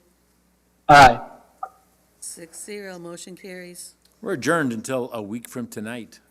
Aye. 6-0, motion carries. We're adjourned until a week from tonight.